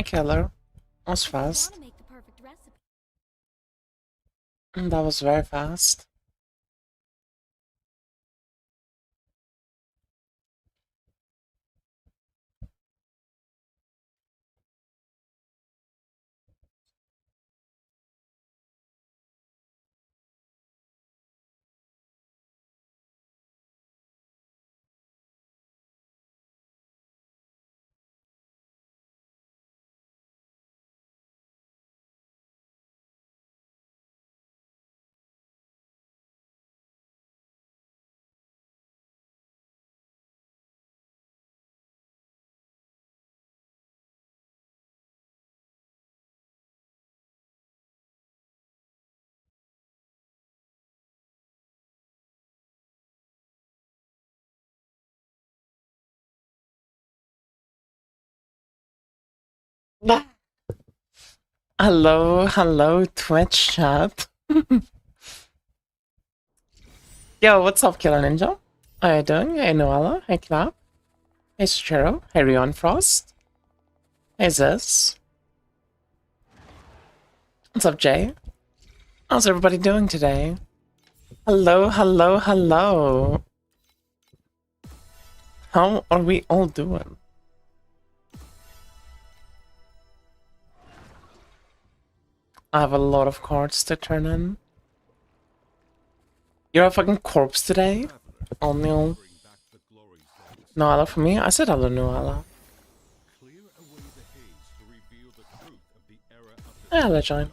killer. That was fast. That was very fast. Hello, Twitch chat. Yo, what's up, Killer Ninja? How you doing? Hey, Noella. Hey, Clap. Hey, Shiro. Hey, Rion Frost. Hey, Zis. What's up, Jay? How's everybody doing today? Hello. How are we all doing? I have a lot of cards to turn in. You're a fucking corpse today? Oh, no. Noella for me? I said hello, Noella. Hello, John.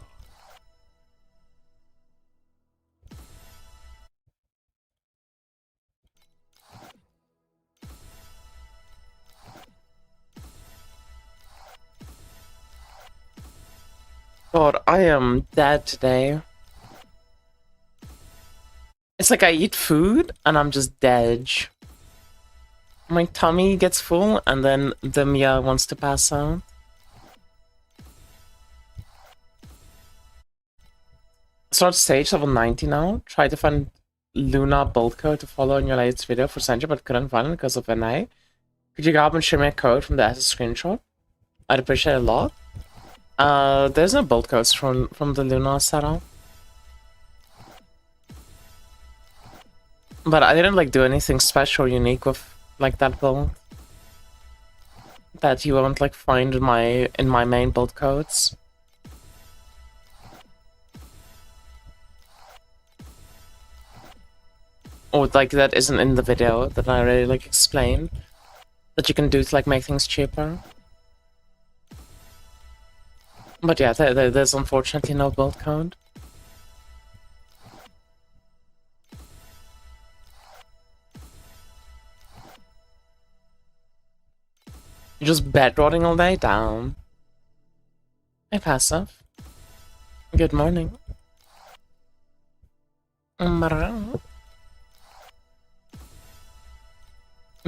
God, I am dead today. It's like I eat food and I'm just dead. My tummy gets full and then the Mia wants to pass out. Start stage level 90 now. Try to find Luna build code to follow in your latest video for Sentry, but couldn't find it because of NA. Could you grab and share me a code from the SS screenshot? I'd appreciate it a lot. There's no build codes from the Luna setup. But I didn't like do anything special or unique with like that build. That you won't like find in my main build codes. Or like that isn't in the video that I already like explained. That you can do to like make things cheaper. But yeah, there's unfortunately no build code. You're just bed rotting all day? Down. Hey, Passive. Good morning.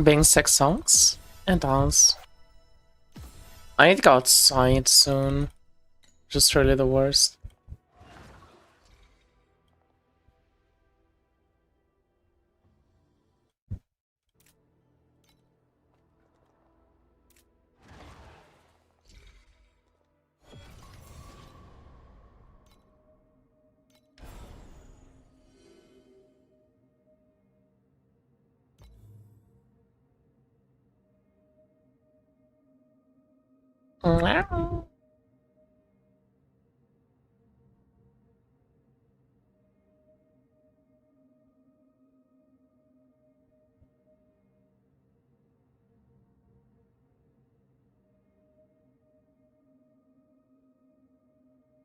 Being 6 songs? It does. I need to go outside soon. Just really the worst.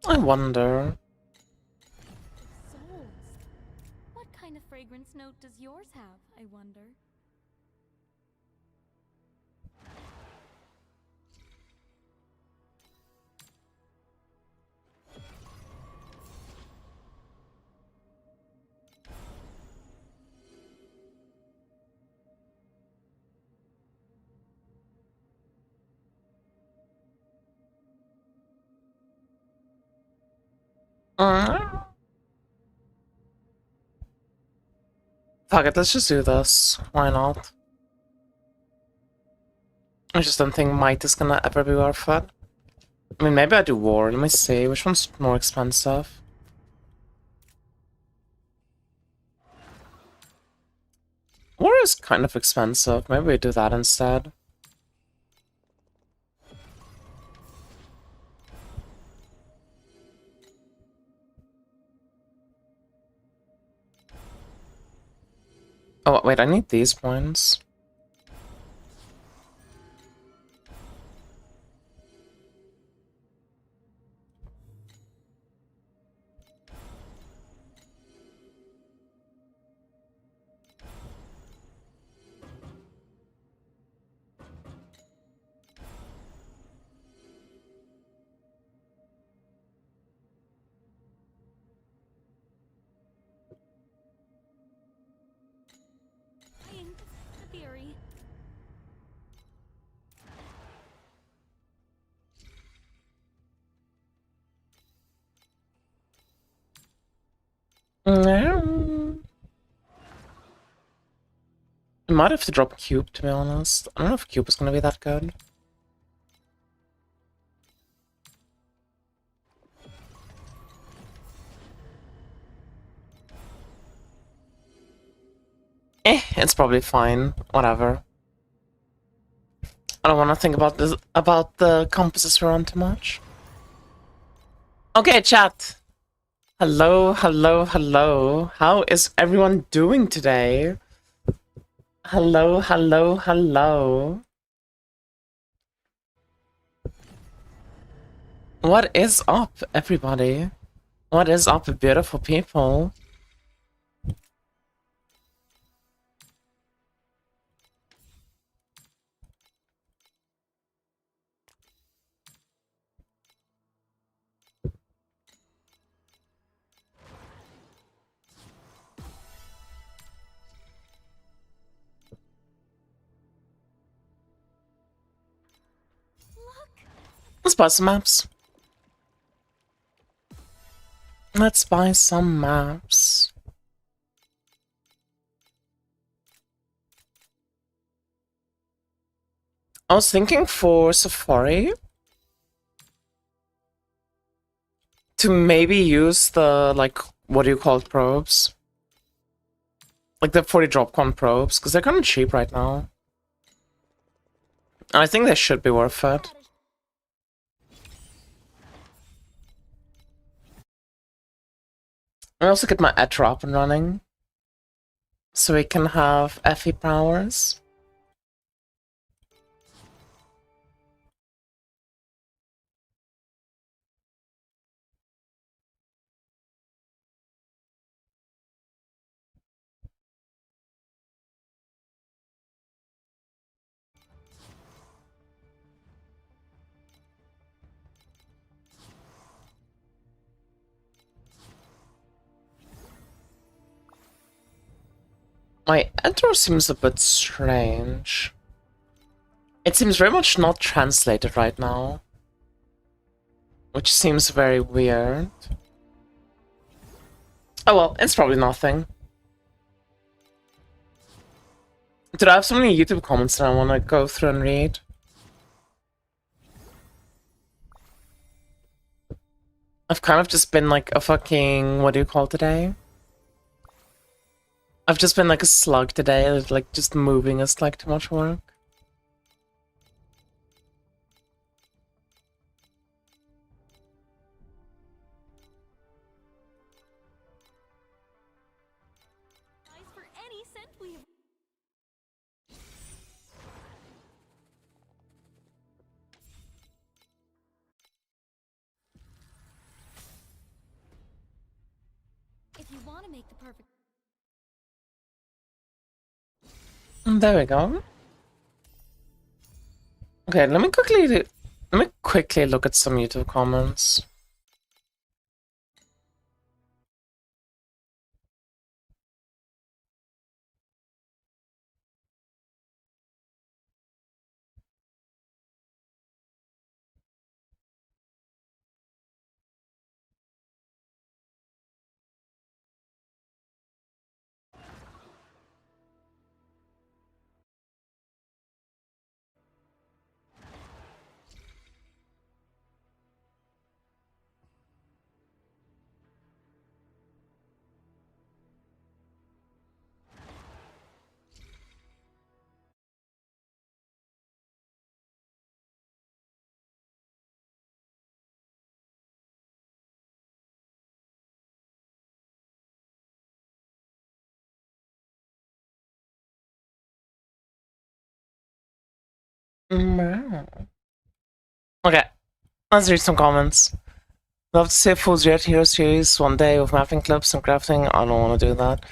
I wonder. Souls. What kind of fragrance note does yours have, I wonder? Fuck it, let's just do this. Why not? I just don't think might is gonna ever be worth it. I mean, maybe I do war. Let me see. Which one's more expensive? War is kind of expensive. Maybe we do that instead. Oh, wait, I need these points. Buying the theory. I might have to drop Cube, to be honest. I don't know if Cube is gonna be that good. It's probably fine. Whatever. I don't want to think about this about the compasses we're on too much. Okay, chat. Hello, hello, hello. How is everyone doing today? Hello, hello, hello. What is up, everybody? What is up, beautiful people? Let's buy some maps. Let's buy some maps. I was thinking for Safari to maybe use the, like, what do you call it, probes? Like the 40 dropcon probes, because they're kind of cheap right now. And I think they should be worth it. I also get my Etra up and running, so we can have FE powers. My Etra seems a bit strange. It seems very much not translated right now, which seems very weird. Oh well, it's probably nothing. Dude, I have so many YouTube comments that I want to go through and read. I've kind of just been like a fucking, what do you call it today? I've just been like a slug today, like just moving is like too much work. For any cent we have. If you want to make the perfect. And there we go. Okay, let me quickly look at some YouTube comments. Wow. Okay, let's read some comments. Love to see a full Jet Hero series one day with mapping clips and crafting. I don't want to do that.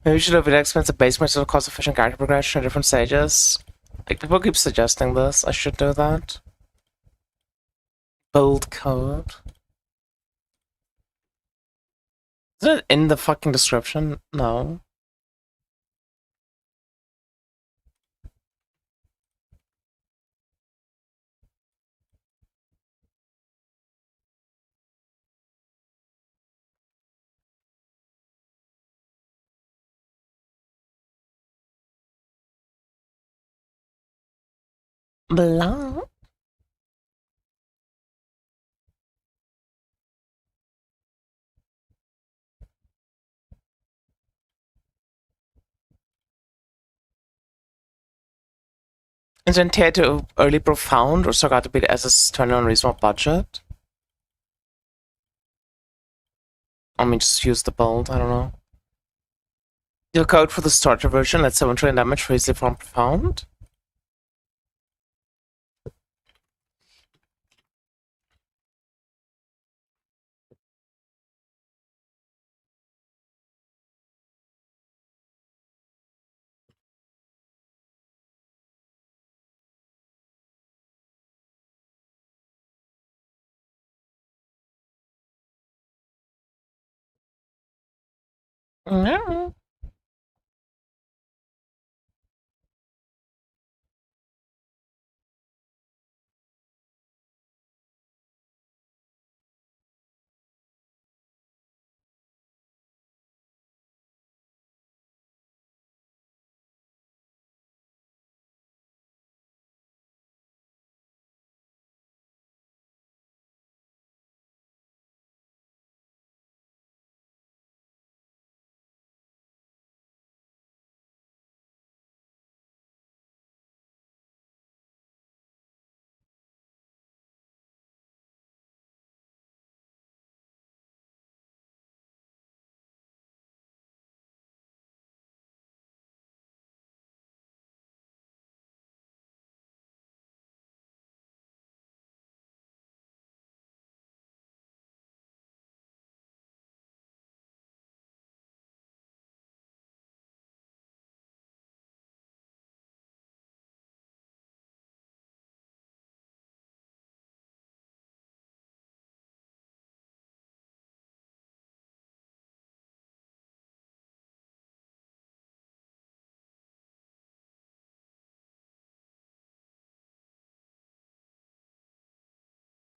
Maybe we should have really expensive base matches of cost-efficient character progression in different stages. Like, people keep suggesting this. I should do that. Build code. Is it in the fucking description? No. Blah. Is it tier to early profound or so got to be the SS turn on reasonable budget? I mean, just use the build, I don't know. Your code for the starter version, let's 7 trillion damage for easily form profound. No.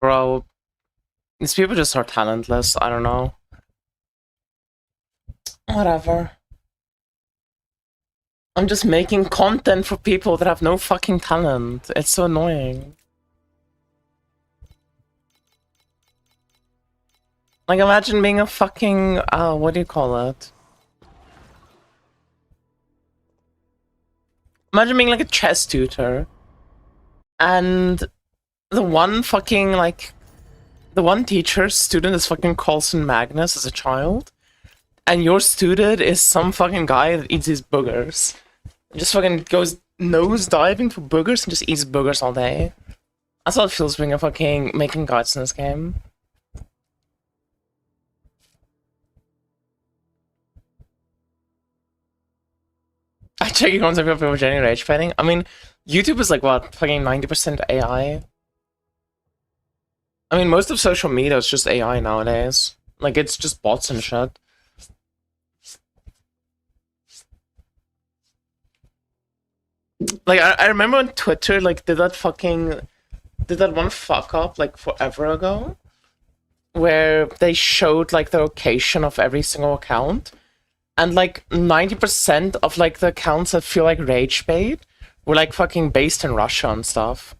Bro, these people just are talentless, I don't know. Whatever. I'm just making content for people that have no fucking talent. It's so annoying. Like, imagine being a fucking, what do you call it? Imagine being like a chess tutor. And the one fucking, like, the one teacher's student is fucking Carlson Magnus as a child. And your student is some fucking guy that eats his boogers. Just fucking goes nose diving for boogers and just eats boogers all day. That's how it feels being a fucking making guides in this game. I check your concept of people generating rage fighting. I mean, YouTube is like what, fucking 90% AI? I mean, most of social media is just AI nowadays. Like, it's just bots and shit. Like, I remember when Twitter, like, did that one fuck up, like, forever ago? Where they showed, like, the location of every single account. And, like, 90% of, like, the accounts that feel like rage bait were, like, fucking based in Russia and stuff.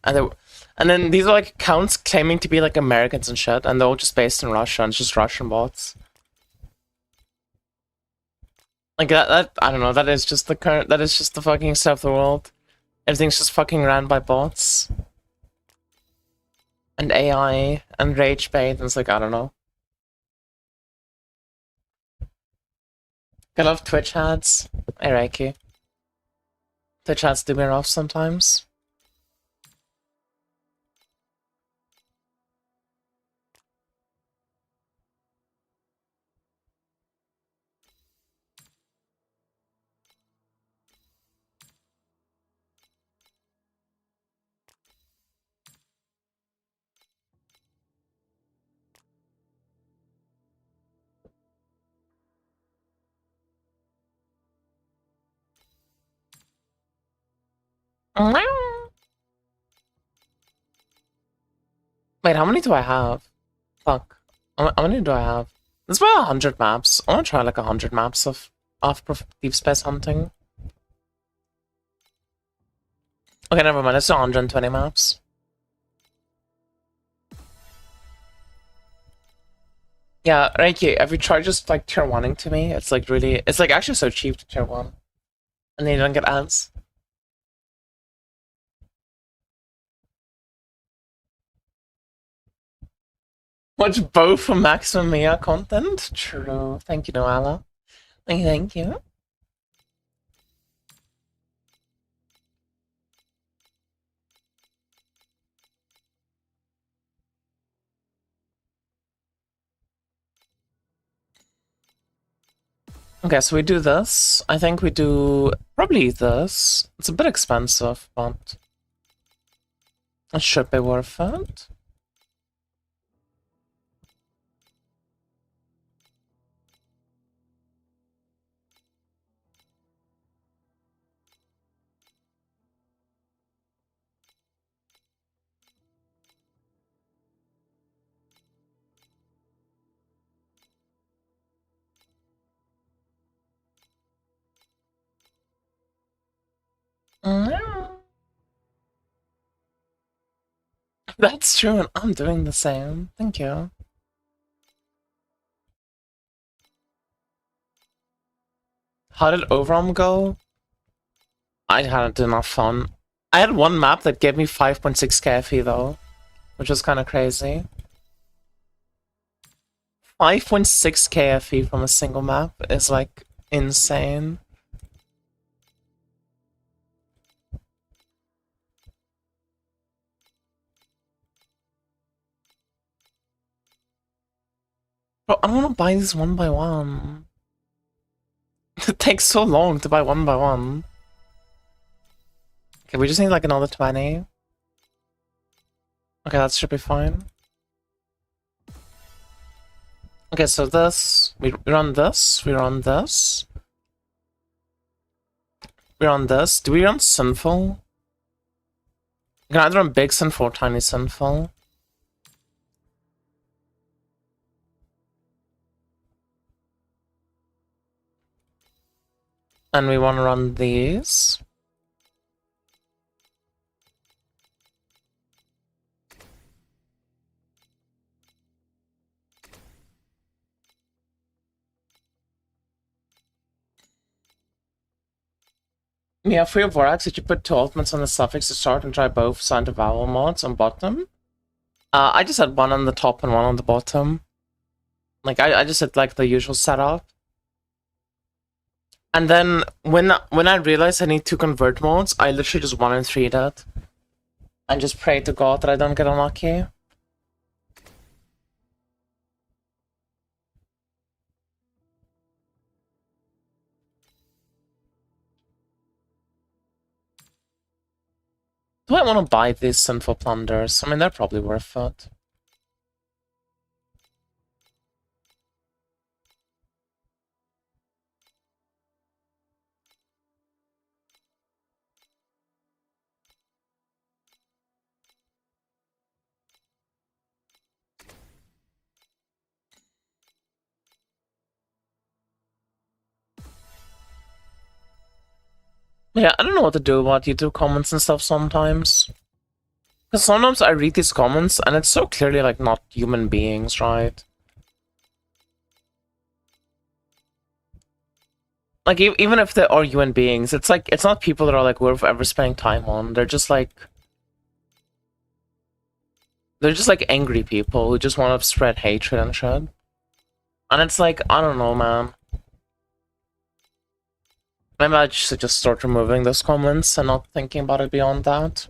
And then these are, like, accounts claiming to be, like, Americans and shit, and they're all just based in Russia, and it's just Russian bots. Like, that I don't know, that is just the fucking stuff of the world. Everything's just fucking ran by bots. And AI, and rage bait, and it's like, I don't know. I love Twitch ads. I like you. Twitch ads do me off sometimes. Wait, how many do I have? Fuck. How many do I have? There's about 100 maps. I want to try like 100 maps of deep space hunting. Okay, never mind. Let's do 120 maps. Yeah, Reiki, have you tried just like tier 1ing to me? It's like really, it's like actually so cheap to tier 1. And then you don't get ads. Watch both for maximum Mia content? True. Thank you, Noala. Thank you. Okay, so we do this. I think we do probably this. It's a bit expensive, but it should be worth it. That's true, and I'm doing the same. Thank you. How did Overarm go? I had enough fun. I had one map that gave me 5.6 KFE though, which was kind of crazy. 5.6 KFE from a single map is like insane. Bro, I don't want to buy these one by one. It takes so long to buy one by one. Okay, we just need like another 20. Okay, that should be fine. Okay, so this, we run this, we run this. We run this. Do we run Sinful? You can either run Big Sinful or Tiny Sinful. And we want to run these. Yeah, for your Vorax, did you put 2 ultimates on the suffix to start and try both Sound of Vowel mods on bottom? I just had one on the top and one on the bottom. Like, I just had like the usual setup. And then when I realized I need 2 convert modes, I literally just 1 and 3 that. And just pray to God that I don't get unlucky. Do I want to buy these Sinful Plunders? I mean, they're probably worth it. Yeah, I don't know what to do about YouTube comments and stuff sometimes. Because sometimes I read these comments and it's so clearly like not human beings, right? Like even if they are human beings, it's like it's not people that are like worth ever spending time on. They're just like angry people who just want to spread hatred and shit. And it's like, I don't know, man. Maybe I should just start removing those comments and not thinking about it beyond that.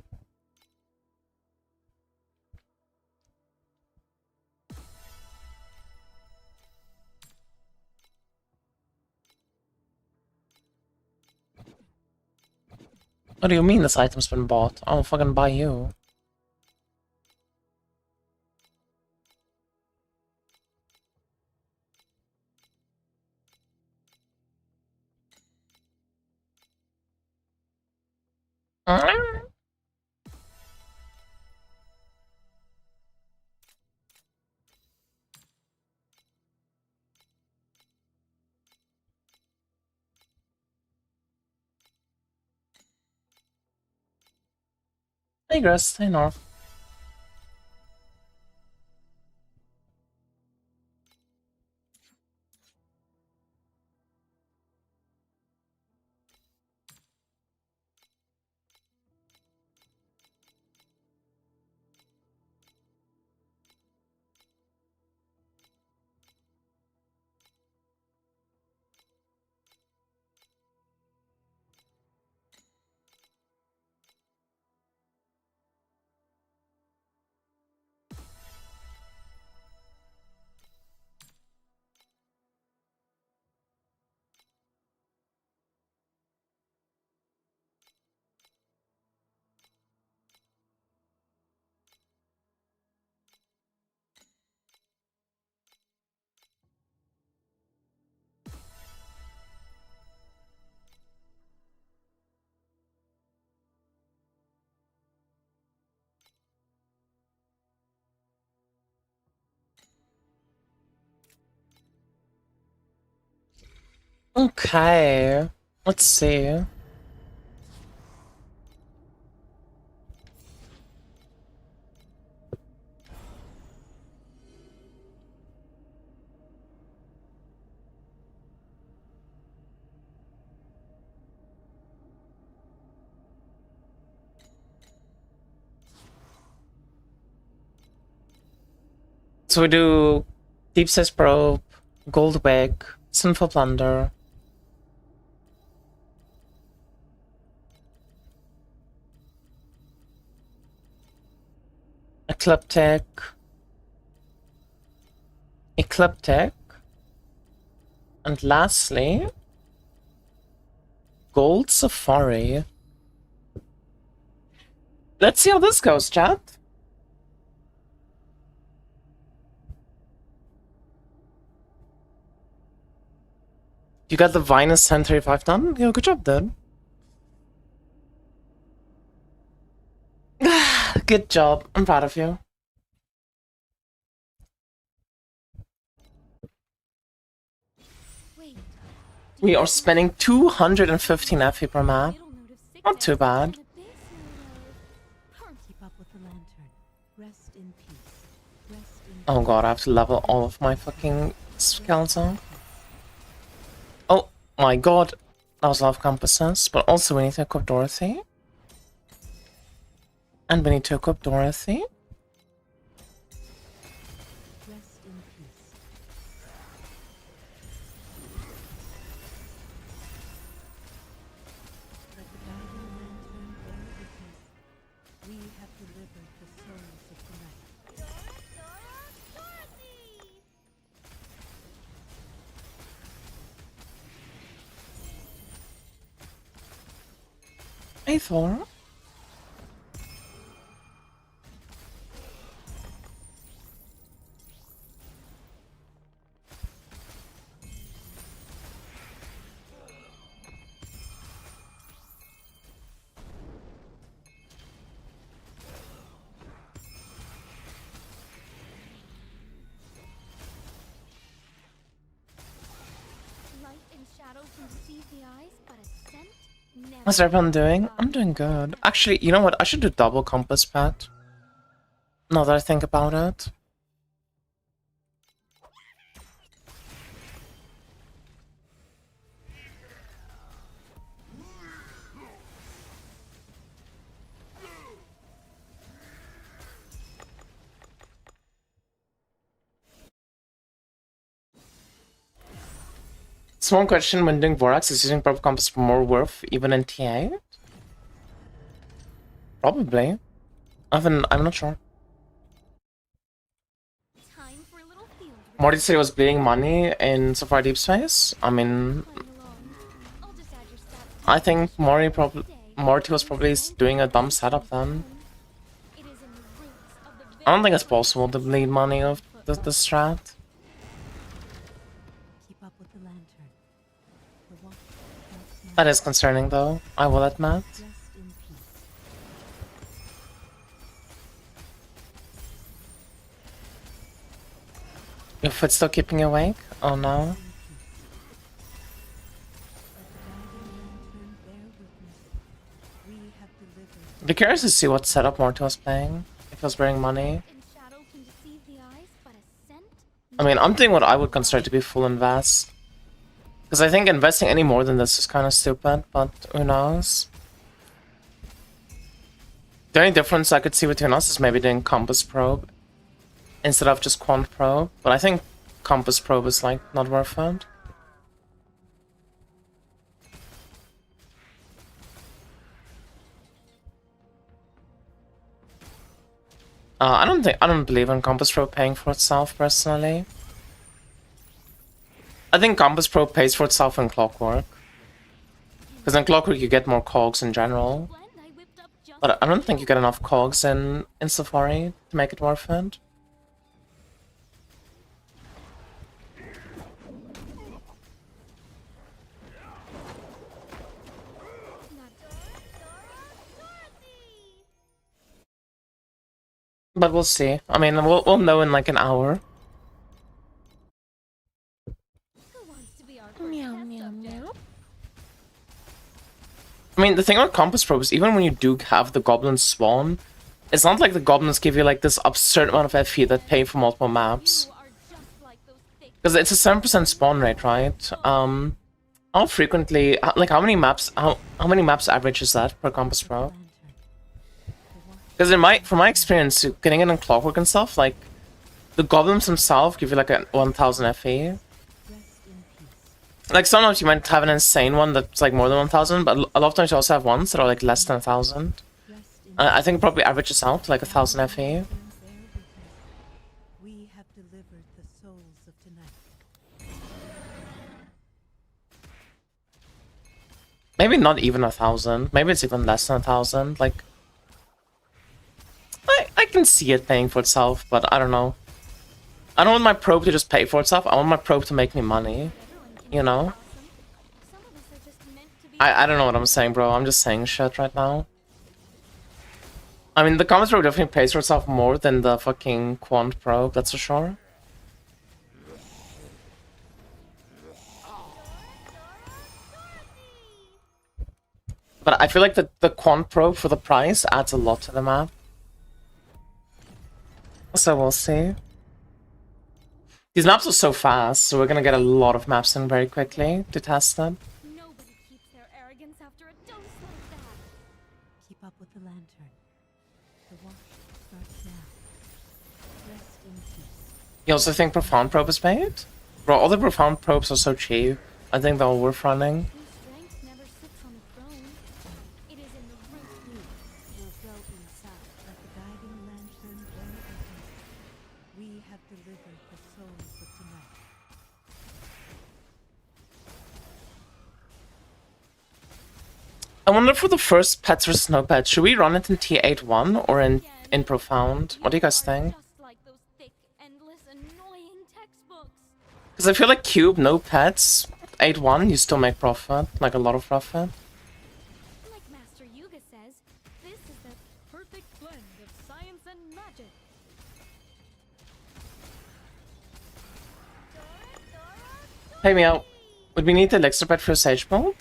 What do you mean this item's been bought? I'll fucking buy you. Hey, Grass, stay north. Okay, let's see. So we do Deep Space Probe, Gold Wig, Sinful Plunder. Ecliptic. And lastly, Gold Safari. Let's see how this goes, chat. You got the Vinus 1035 done? Yeah, good job, dude. Good job. I'm proud of you. Wait. We are spending 215 FP per map. It'll note of sick Not too bags bad. on a base note of- Keep up with the lantern. Rest in peace. Rest in Oh god, I have to level all of my fucking skeleton. Oh my god. That was a lot of compasses. But also we need to equip Dorothy. And we need to equip Dorothy. rest in peace. Let the guiding lantern bear witness. We have delivered the souls of the night. Dorothy! Hey Thor. Light and shadow can deceive the eyes, but a scent never. How's everyone doing? I'm doing good. Actually, you know what? I should do double compass pet. Now that I think about it. Small question, when doing Vorax, is using purple compass more worth even in TA? Probably. I'm not sure. Time for a little field work. Morty said he was bleeding money in so far Deep Space. I mean, Playing along. I'll just add your stats I think Morty was probably doing a dumb setup then. It is in the roots of the I don't think it's possible to bleed money of the strat. Keep up with the lantern. The watch helps That is concerning though, I will admit. rest in peace. Your foot's still keeping you awake? Oh no. Be curious to see what setup Morty was playing. If he was wearing money. In shadow can deceive the eyes, but a scent? I mean, I'm doing what I would consider to be full invest. Because I think investing any more than this is kind of stupid, but who knows? The only difference I could see between us is maybe doing Compass Probe instead of just Quant Probe, but I think Compass Probe is like not worth it. I don't believe in Compass Probe paying for itself personally. I think Compass Probe pays for itself in Clockwork. Because in Clockwork you get more cogs in general. Blend I whipped up just But I don't think you get enough cogs in Safari to make it worth it. But we'll see. I mean, we'll know in like an hour. Who wants to be our first test subject? I mean, the thing about Compass Probe is even when you do have the goblins spawn, it's not like the goblins give you like this absurd amount of FP that pay for multiple maps. You are just like those thick Because it's a 7% spawn rate, right? How frequently, like how many maps average is that per Compass Probe? Because from my experience, getting it in Clockwork and stuff, like the goblins themselves give you like a 1000 FE. Like sometimes you might have an insane one that's like more than 1000, but a lot of times you also have ones that are like less than 1000. I think it probably averages out to like 1000 FE. We have delivered the souls of tonight. Maybe not even 1000. Maybe it's even less than 1000. Like, I can see it paying for itself, but I don't know. I don't want my probe to just pay for itself. I want my probe to make me money. You know? Some of us are just meant to be I don't know what I'm saying, bro. I'm just saying shit right now. I mean, the Compass Probe definitely pays for itself more than the fucking Quant Probe, that's for sure. But I feel like the Quant Probe for the price adds a lot to the map. So we'll see. These maps are so fast, so we're gonna get a lot of maps in very quickly to test them. Nobody keeps their arrogance after a dose like that. Keep up with the lantern. The watch starts now. Rest in peace. You also think Profound Probe is paid? Bro, all the Profound Probes are so cheap. I think they're all worth running. Whose strength never sits on a throne. It is in the root. Will go inside. Let the guiding lantern burn open. We have delivered the souls of tonight. I wonder for the first Pets vs. No Pets, should we run it in T8-1 or in Profound? What do you guys think? Just like those thick, endless, annoying textbooks. Because I feel like Cube, no pets, 8-1, you still make profit, like a lot of profit. Like Master Yuga says, this is the Perfect blend of science and magic. Pay me out. Would we need the elixir pet for a Sage build?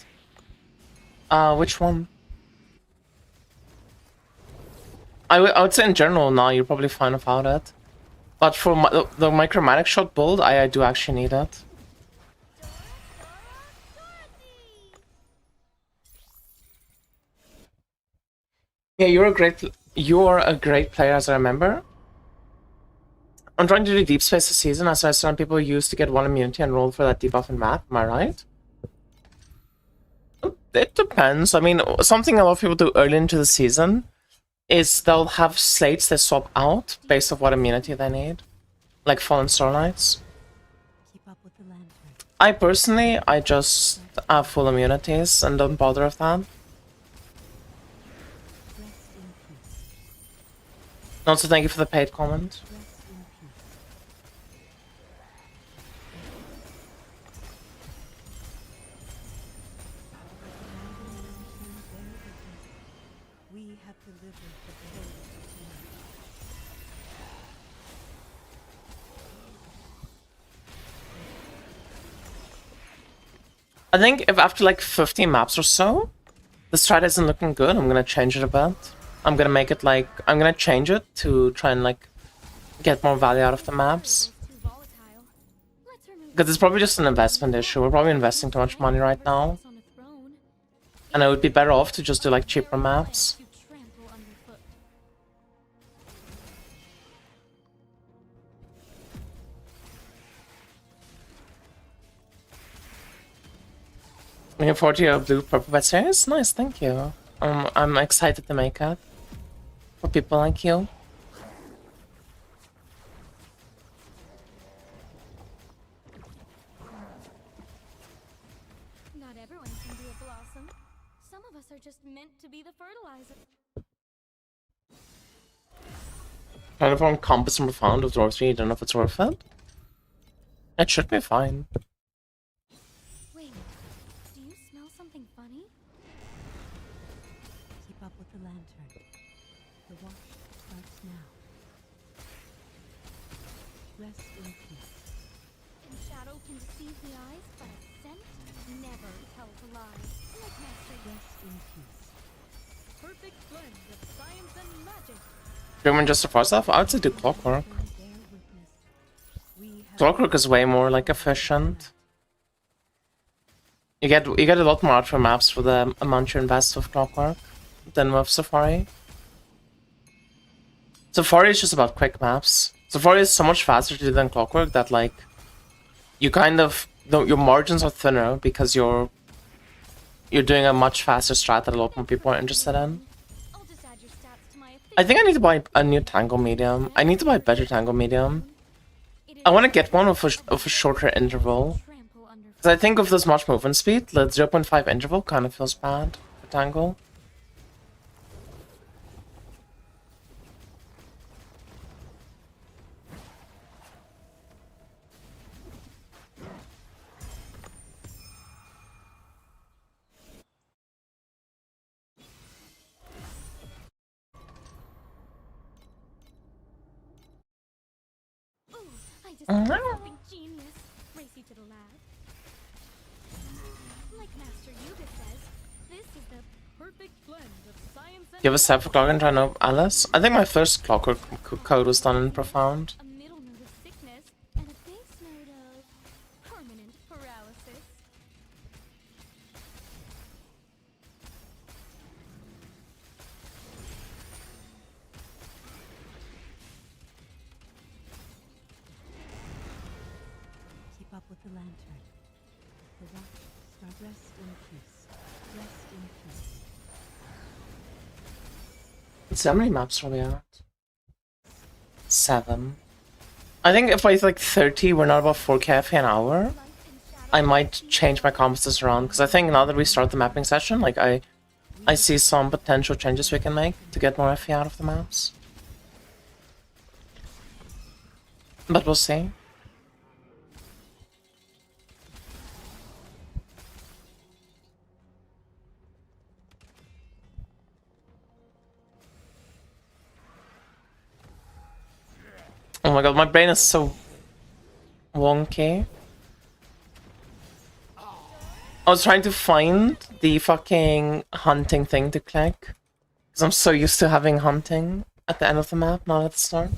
Which one? I would say in general now you're probably fine without it. But for the Micromatic Shot build, I do actually need it. Yeah, you're a great player, as I remember. I'm trying to do Deep Space this season, as I saw people use to get one immunity and roll for that debuff in map. Am I right? It depends. I mean, something a lot of people do early into the season is they'll have slates they swap out based on what immunity they need. Like Fallen Starlights. Keep up with the lantern. I personally, I just have full immunities and don't bother with that. Rest in peace. Also, thank you for the paid comment. Rest in peace. We have delivered the souls of tonight. 「I think if after like 15 maps or so, the strat isn't looking good, I'm gonna change it a bit. I'm gonna make it like, I'm gonna change it to try and like get more value out of the maps. Too volatile. Let's remove Because it's probably just an investment issue. We're probably investing too much money right now. on a throne. And it would be better off to just do like cheaper maps. To trample underfoot. Looking forward to your blue purple bed series. Nice, thank you. I'm excited to make it. For people like you. Not everyone can be a blossom. Some of us are just meant to be the fertilizer. Trying to form compass and profound of Dwarf 3, I don't know if it's worth it. It should be fine. Wait, do you smell something funny? Keep up with the lantern. The watch starts now. Rest in peace. And shadow can deceive the eyes, but a scent never tells a lie. Like Master Rest in peace. Perfect blend of science and magic. Human just for stuff? I would say do clockwork. Bear witness. We have Clockwork is way more like efficient. You get a lot more out from maps for the amount you invest with clockwork than with Safari. Safari is just about quick maps. Safari is so much faster to do than clockwork that like you kind of your margins are thinner because you're doing a much faster strat that a lot more people are interested in. I'll just add your stats to my I think I need to buy a new Tango Medium. I need to buy a better Tango Medium. I want to get one with a shorter interval. trample under. Because I think with this much movement speed, the 0.5 interval kind of feels bad for Tango. Ooh, I just thought of something genius. Race you to the lab. Like Master Yuga says, this is the perfect blend of science and You have a set for clock and try to Alice? I think my first clockwork code was done in Profound. a middle note of sickness and a base note of permanent paralysis. keep up with the lantern. The watch starts. Rest in peace. Rest in peace. How many maps are we at? 7. I think if by like 30 we're not about 4k FA an hour, Light and shadow. I might change my compasses around. Because I think now that we start the mapping session, like I see some potential changes we can make to get more FA out of the maps. But we'll see. Oh my god, my brain is so wonky. I was trying to find the fucking hunting thing to click. Because I'm so used to having hunting at the end of the map, not at the start.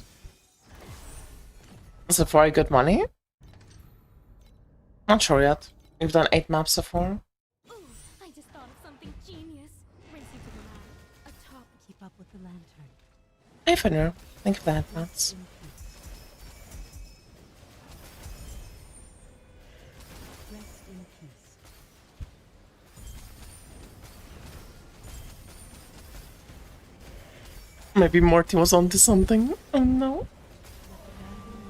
Is it very good money? Not sure yet. We've done 8 maps so far. Ooh, I just thought of something genius. Race you to the lab. Atop. Keep up with the lantern. Hey Finner, thank you for that, Mats. In peace. Rest in peace. Maybe Morty was onto something. Oh no.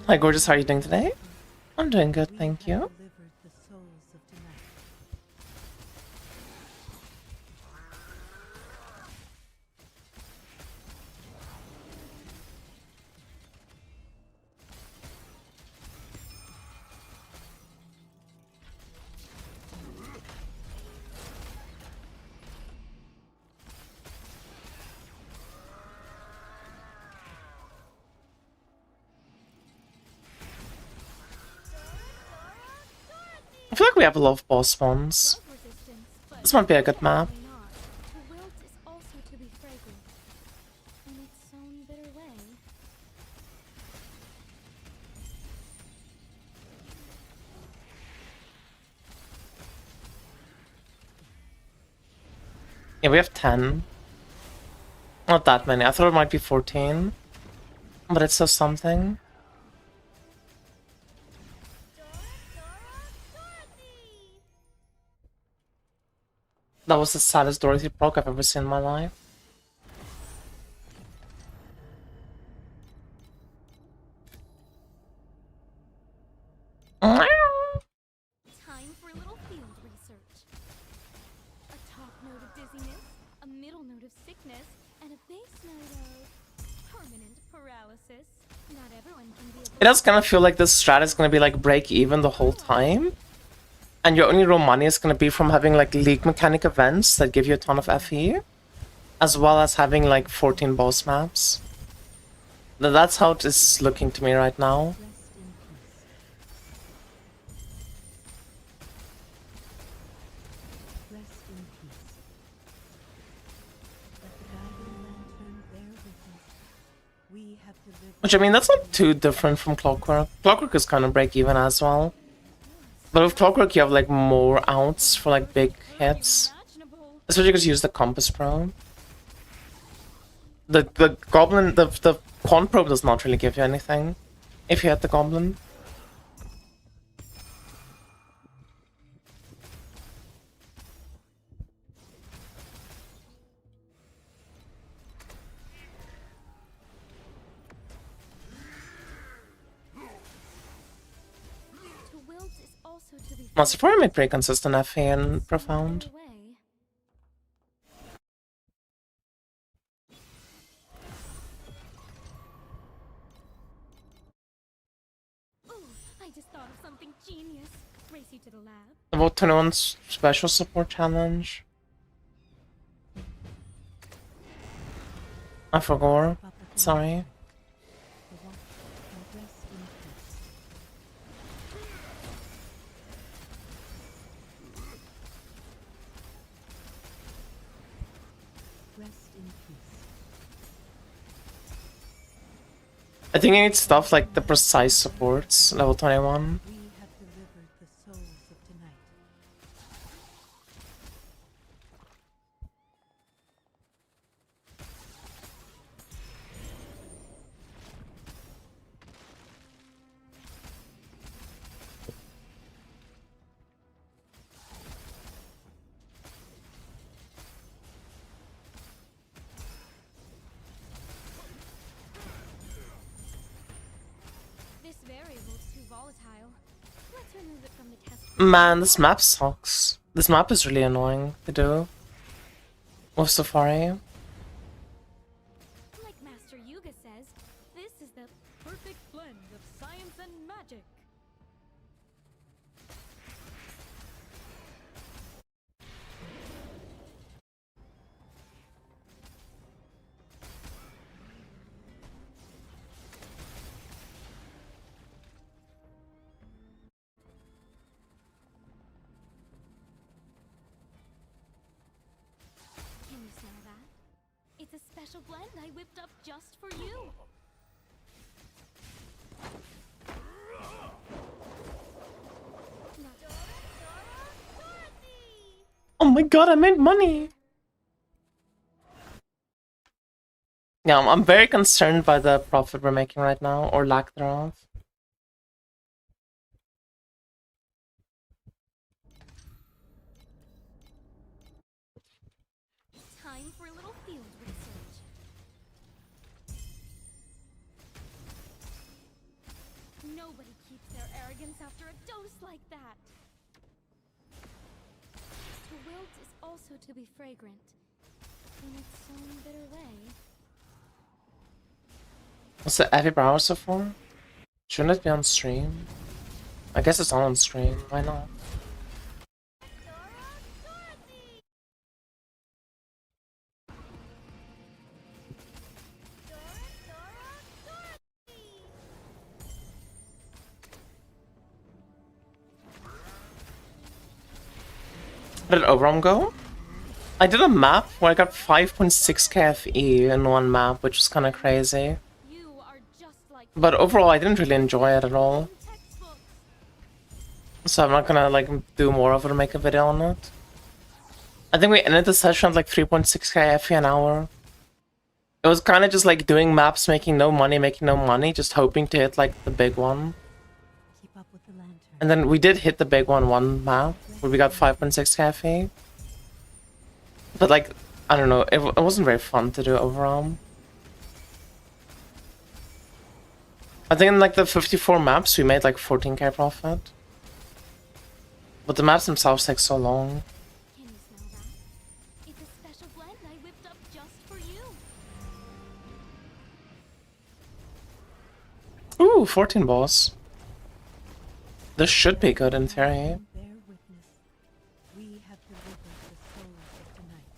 Hi gorgeous, how are you doing today? I'm doing good, thank you. Delivered the souls of delight. I feel like we have a lot of boss spawns. Love resistance, but This might be a good map. why not? The wilt is also to be fragrant in its own bitter way. Yeah, we have 10. Not that many. I thought it might be 14. But it's still something. That was the saddest Dorothy proc I've ever seen in my life. Time for a little field research. A top note of dizziness, a middle note of sickness, and a base note of permanent paralysis. Not everyone can be It does kind of feel like this strat is going to be like break even the whole time. And your only real money is going to be from having like league mechanic events that give you a ton of FE. As well as having like 14 boss maps. That's how it is looking to me right now. Rest in peace. Let the guiding lantern bear witness. We have delivered. Which I mean, that's not too different from Clockwork. Clockwork is kind of break even as well. But with Clockwork you have like more outs for like big hits. unimaginable. Especially because you use the Compass Probe. The Goblin, the Quant Probe does not really give you anything. If you had the Goblin. To wilt is also to be Master made pretty consistent FE and Profound. way. Ooh, I just thought of something genius. Race you to the lab. About 21 special support challenge. I forgot. Sorry. The watch and rest in peace. Rest in peace. I think you need stuff like the precise supports, level 21. We have delivered the souls of tonight. This variable's too volatile. Let's remove it from the test. Man, this map sucks. This map is really annoying to do. With Safari. Like Master Yuga says, this is the perfect blend of science and magic. Can you smell that? It's a special blend I whipped up just for you. Oh my god, I made money! Yeah, I'm very concerned by the profit we're making right now, or lack thereof. Time for a little field research. Nobody keeps their arrogance after a dose like that. To wilt is also to be fragrant in its own bitter way. What's the Eddie Brower so far? Shouldn't it be on stream? I guess it's on stream, why not? How did Overwhelm go? I did a map where I got 5.6 KFE in one map, which was kind of crazy. You are just like But overall, I didn't really enjoy it at all. textbooks. So I'm not gonna like do more of it and make a video on it. I think we ended the session at like 3.6 KFE an hour. It was kind of just like doing maps, making no money, just hoping to hit like the big one. Keep up with the lantern. And then we did hit the big one map, where we got 5.6 KFE. But like, I don't know, it wasn't very fun to do overall. I think in like the 54 maps, we made like 14k profit. But the maps themselves take so long. Can you smell that? It's a special blend I whipped up just for you. Ooh, 14 balls. This should be good in theory. Bear witness. We have delivered the souls of tonight.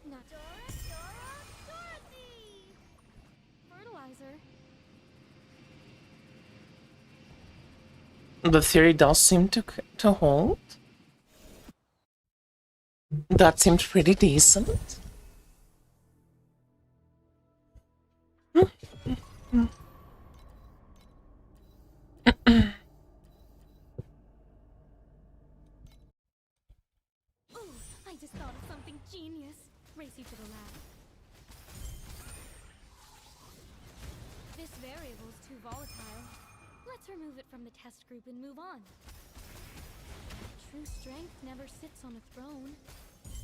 Not Dorothy! Fertilizer. The theory does seem to hold. That seems pretty decent. Ooh, I just thought of something genius. Race you to the lab. This variable is too volatile. Let's remove it from the test group and move on. True strength never sits on a throne.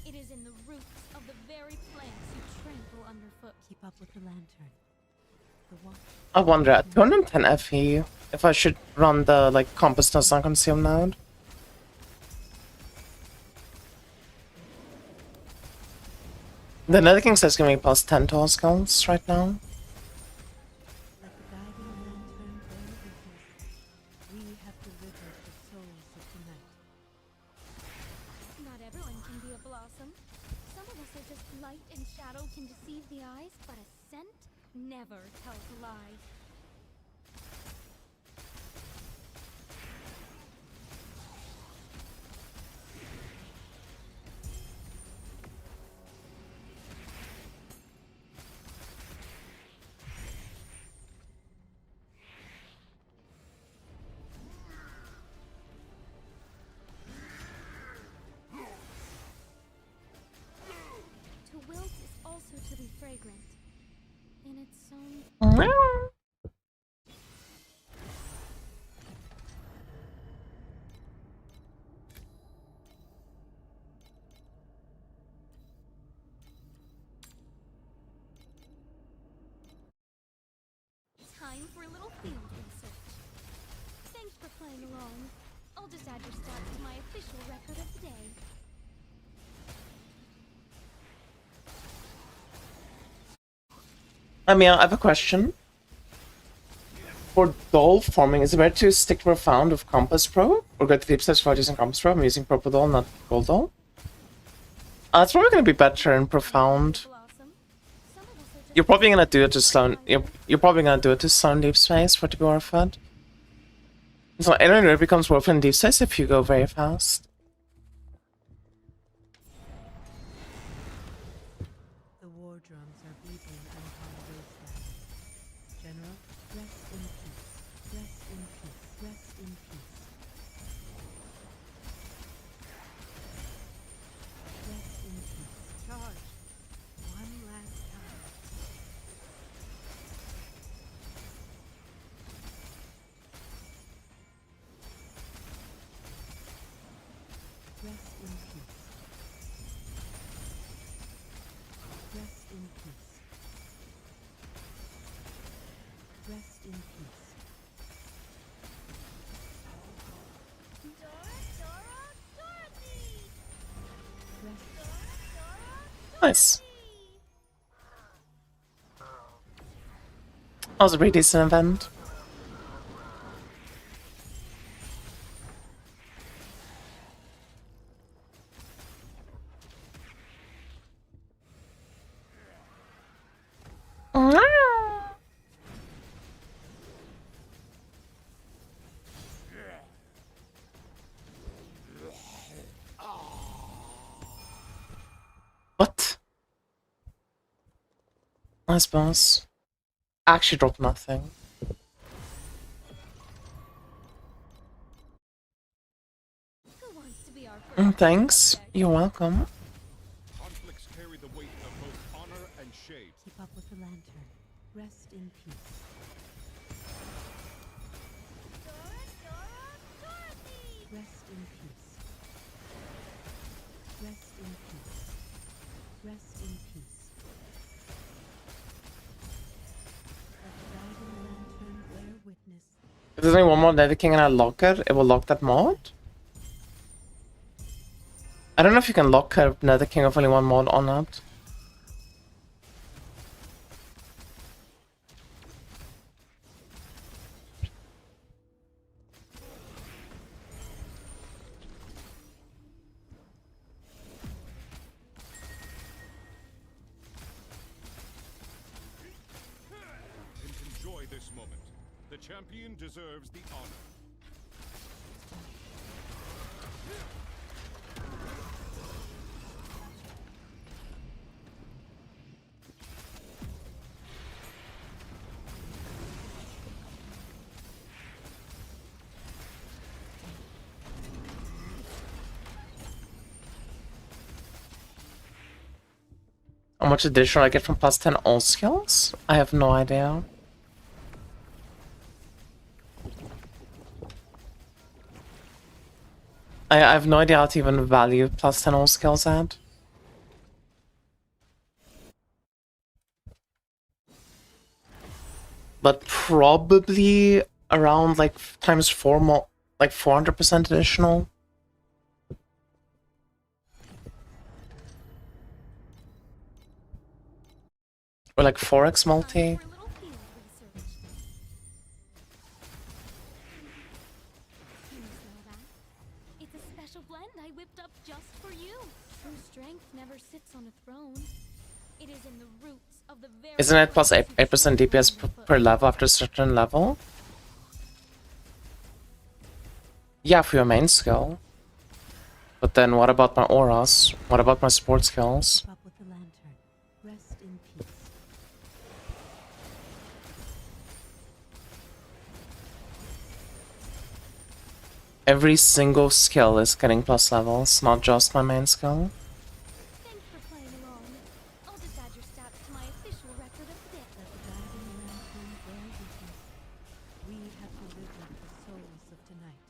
It is in the roots of the very plants you trample underfoot. Keep up with the lantern. The watch. I wonder at 210 FE if I should run the like compass does not consume node. The Nether King says give me plus 10 to all skills right now. Let the guiding lantern bear witness. We have delivered the souls of tonight. Not everyone can be a blossom. Some of us are just light and shadow can deceive the eyes, but a scent never tells a lie. To wilt is also to be fragrant. In its own... Time for a little field research. Thanks for playing along. I'll just add your stats to my official record of the day. I mean, I have a question. For doll farming, is it better to stick to Profound with Compass Pro? Or go to Deep Stage for using Compass Pro? I'm using Purple Doll, not Gold Doll. It's probably gonna be better in Profound. Blossom. Some of us are just You're probably gonna do it to slow. You're probably gonna do it to slow in Deep Space for it to be worth it. So anyway, it becomes worth it in Deep Space if you go very fast. The war drums are beating upon the wasteland. General, rest in peace. Rest in peace. Rest in peace. Rest in peace. Charge. One last time. Rest in peace. Rest in peace. Rest in peace. Dorothy! Rest. Nice. That was a pretty decent event. Nice boss. Actually dropped nothing. Who wants to be our first Thanks. subject? You're welcome. Conflicts carry the weight of both honor and shade. Keep up with the lantern. Rest in peace. Rest in peace. Rest in peace. Rest in peace. Let the guiding lantern bear witness. If there's only one more Nether King and I lock it, it will lock that mod? I don't know if you can lock a Nether King of only one mod or not. And enjoy this moment. The champion deserves the honor. How much additional I get from plus 10 all skills? I have no idea. I have no idea how to even value plus 10 all skills at. But probably around like times 4 more, like 400% additional. Or like 4x multi. Time for a little field research. You must know that. It's a special blend I whipped up just for you. True strength never sits on a throne. It is in the roots of the very. Isn't it plus place 8% you DPS put your per foot. level after a certain level? Yeah, for your main skill. But then what about my auras? What about my support skills? Keep up with the lantern. Rest in peace. Every single skill is getting plus levels, not just my main skill. Thanks for playing along. I'll just add your stats to my official record of fit. Let the guiding lantern bear witness. We have delivered the souls of tonight.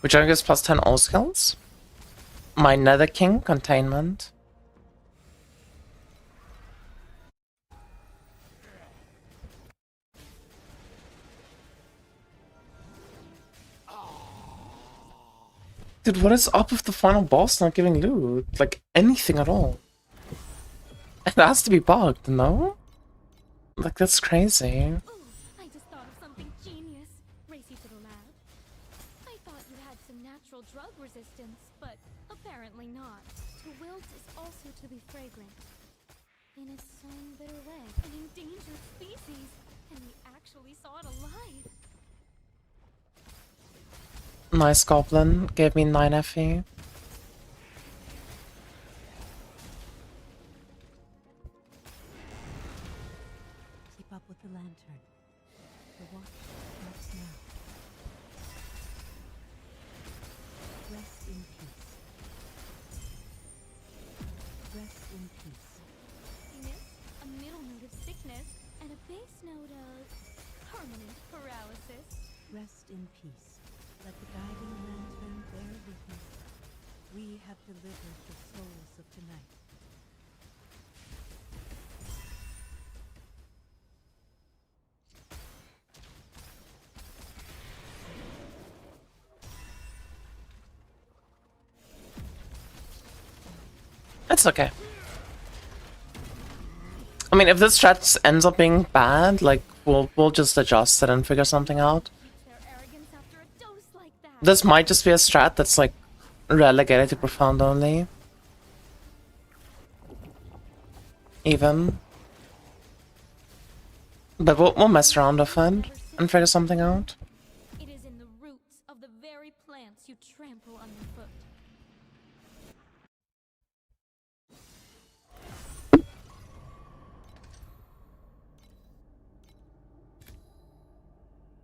Which I guess plus 10 all skills? My Nether King containment. Dude, what is up with the final boss not giving loot? Like, anything at all. It has to be bugged, no? Like, that's crazy. Ooh, I just thought of something genius. Race you to the lab. I thought you had some natural drug resistance, but apparently not. To wilt is also to be fragrant. In its own bitter way. An endangered species. And we actually saw it alive. Nice goblin, gave me 9 FE. Keep up with the lantern. The watch starts now. Rest in peace. Rest in peace. Dizziness, a middle note of sickness, and a base note of permanent paralysis. Rest in peace. Let the guiding lantern bear witness. We have delivered the souls of tonight. It's okay. I mean, if this strat ends up being bad, like, we'll just adjust it and figure something out. Their arrogance after a dose like that. This might just be a strat that's, like, relegated to profound only. even. But we'll mess around with it and figure something out. It is in the roots of the very plants you trample underfoot.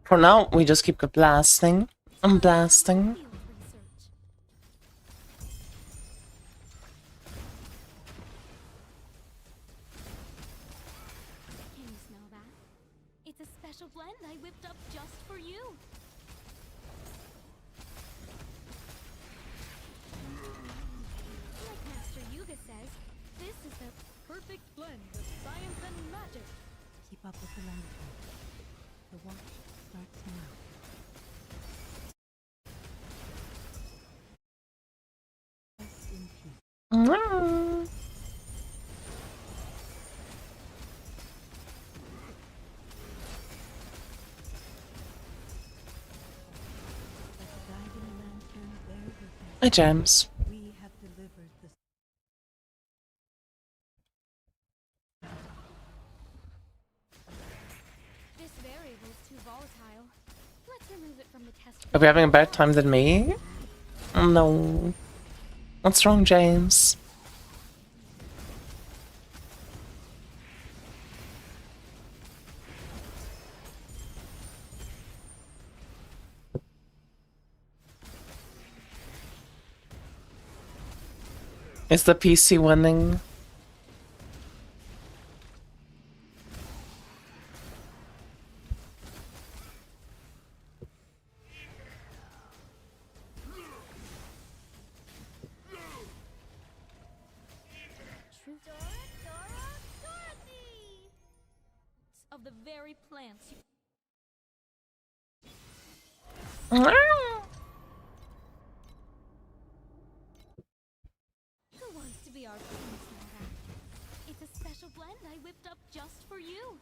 For now, we just keep blasting and blasting. Field research. Can you smell that? It's a special blend I whipped up just for you. Like Master Yuga says, this is the perfect blend of science and magic. Keep up with the lantern. The watch starts now. Rest in peace. Let the guiding lantern bear witness. Hi, James. We have delivered the This variable's too volatile. Let's remove it from the test. Are we having a better time than me? No. What's wrong, James? Is the PC winning? Dorothy! Of the very plants you... Who wants to be our queen, Snowbat? It's a special blend I whipped up just for you.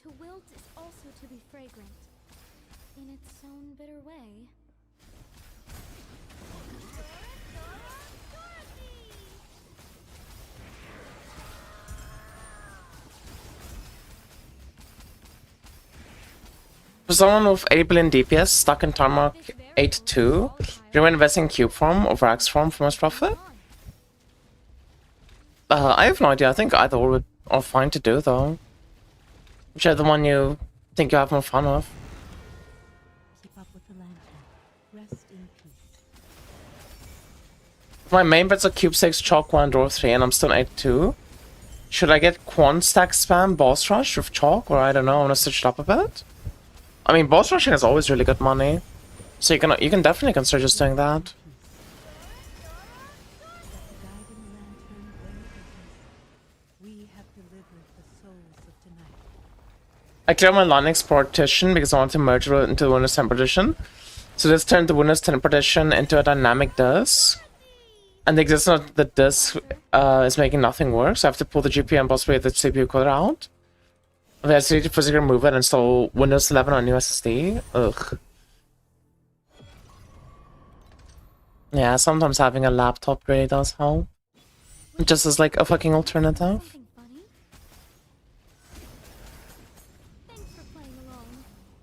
To wilt is also to be fragrant, in its own bitter way. For someone with 80 billion DPS stuck in Tarmac 8-2, do you invest in cube form or Axe form for most profit? I have no idea. I think either or are fine to do though. Whichever one you think you have more fun with. keep up with the lantern. Rest in peace. My main bets are cube 6, chalk 1, draw 3, and I'm still 8-2. Should I get quant stack spam boss rush with chalk, or I don't know, I want to switch it up a bit? I mean, boss rushing is always really good money, so you can definitely consider just doing that. Let the guiding lantern bear witness. We have delivered the souls of tonight. I cleared my Linux partition because I want to merge it into the Windows 10 partition. So this turned the Windows 10 partition into a dynamic disk. And the existence of the disk is making nothing work, so I have to pull the GPU and possibly the CPU code out. I have to physically remove it and install Windows 11 on new SSD. Ugh. Yeah, sometimes having a laptop really does help. Just as like a fucking alternative. Something funny? Thanks for playing along.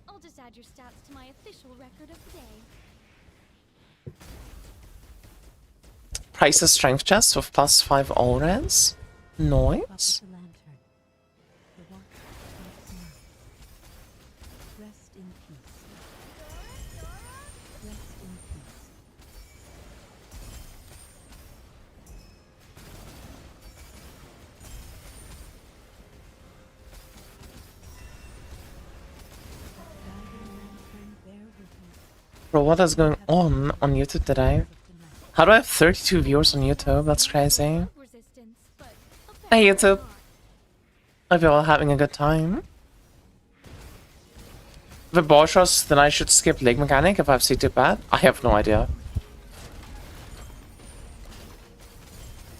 I'll just add your stats to my official record of the day. Price is strength chest with +5 all res. Keep up Noise. with the lantern. The watch starts now. Rest in peace. Rest in peace. Let the guiding lantern bear witness. Bro, what is going on YouTube today? Of tonight. How do I have 32 viewers on YouTube? That's crazy. Resistance, but Hey apparently YouTube. not. Hope you're all having a good time. The boss rush, then I should skip leg mechanic if I have C2 bad? I have no idea.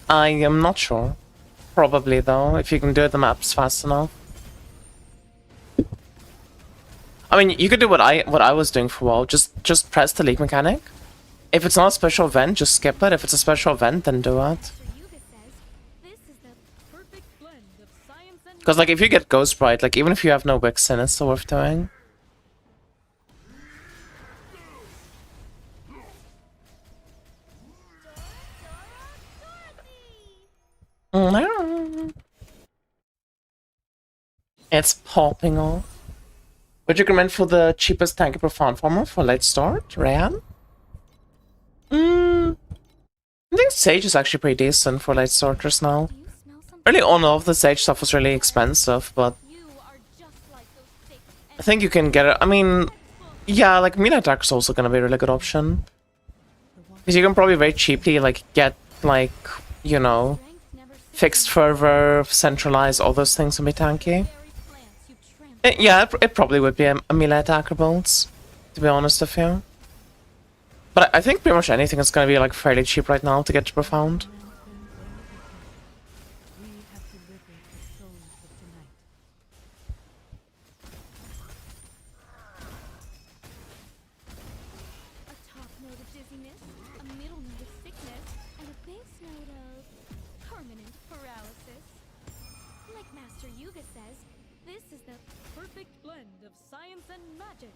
I am not sure. Probably though, if you can do the maps fast enough. I mean, you could do what I was doing for a while. Just press the league mechanic. If it's not a special event, just skip it. If it's a special event, then do it. Because like if you get Ghost Bright, like even if you have no Vixen, it's still worth doing. It's popping off. Would you recommend for the cheapest tanky profound farmer for late start, Ryan? I think Sage is actually pretty decent for late starters now. Early on, all of the Sage stuff was really expensive, but I think you can get it. I mean, yeah, like melee attack is also gonna be a really good option. Because you can probably very cheaply like get like, you know, fixed fervor, centralize, all those things can be tanky. Yeah, it probably would be a melee attacker build, to be honest with you. But I think pretty much anything is gonna be like fairly cheap right now to get to profound. We have delivered the souls of tonight. A top note of dizziness, a middle note of sickness, and a base note of permanent paralysis. Like Master Yuga says, this is the Perfect blend of science and magic.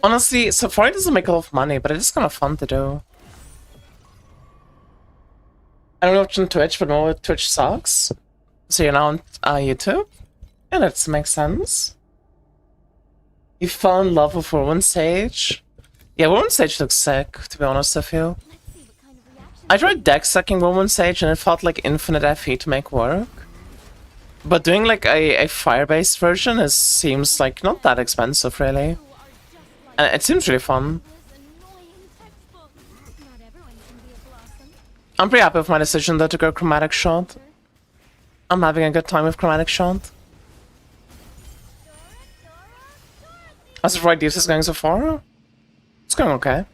Honestly, Safari doesn't make a lot of money, but it is kind of fun to do. I don't watch on Twitch, but more Twitch sucks. So you're now on YouTube? Yeah, that makes sense. You fell in love with Woman Sage? Yeah, Woman Sage looks sick, to be honest with you. let's see what kind of reaction. I tried deck stacking Woman Sage and it felt like infinite FE to make work. But doing like a fire-based version seems like not that expensive, really. And it seems really fun. This annoying textbook. Not everyone can be a blossom. I'm pretty happy with my decision though to go Chromatic Shot. I'm having a good time with Chromatic Shot. How's the Fright Deuce is going so far? It's going okay.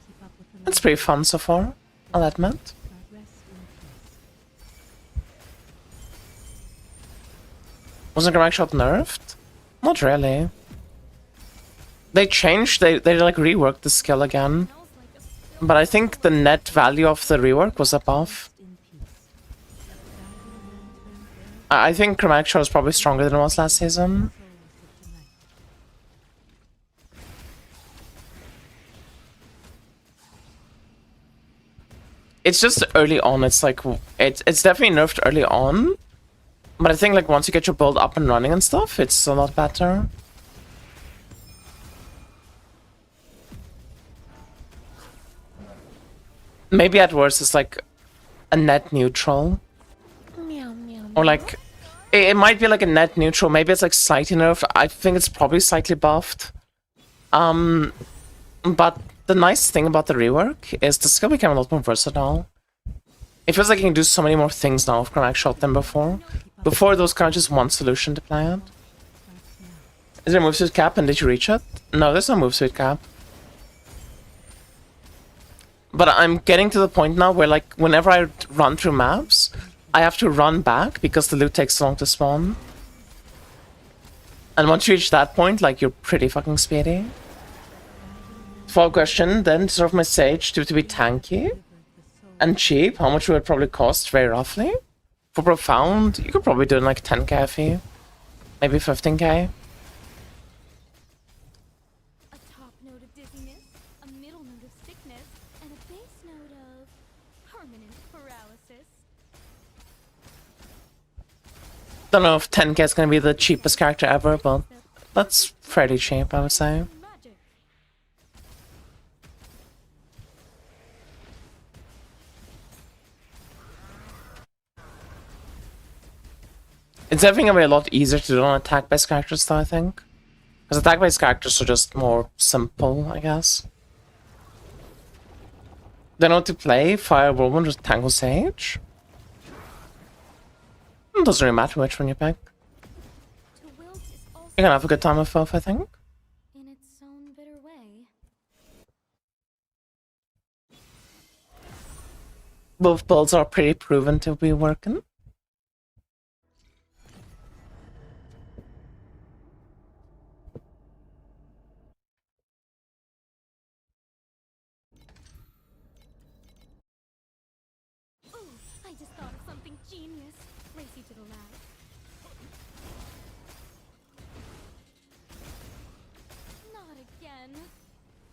Keep up with the It's pretty fun so far, I'll admit. rest in peace. Wasn't Chromatic Shot nerfed? Not really. They changed, they like reworked the skill again. Smells like a spill. But I think the net value of the rework was above. In peace. I think Chromatic Shot is probably stronger than it was last season. Souls of tonight. It's just early on, it's like, it's definitely nerfed early on. But I think like once you get your build up and running and stuff, it's a lot better. Maybe at worst it's like a net neutral. Meow, meow, Or like, it might be like a net neutral, maybe it's like slightly nerfed. I think it's probably slightly buffed. But the nice thing about the rework is the skill became a lot more versatile. It feels like you can do so many more things now with Chromatic Shot than before. Before, there was kind of just one solution to play it. Is there a move speed cap and did you reach it? No, there's no move speed cap. But I'm getting to the point now where like whenever I run through maps, I have to run back because the loot takes so long to spawn. And once you reach that point, like you're pretty fucking speedy. Follow question, then deserve my Sage to be tanky and cheap. How much would it probably cost, very roughly? For Profound, you could probably do it in like 10k fee. Maybe 15k. A top note of dizziness, a middle note of sickness, and a base note of permanent paralysis. Don't know if 10k is gonna be the cheapest character ever, but that's fairly cheap, I would say. Magic. It's definitely gonna be a lot easier to do on attack-based characters, though, I think. Because attack-based characters are just more simple, I guess. They know to play Fire Whirlwind with Tango Sage. It doesn't really matter which one you pick. To wilt is also You're gonna have a good time with both, I think. in its own bitter way. Both builds are pretty proven to be working. Ooh, I just thought of something genius. Race you to the lab. Not again.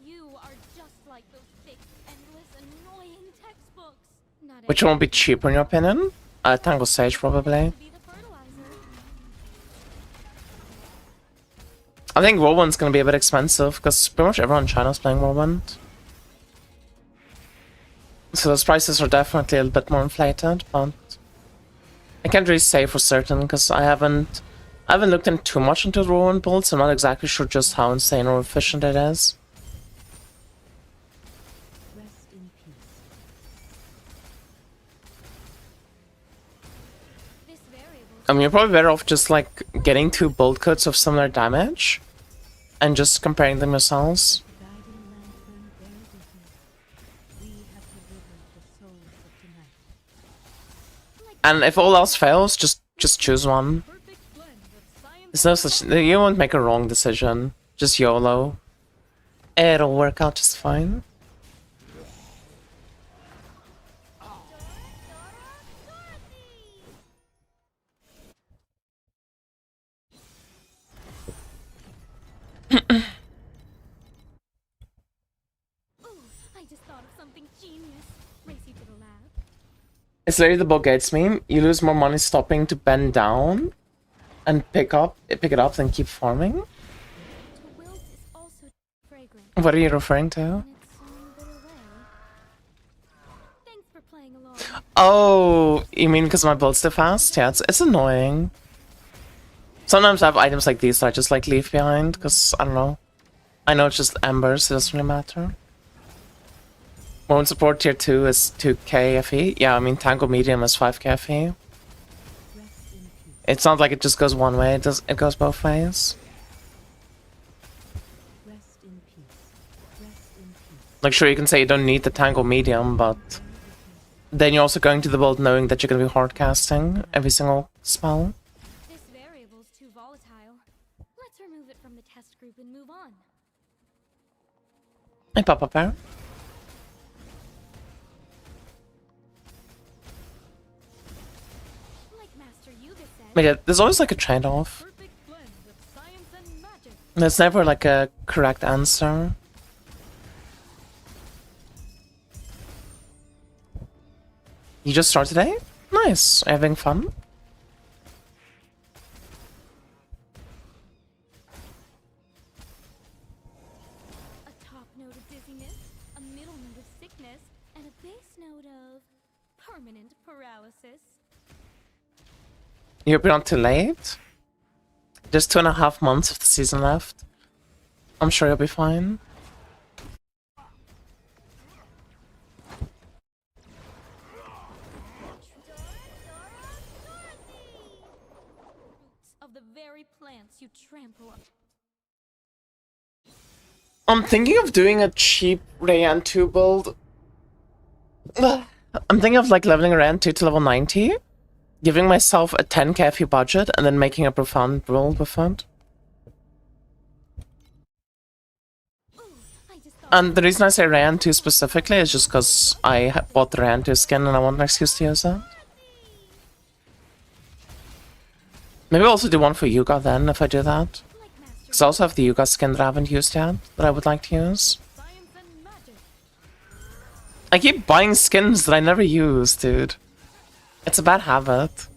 You are just like those thick, endless, annoying textbooks. Not Which one will be cheaper in your opinion? Tango Sage, probably. to be the fertilizer. I think Whirlwind's gonna be a bit expensive, because pretty much everyone in China is playing Whirlwind. So those prices are definitely a little bit more inflated, but I can't really say for certain, because I haven't looked in too much into the Whirlwind builds, so I'm not exactly sure just how insane or efficient it is. Rest in peace. This variable I mean, you're probably better off just like getting 2 bolt coats of similar damage and just comparing them yourselves. Guiding lantern bear witness. We have delivered the souls of tonight. And if all else fails, just choose one. perfect blend of science. There's no such. You won't make a wrong decision. Just YOLO. It'll work out just fine. Ooh, I just thought of something genius. Race you to the lab. It's literally the Bill Gates meme. You lose more money stopping to bend down and pick it up than keep farming. To wilt is also fragrant What are you referring to? in its own bitter way. Thanks for playing along. Oh, you mean because my build's too fast? Yeah, it's annoying. Sometimes I have items like these that I just like leave behind because I don't know. I know it's just embers, so it doesn't really matter. Moment support tier 2 is 2k FE. Yeah, I mean Tango medium is 5k FE. Rest in peace. It's not like it just goes one way, it goes both ways. Rest in peace. Rest in peace. Like sure you can say you don't need the Tango medium, but then you're also going to the build knowing that you're gonna be hard casting every single spell. This variable's too volatile. Let's remove it from the test group and move on. Hey Papa Bear. Like Master Yuga said, But yeah, there's always like a trade-off. perfect blend of science and magic. There's never like a correct answer. You just started today? Nice. Are you having fun? A top note of dizziness, a middle note of sickness, and a base note of permanent paralysis. You hope you're not too late? Just 2.5 months of the season left. I'm sure you'll be fine. Roots of the very plants you trample on. I'm thinking of doing a cheap Rayan 2 build. I'm thinking of like leveling Rayan 2 to level 90, giving myself a 10k FE budget, and then making a profound build with it. Ooh, I just thought And the reason I say Rayan 2 specifically is just because I bought the Rayan 2 skin and I want an excuse to use it. Maybe I'll also do one for Yuga then, if I do that. like Master Because I also have the Yuga skin that I haven't used yet, that I would like to use. science and magic. I keep buying skins that I never use, dude. It's a bad habit.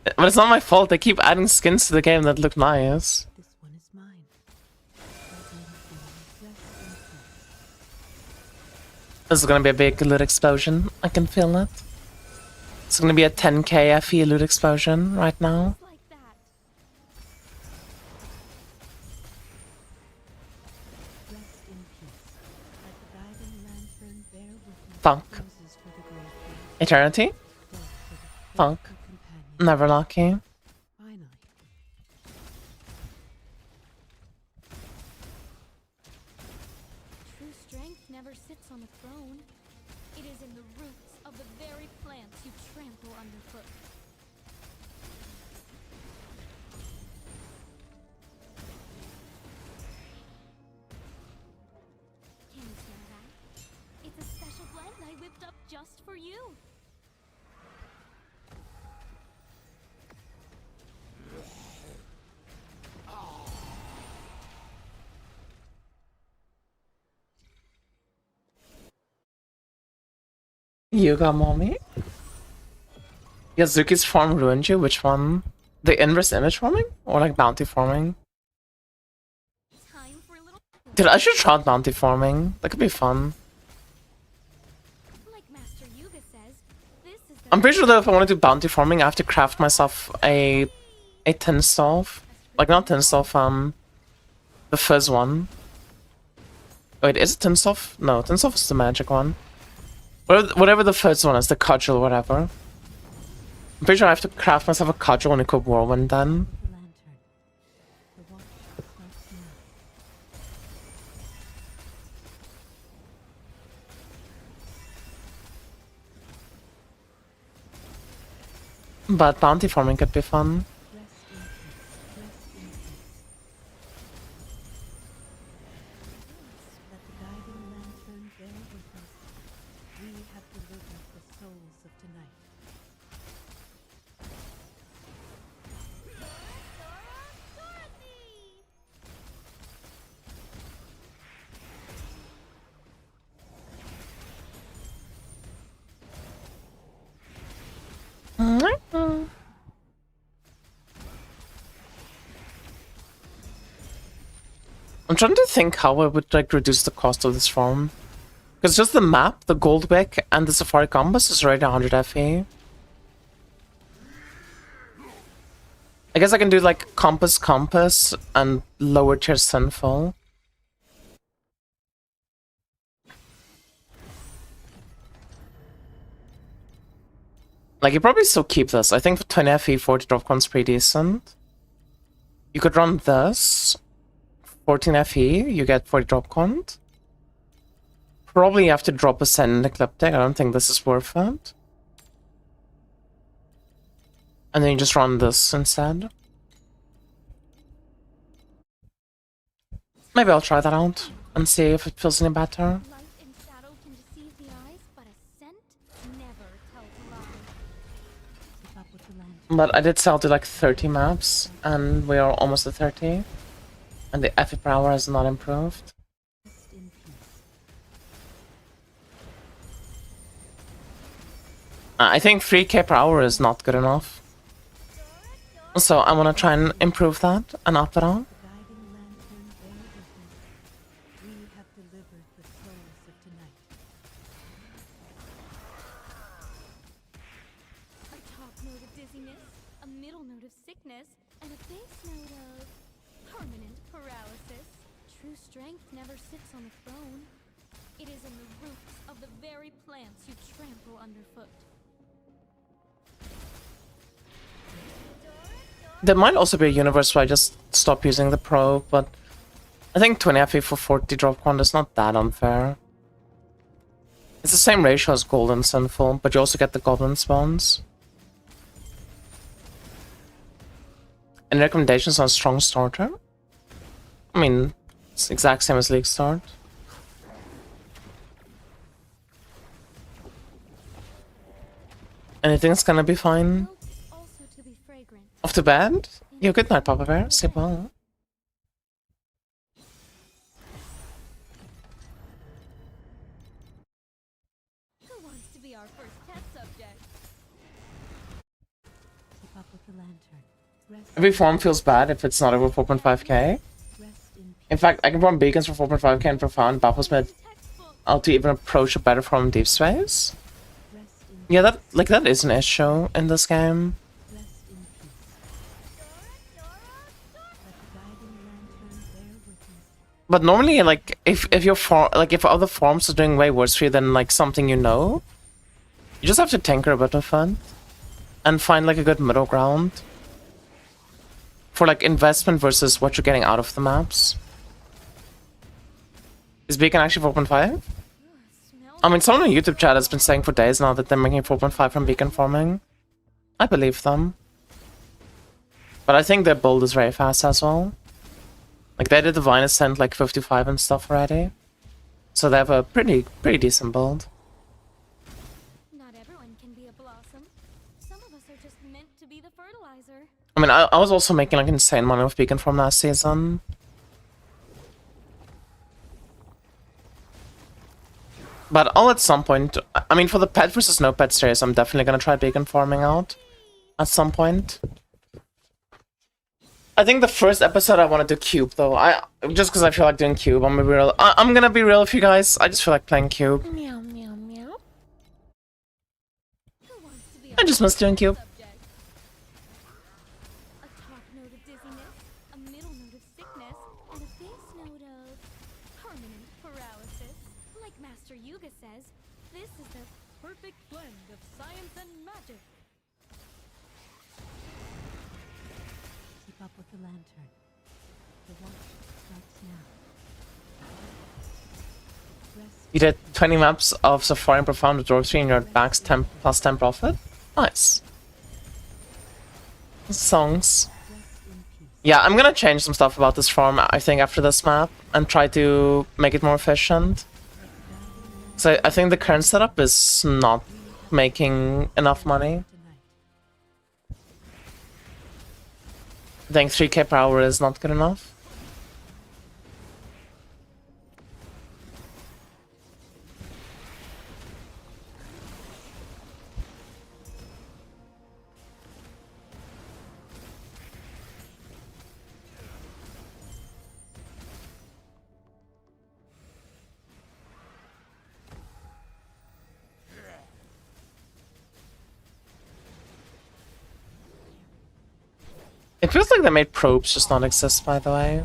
But it's not my fault, I keep adding skins to the game that look nice. This one is mine. Guardian Queen, rest in peace. This is gonna be a big loot explosion, I can feel it. It's gonna be a 10k FE loot explosion right now. Like Eternity? Fuck. Companion. Never lucky. Finally. True strength never sits on a throne. It is in the roots of the very plants you trample underfoot. Can you smell that? It's a special blend I whipped up just for you. You got mommy? Yazuki's farm ruined you? Which one? The inverse image farming? Or like bounty farming? Time for a little. Dude, I should try out bounty farming. That could be fun. Like Master Yuga says, this is the. I'm pretty sure that if I want to do bounty farming, I have to craft myself a tin stove. Like not tin stove, the fizz one. Wait, is it tin stove? No, tin stove is the magic one. Whatever the fizz one is, the cudgel, whatever. I'm pretty sure I have to craft myself a cudgel and equip whirlwind then. The lantern. The watch starts now. But bounty farming could be fun. Rest in peace. Rest in peace. Let the guiding lantern bear witness. We have delivered the souls of tonight. I'm trying to think how I would like reduce the cost of this farm. Because just the map, the gold wick, and the safari compass is already 100 FE. I guess I can do like compass, and lower tier sinful. Like, you probably still keep this. I think for 20 FE, 40 drop coins pretty decent. You could run this. 14 FE, you get 40 drop coins. Probably have to drop a Send Ecliptic. I don't think this is worth it. And then you just run this instead. Maybe I'll try that out and see if it feels any better. Light and shadow can deceive the eyes, but a scent never tells a lie. Keep up with the lantern. But I did sell to like 30 maps, and we are almost at 30. And the FE per hour has not improved. Rest in peace. I think 3k per hour is not good enough. So I want to try and improve that and up it on. The guiding lantern bear witness. We have delivered the souls of tonight. A top note of dizziness, a middle note of sickness, and a base note of permanent paralysis. True strength never sits on a throne. It is in the roots of the very plants you trample underfoot. There might also be a universe where I just stop using the probe, but I think 20 FE for 40 drop quant is not that unfair. It's the same ratio as gold and sinful, but you also get the goblin spawns. Any recommendations on strong starter? I mean, it's the exact same as league start. Anything's gonna be fine. Notes also to be fragrant. Off to bed? Yeah, good night, Papa Bear. Sleep well. Who wants to be our first test subject? Keep up with the lantern. Rest, Every farm feels bad if it's not over 4.5k. rest in peace. In fact, I can farm beacons for 4.5k and profound baffles mid Textbook. out to even approach a better farm in deep space. Rest in Yeah, that is an issue in this game. Rest in peace. Let the guiding lantern bear witness. But normally, like if your farm, like if other farms are doing way worse for you than like something you know, You just have to tinker a bit with it and find like a good middle ground for like investment versus what you're getting out of the maps. Is Beacon actually 4.5? I mean, someone on YouTube chat has been saying for days now that they're making 4.5 from Beacon farming. I believe them. But I think their build is very fast as well. Like, they did Divine Ascent like 55 and stuff already. So they have a pretty decent build. Not everyone can be a blossom. Some of us are just meant to be the fertilizer. I mean, I was also making like insane money with Beacon from last season. But I'll at some point, I mean, for the pet versus no pet series, I'm definitely gonna try Beacon farming out at some point. I think the first episode I want to do Cube though. Just because I feel like doing Cube. I'm gonna be real. I'm gonna be real with you guys. I just feel like playing Cube. Meow, meow, meow. Who wants to be I just miss doing Cube. subject? A top note of dizziness, a middle note of sickness, and a base note of permanent paralysis. Like Master Yuga says, this is the perfect blend of science and magic. Keep up with the lantern. The watch starts now. Rest You did 20 maps of Safari and Profound with Dwarf 3 and you're at max 10 plus 10 profit. Nice. Songs. in peace. Yeah, I'm gonna change some stuff about this farm, I think, after this map and try to make it more efficient. So I think the current setup is not making enough money. Tonight. I think 3k per hour is not good enough. It feels like they made probes just not exist, by the way.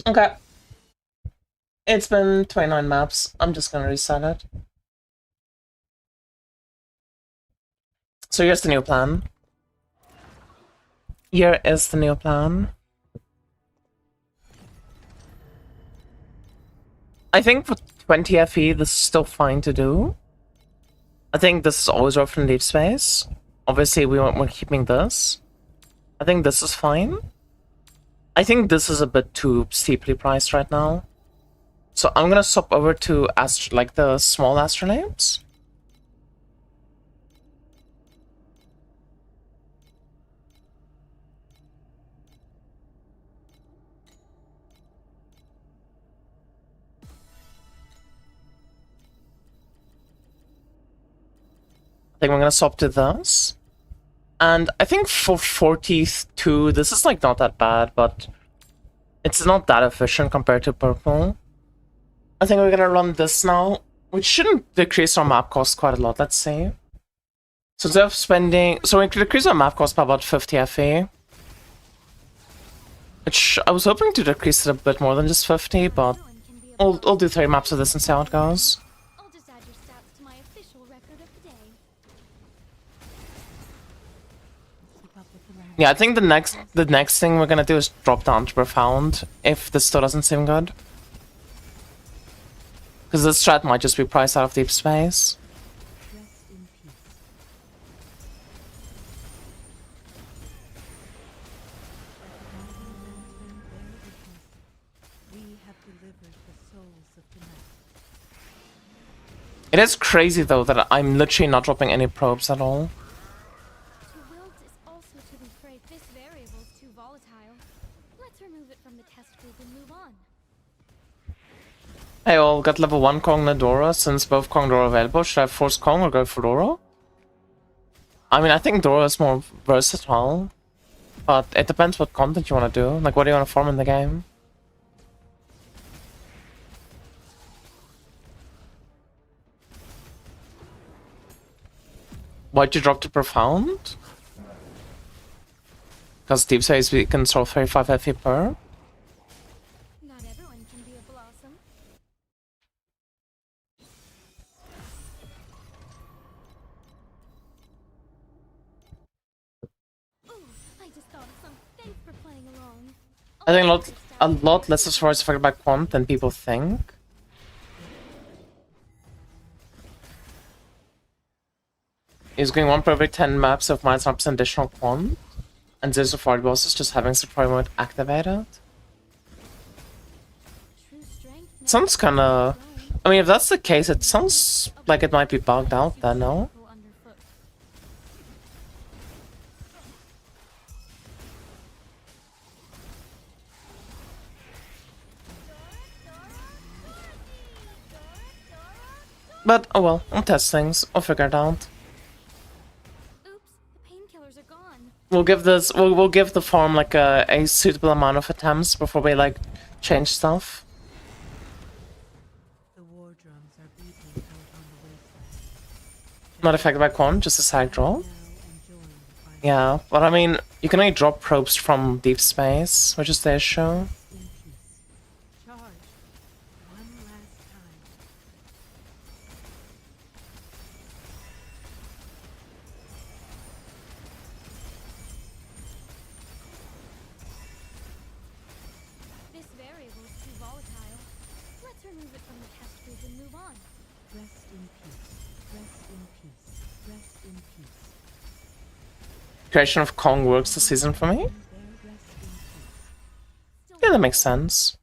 Okay. It's been 29 maps. I'm just gonna reset it. So here's the new plan. Here is the new plan. I think for 20 FE, this is still fine to do. I think this is always worth in deep space. Obviously, we're keeping this. I think this is fine. I think this is a bit too steeply priced right now. So I'm gonna swap over to like the small astrolabes. I think we're gonna swap to this. And I think for 42, this is like not that bad, but it's not that efficient compared to purple. I think we're gonna run this now, which shouldn't decrease our map cost quite a lot. Let's see. So instead of spending, so we decrease our map cost by about 50 FE. Which I was hoping to decrease it a bit more than just 50, but Everyone can be a I'll do 3 maps of this and see how it goes. I'll just add your stats to my official record of the day. Keep up with the lantern. Yeah, I think the next thing we're gonna do is drop down to Profound, if this still doesn't seem good. Because this strat might just be priced out of deep space. Rest in peace. We have delivered the souls of the night. It is crazy though that I'm literally not dropping any probes at all. To wilt is also to be afraid this variable is too volatile. Let's remove it from the test group and move on. Hey all, got level 1 Kong Nadora. Since both Kong Dora are available, should I force Kong or go for Dora? I mean, I think Dora is more versatile. But it depends what content you want to do. Like, what do you want to farm in the game? Why'd you drop to Profound? Because deep space we can throw 35 FE per. I think a lot less as far as affected by quant than people think. He's going 1 per every 10 maps of -1% additional quant, and 0 to 40 bosses just having supply mode activated. True strength never Sounds sits kinda... on a throne. I mean, if that's the case, it sounds like it might be bugged out then, no? Trample underfoot. But, oh well, I'll test things. I'll figure it out. Oops, the painkillers are gone. We'll give this... We'll give the farm, like, a suitable amount of attempts before we, like, change stuff. The war drums are beating out on the wasteland. Not affected by quant, just a side draw. Now enjoying the final Yeah, but I mean, you can only drop probes from deep space, which is the issue. in peace. Charge. One last time. This variable is too volatile. Let's remove it from the test group and move on. Rest in peace. Rest in peace. Rest in peace. Creation of Kong works this season for me. There rest in peace. Still Yeah, that makes sense.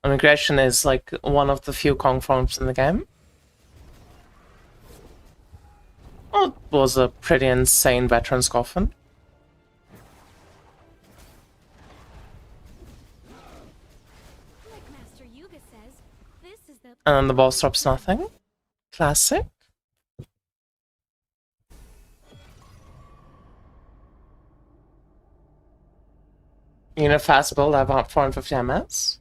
I mean, creation is like one of the few Kong forms in the game. Oh, it was a pretty insane veteran's coffin. like Master Yuga says, this is the And then the boss drops nothing. Classic. You know, fast build, I have about 450 MS.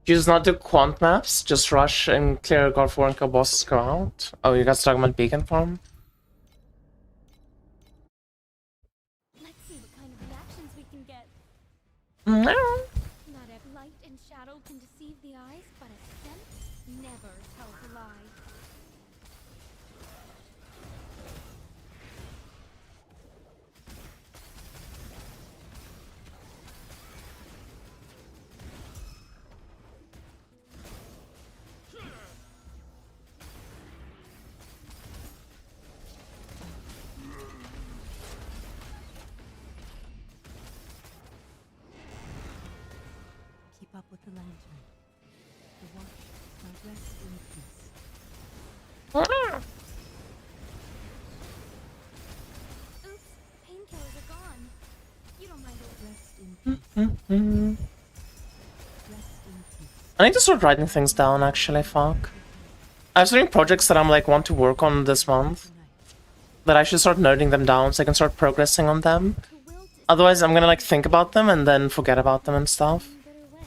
You just not do quant maps, just rush and clear God 4 until bosses go out. Oh, you guys talking about beacon farm? let's see what kind of reactions we can get. No. Not every light and shadow can deceive the eyes, but a scent never tells a lie. Keep up with the lantern. The watch might rest in peace. Oops, painkillers are gone. You don't mind it. Rest in peace. Mm-hmm. Rest in peace. I need to start writing things down, actually, fuck. I have so many projects that I'm like want to work on this month Tonight. that I should start noting them down so I can start progressing on them. To will to Otherwise, I'm gonna like think about them and then forget about them and stuff. in a bitter way.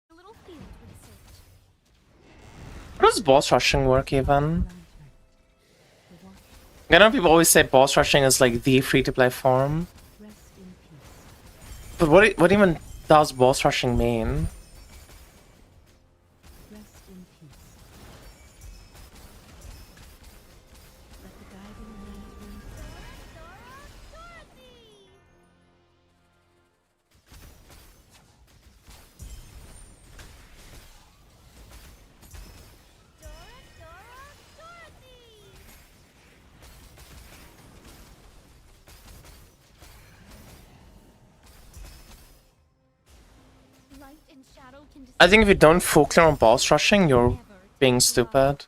A little field research. How does boss rushing work even? Lantern. The watch I know people always say boss rushing is like the free-to-play form, rest in peace. but what even does boss rushing mean? Rest in peace. Let the guiding lantern Light and shadow can I think if you don't full clear on boss rushing, you're being stupid.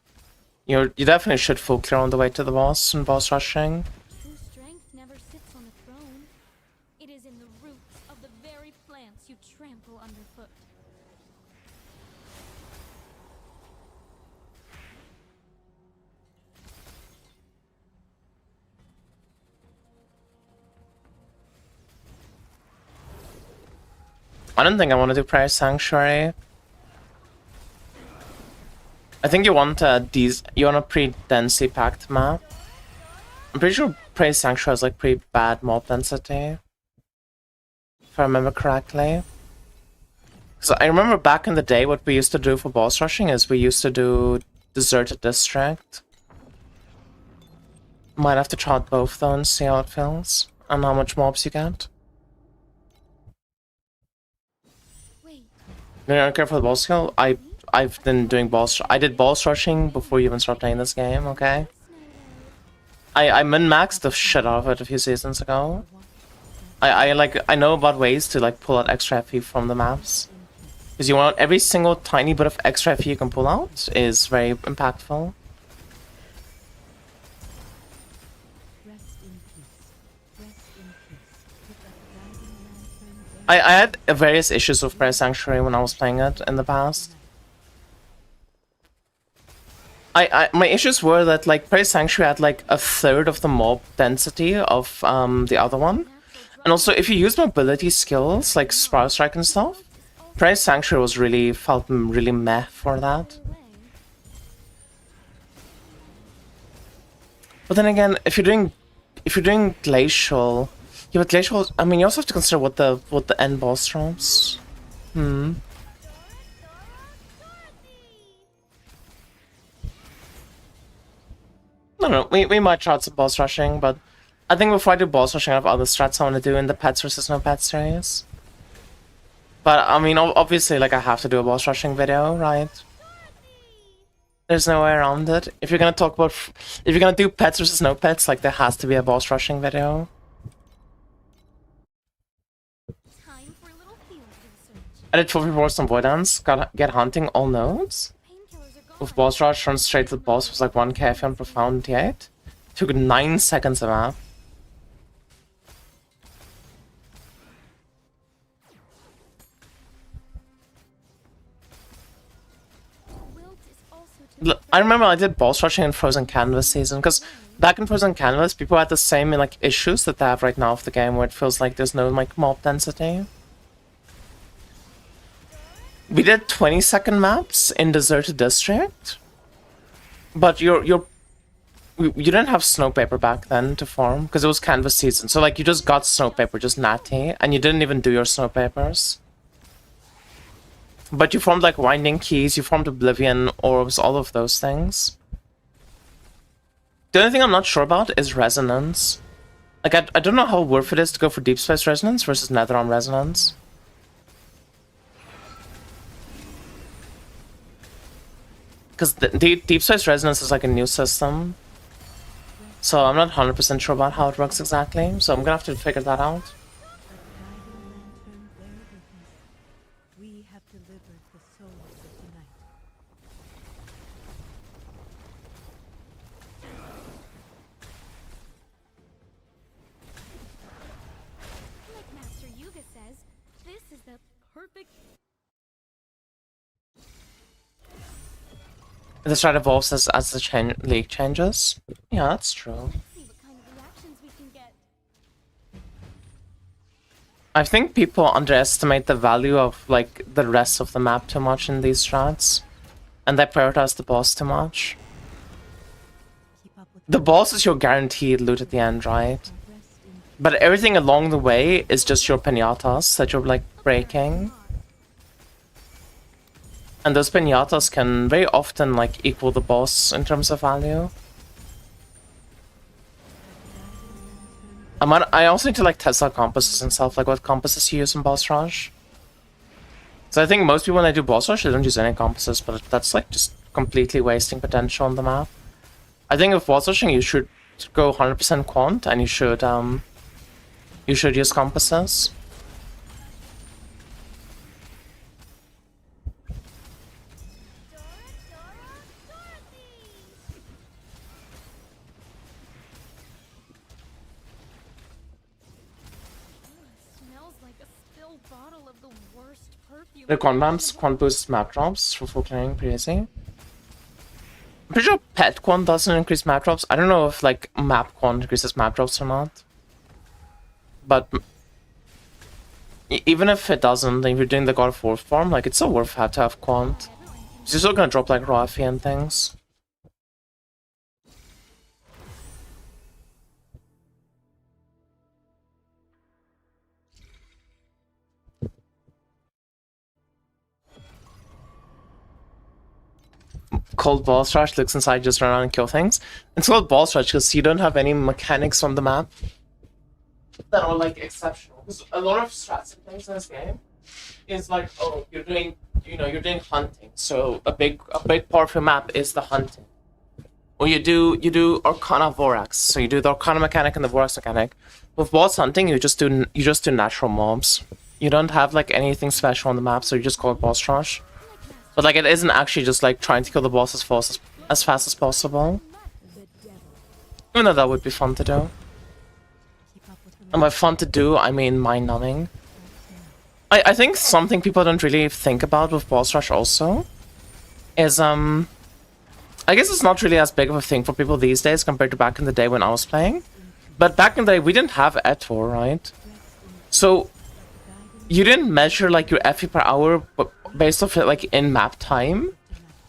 You definitely should full clear on the way to the boss and boss rushing. True strength never sits on a throne. It is in the roots of the very plants you trample underfoot. I don't think I want to do Prayer Sanctuary. I think you want a pretty densely packed map. I'm pretty sure Prayer Sanctuary has like pretty bad mob density, if I remember correctly. So I remember back in the day, what we used to do for boss rushing is we used to do Deserted District. Might have to try out both though and see how it feels and how much mobs you get. Wait, You don't care for the boss skill? I've been doing I did boss rushing before you even started playing this game, okay? I min-maxed the shit out of it a few seasons ago. I know about ways to like pull out extra FP from the maps. Because you want every single tiny bit of extra FP you can pull out is very impactful. I had various issues with Prayer Sanctuary when I was playing it in the past. My issues were that like Prayer Sanctuary had like a third of the mob density of the other one. And also if you use mobility skills like Spiral Strike and stuff, Prayer Sanctuary was felt really meh for that. But then again, if you're doing Glacial, yeah, but Glacial, I mean, you also have to consider what the end boss drops. No, we might try out some boss rushing, but I think before I do boss rushing, I have other strats I want to do in the pets versus no pets series. But I mean, obviously, like I have to do a boss rushing video, right? There's no way around it. If you're gonna do pets versus no pets, like there has to be a boss rushing video. time for a little field research. I did 12 rewards on Voidance, get hunting all nodes. Painkillers are gone. With boss rush, run straight to the boss was like 1k if on profound T8. Took 9 seconds of that. Wilt is also to I remember I did boss rushing in Frozen Canvas season, because back in Frozen Canvas, people had the same like issues that they have right now with the game, where it feels like there's no like mob density. We did 20-second maps in Deserted District, but you didn't have Snowpaper back then to farm, because it was Canvas season, so like you just got Snowpaper, just natty, and you didn't even do your Snowpapers. But you formed like Winding Keys, you formed Oblivion Orbs, all of those things. The only thing I'm not sure about is Resonance. Like, I don't know how worth it is to go for Deep Space Resonance versus Netherrealm Resonance. Because the Deep Space Resonance is like a new system. So I'm not 100% sure about how it works exactly, so I'm gonna have to figure that out. We have delivered the souls of the night. like Master Yuga says, this is the perfect The strat evolves as the league changes. Yeah, that's true. see what kind of reactions we can get. I think people underestimate the value of like the rest of the map too much in these strats, and they prioritize the boss too much. Keep up with The boss is your guaranteed loot at the end, right? rest in But everything along the way is just your pinatas that you're like breaking. And those pinatas can very often like equal the boss in terms of value. I also need to like test out compasses and stuff, like what compasses you use in boss rush. So I think most people when they do boss rush, they don't use any compasses, but that's like just completely wasting potential on the map. I think if boss rushing, you should go 100% quant, and you should use compasses. Smells like a spilled bottle of the worst perfume. The quant boosts map drops for full clearing, pretty easy. I'm pretty sure pet quant doesn't increase map drops. I don't know if like map quant increases map drops or not. But Even if it doesn't, if you're doing the God of War form, like, it's still worth to have Quant. You're still gonna drop, like, raw FE and things. Called boss rush, looks inside, just run around and kill things. It's called boss rush because you don't have any mechanics on the map that are like exceptional. Because a lot of strats and things in this game is like, oh, you're doing, you're doing hunting. So a big part of your map is the hunting. Or you do Arcana Vorax. So you do the Arcana mechanic and the Vorax mechanic. With boss hunting, you just do natural mobs. You don't have like anything special on the map, so you just call it boss rush. But like, it isn't actually just like trying to kill the boss as fast as possible. Even though that would be fun to do. And by fun to do, I mean mind-numbing. I think something people don't really think about with boss rush also is I guess it's not really as big of a thing for people these days compared to back in the day when I was playing. But back in the day, we didn't have Etor, right? So you didn't measure like your FE per hour based off it like in-map time.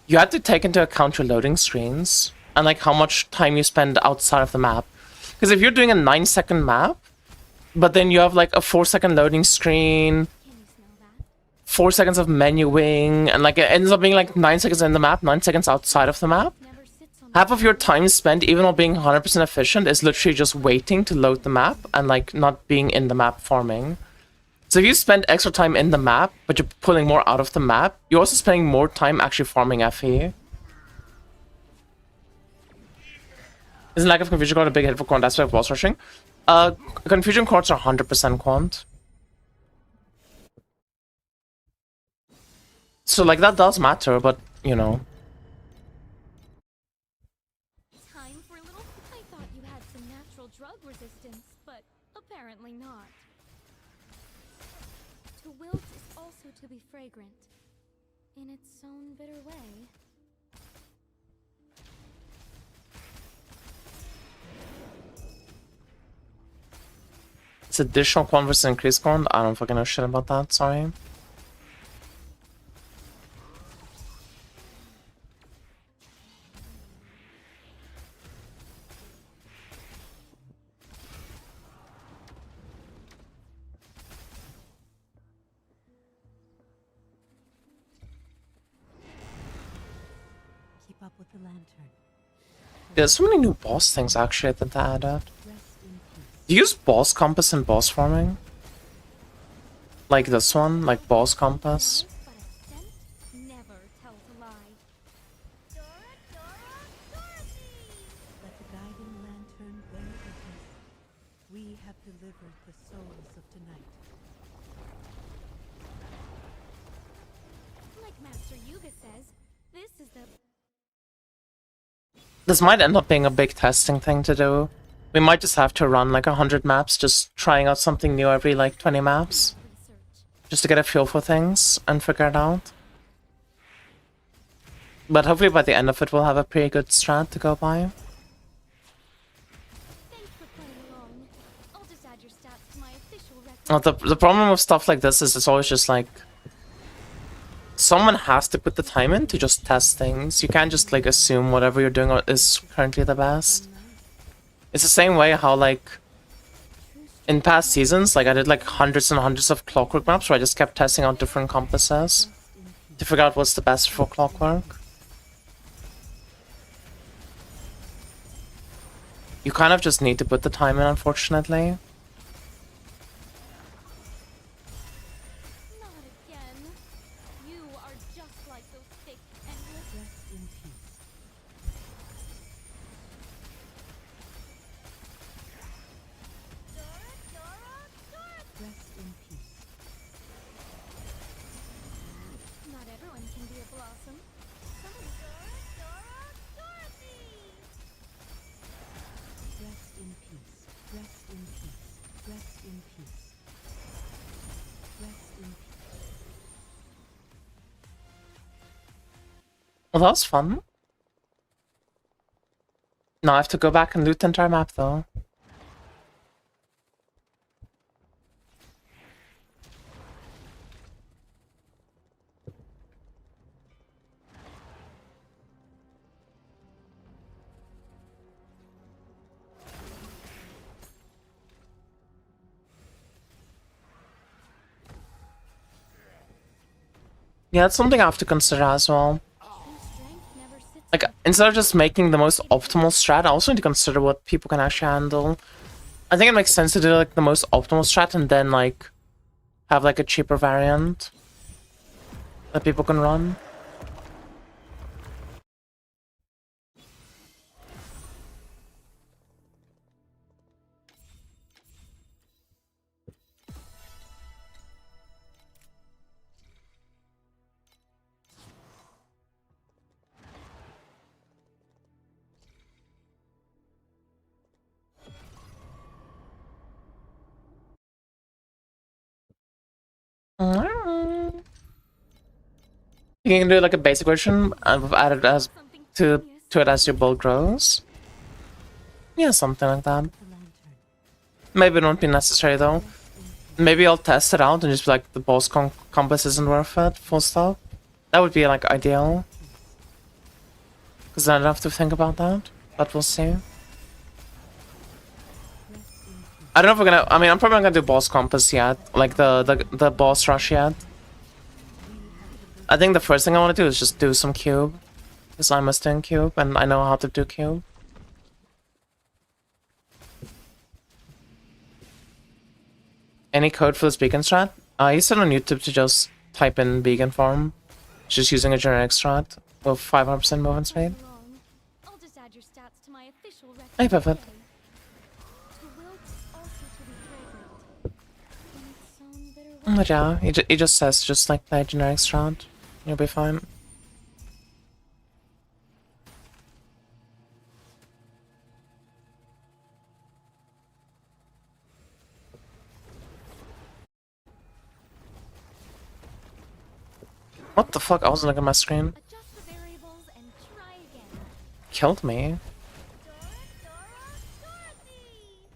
You had to take into account your loading screens and like how much time you spend outside of the map. Because if you're doing a 9-second map, but then you have like a 4-second loading screen, 4 seconds of menuing, and like it ends up being like 9 seconds in the map, 9 seconds outside of the map. Half of your time spent, even while being 100% efficient, is literally just waiting to load the map and like not being in the map farming. So if you spend extra time in the map, but you're pulling more out of the map, you're also spending more time actually farming FE. Isn't lack of confusion quite a big hit for quant aspect of boss rushing? Confusion cards are 100% quant. So like that does matter, but you know. Time for a little. I thought you had some natural drug resistance, but apparently not. To wilt is also to be fragrant, in its own bitter way. It's additional quant versus increased quant. I don't fucking know shit about that, sorry. Keep up with the lantern. There's so many new boss things actually that they added. Rest in peace. Do you use boss compass in boss farming? Like this one? Like boss compass? But a scent never tells a lie. Let the guiding lantern bear witness. We have delivered the souls of tonight. Like Master Yuga says, this is the This might end up being a big testing thing to do. We might just have to run like 100 maps, just trying out something new every like 20 maps. research. Just to get a feel for things and figure it out. But hopefully by the end of it we'll have a pretty good strat to go by. Thanks for playing along. I'll just add your stats to my official record. The problem with stuff like this is it's always just like... Someone has to put the time in to just test things. You can't just like assume whatever you're doing is currently the best. It's the same way how like... In past seasons, like I did like hundreds and hundreds of clockwork maps where I just kept testing out different compasses to figure out what's the best for clockwork. You kind of just need to put the time in, unfortunately. Not again. You are just like those thick, endless. Rest in peace. Rest in peace. Not everyone can be a blossom. Rest in peace. Rest in peace. Rest in peace. Rest in peace. Well, that was fun. Now I have to go back and loot the entire map, though. Yeah, that's something I have to consider as well. True strength never sits Like, on instead of just making the most optimal strat, I also need to consider what people can actually handle. I think it makes sense to do like the most optimal strat and then like have like a cheaper variant that people can run. You can do like a basic version and we've added as something to genius. it as your build grows. Yeah, something like that. The lantern. Maybe it won't be necessary though. Maybe I'll test it out and just be like the boss compass isn't worth it, full stop. That would be like ideal. Because then I don't have to think about that. But we'll see. I don't know if we're gonna. I mean, I'm probably not gonna do boss compass yet, like the boss rush yet. I think the first thing I want to do is just do some cube, because I'm a stun cube and I know how to do cube. Any code for this beacon strat? I used it on YouTube to just type in beacon farm, just using a generic strat with 500% movement speed. Wrong. I'll just add your stats to my official record. Hey, perfect. today. To wilt, also to be fragrant. In its own bitter way. But yeah, he just says just like play generic strat, you'll be fine. What the fuck? I wasn't looking at my screen. Adjust the variables and try again. Killed me. Dora, Dorothy!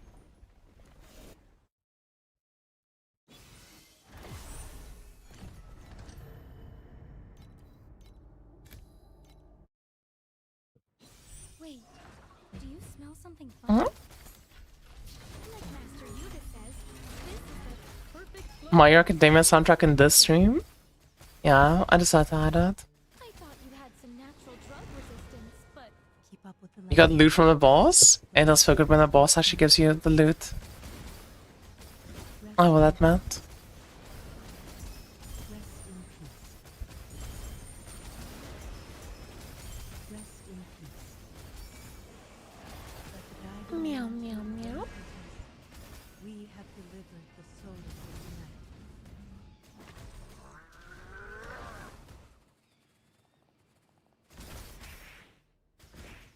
Wait, do you smell something funny? Huh? Like Master Yuga says, this is the perfect flow. My Hero Academia soundtrack in this stream? Yeah, I decided to add it. I thought you had some natural drug resistance, but Keep up with the You got lantern. loot from the boss? It does feel good when the boss actually gives you the loot. Oh, well, that meant. Rest in peace. Rest in peace. Let the guiding Meow, lantern meow, guide meow. us. We have delivered the souls of the night.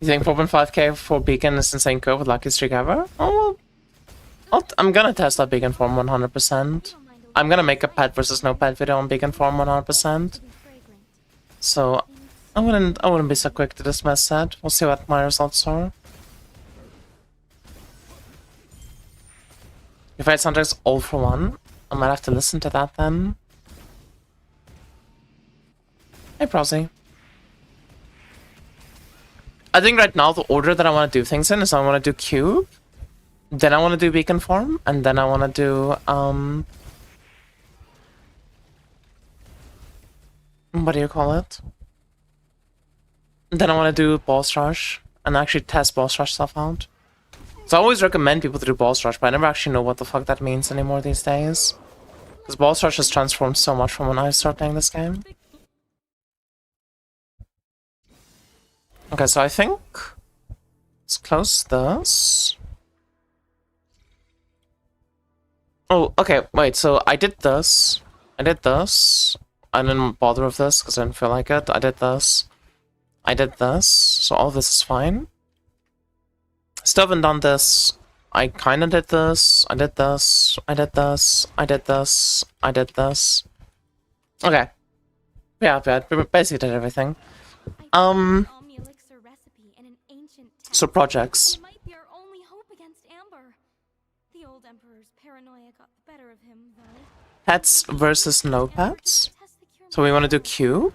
You think 4.5k for Beacon is insane code with luckiest streak ever? Oh, well, I'm gonna test that Beacon form 100%. I'm gonna make a pet versus no pet video on Beacon form 100%. to be fragrant. So I wouldn't be so quick to dismiss that. We'll see what my results are. If I had soundtracks all for one, I might have to listen to that then. Hey, Prosy. I think right now the order that I want to do things in is I want to do cube, then I want to do beacon form, and then I want to do what do you call it? Then I want to do boss rush and actually test boss rush stuff out. So I always recommend people to do boss rush, but I never actually know what the fuck that means anymore these days. Because boss rush has transformed so much from when I started playing this game. Okay, so I think let's close this. Oh, okay, wait, so I did this. I didn't bother with this because I didn't feel like it. I did this. So all this is fine. Still haven't done this. I kinda did this. I did this. Okay. Yeah, we basically did everything. I found an Omni-elixir recipe in an ancient text. So projects. It might be our only hope against Amber. The old Emperor's paranoia got the better of him, though. Pets versus no pets. Test the cure So we want to do myself. cube.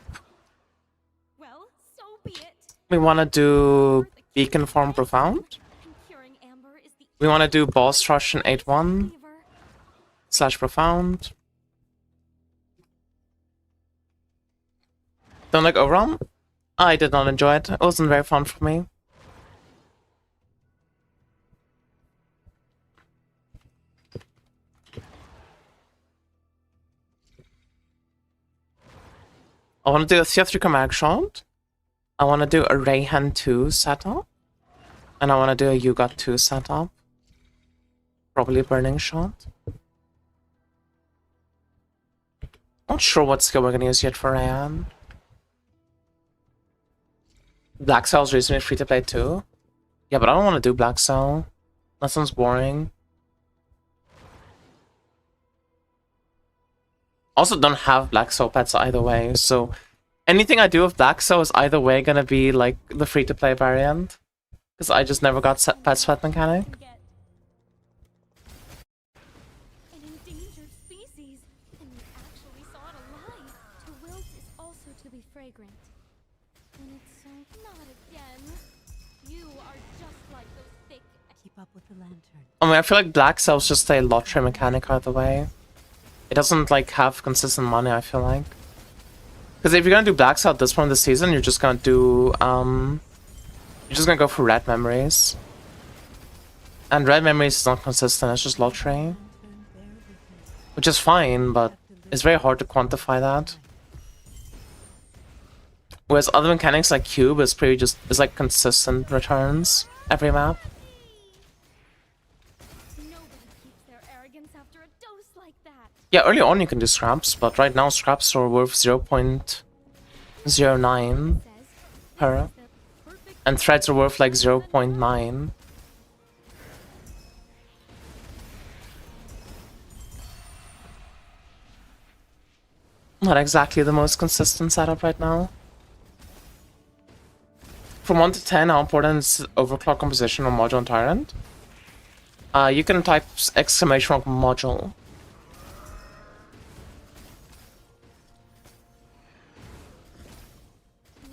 Well, so be it. We want to do beacon form profound. And curing Amber is the We want to do boss rush in 8-1 fever. / profound. Don't like Overwhelm? I did not enjoy it. It wasn't very fun for me. I want to do a Theatrical Mag shot. I want to do a Rayhan 2 setup. And I want to do a Yugot 2 setup. Probably a Burning Shot. Not sure what skill we're going to use yet for Rayhan. Black Cell's recently free to play too. Yeah, but I don't want to do Black Cell. That sounds boring. Also don't have Black Cell pets either way, so anything I do with Black Cell is either way gonna be like the free to play variant. Because I just never got pet sweat mechanic. An endangered species, and we actually saw it alive. To wilt is also to be fragrant. And it's so not again. You are just like those thick. Keep up with the lantern. I mean, I feel like Black Cell's just a lottery mechanic either way. It doesn't like have consistent money, I feel like. Because if you're gonna do Black Cell at this point of the season, you're just gonna do you're just gonna go for red memories. And red memories is not consistent, it's just lottery. Lantern, bear with me. Which is fine, but it's very hard to quantify that. Whereas other mechanics like Cube is pretty just is like consistent returns every map. Nobody keeps their arrogance after a dose like that. Yeah, early on you can do scraps, but right now scraps are worth 0.09 Says per, the perfect and threads are worth like 0.9. Not exactly the most consistent setup right now. From 1 to 10, how important is overclock composition or module and tyrant? You can type exclamation mark module.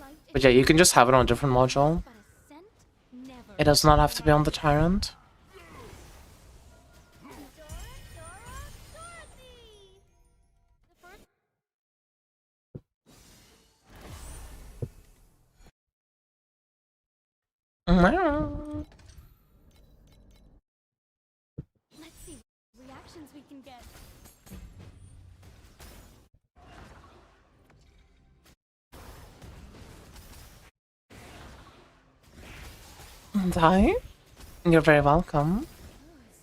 light But yeah, you can just have it on a different module. but a scent never. It does not have to be on the tyrant. Let's see what reactions we can get. And hi. You're very welcome. Ugh, it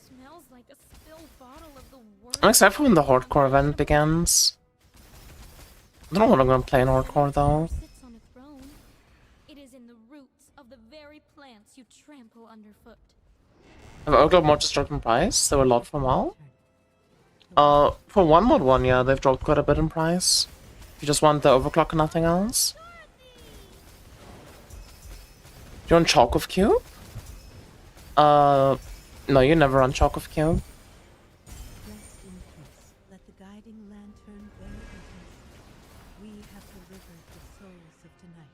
smells like a spilled bottle of the worst. I'm excited for when the hardcore event begins. I don't know what I'm gonna play in hardcore though. Sits on a throne. It is in the roots of the very plants you trample underfoot. Have Oglob mod just dropped in price? There were a lot from WoW. For 1.1, yeah, they've dropped quite a bit in price. If you just want the overclock and nothing else. Do you want Chalk of Cube? No, you never run Chalk of Cube. Rest in peace. Let the guiding lantern bear witness. We have delivered the souls of tonight.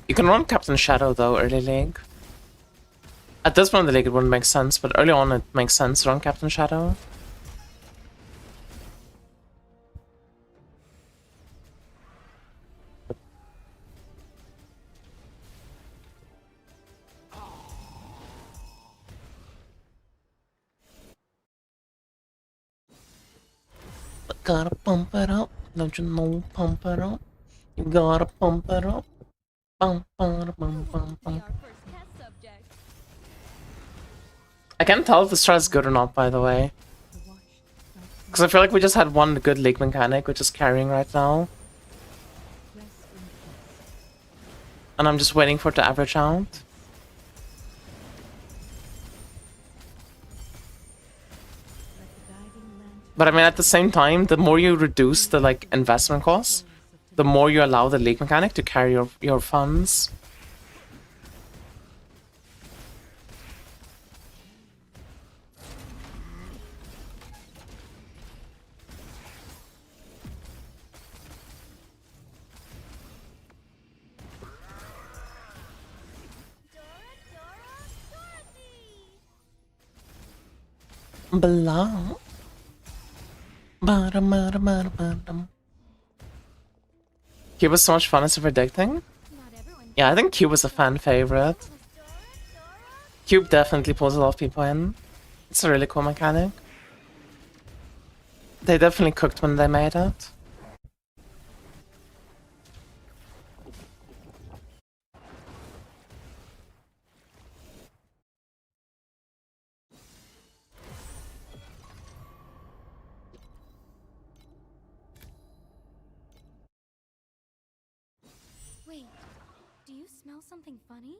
You can run Captain Shadow though, early league. At this point in the league it wouldn't make sense, but early on it makes sense to run Captain Shadow. Gotta pump it up, don't you know? Pump it up. You gotta pump it up. Bum, bum, bum, bum, Be bum. our first test subject. I can't tell if this strat is good or not, by the way. The washed like Because I feel like we just had one good league mechanic, which is carrying right now. rest in peace. And I'm just waiting for it to average out. Let the guiding lantern But I mean, at the same time, the more you reduce the like investment costs, the more you allow the league mechanic to carry your funds. Blah. Bottom, bottom, bottom, bottom. Cube was so much fun as a predicting. Not everyone Yeah, I think Cube was a fan favorite. Cube definitely pulls a lot of people in. It's a really cool mechanic. They definitely cooked when they made it. Wait, do you smell something funny?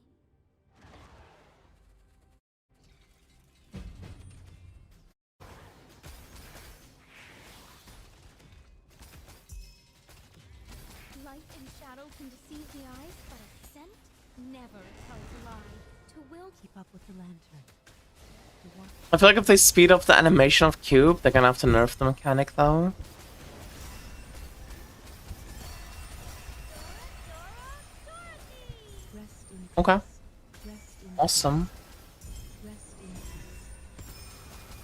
Light and shadow can deceive the eyes, but a scent never tells a lie. To will Keep up with the lantern. To watch I feel like if they speed up the animation of Cube, they're gonna have to nerf the mechanic though. rest in Okay. rest in Awesome. rest in peace.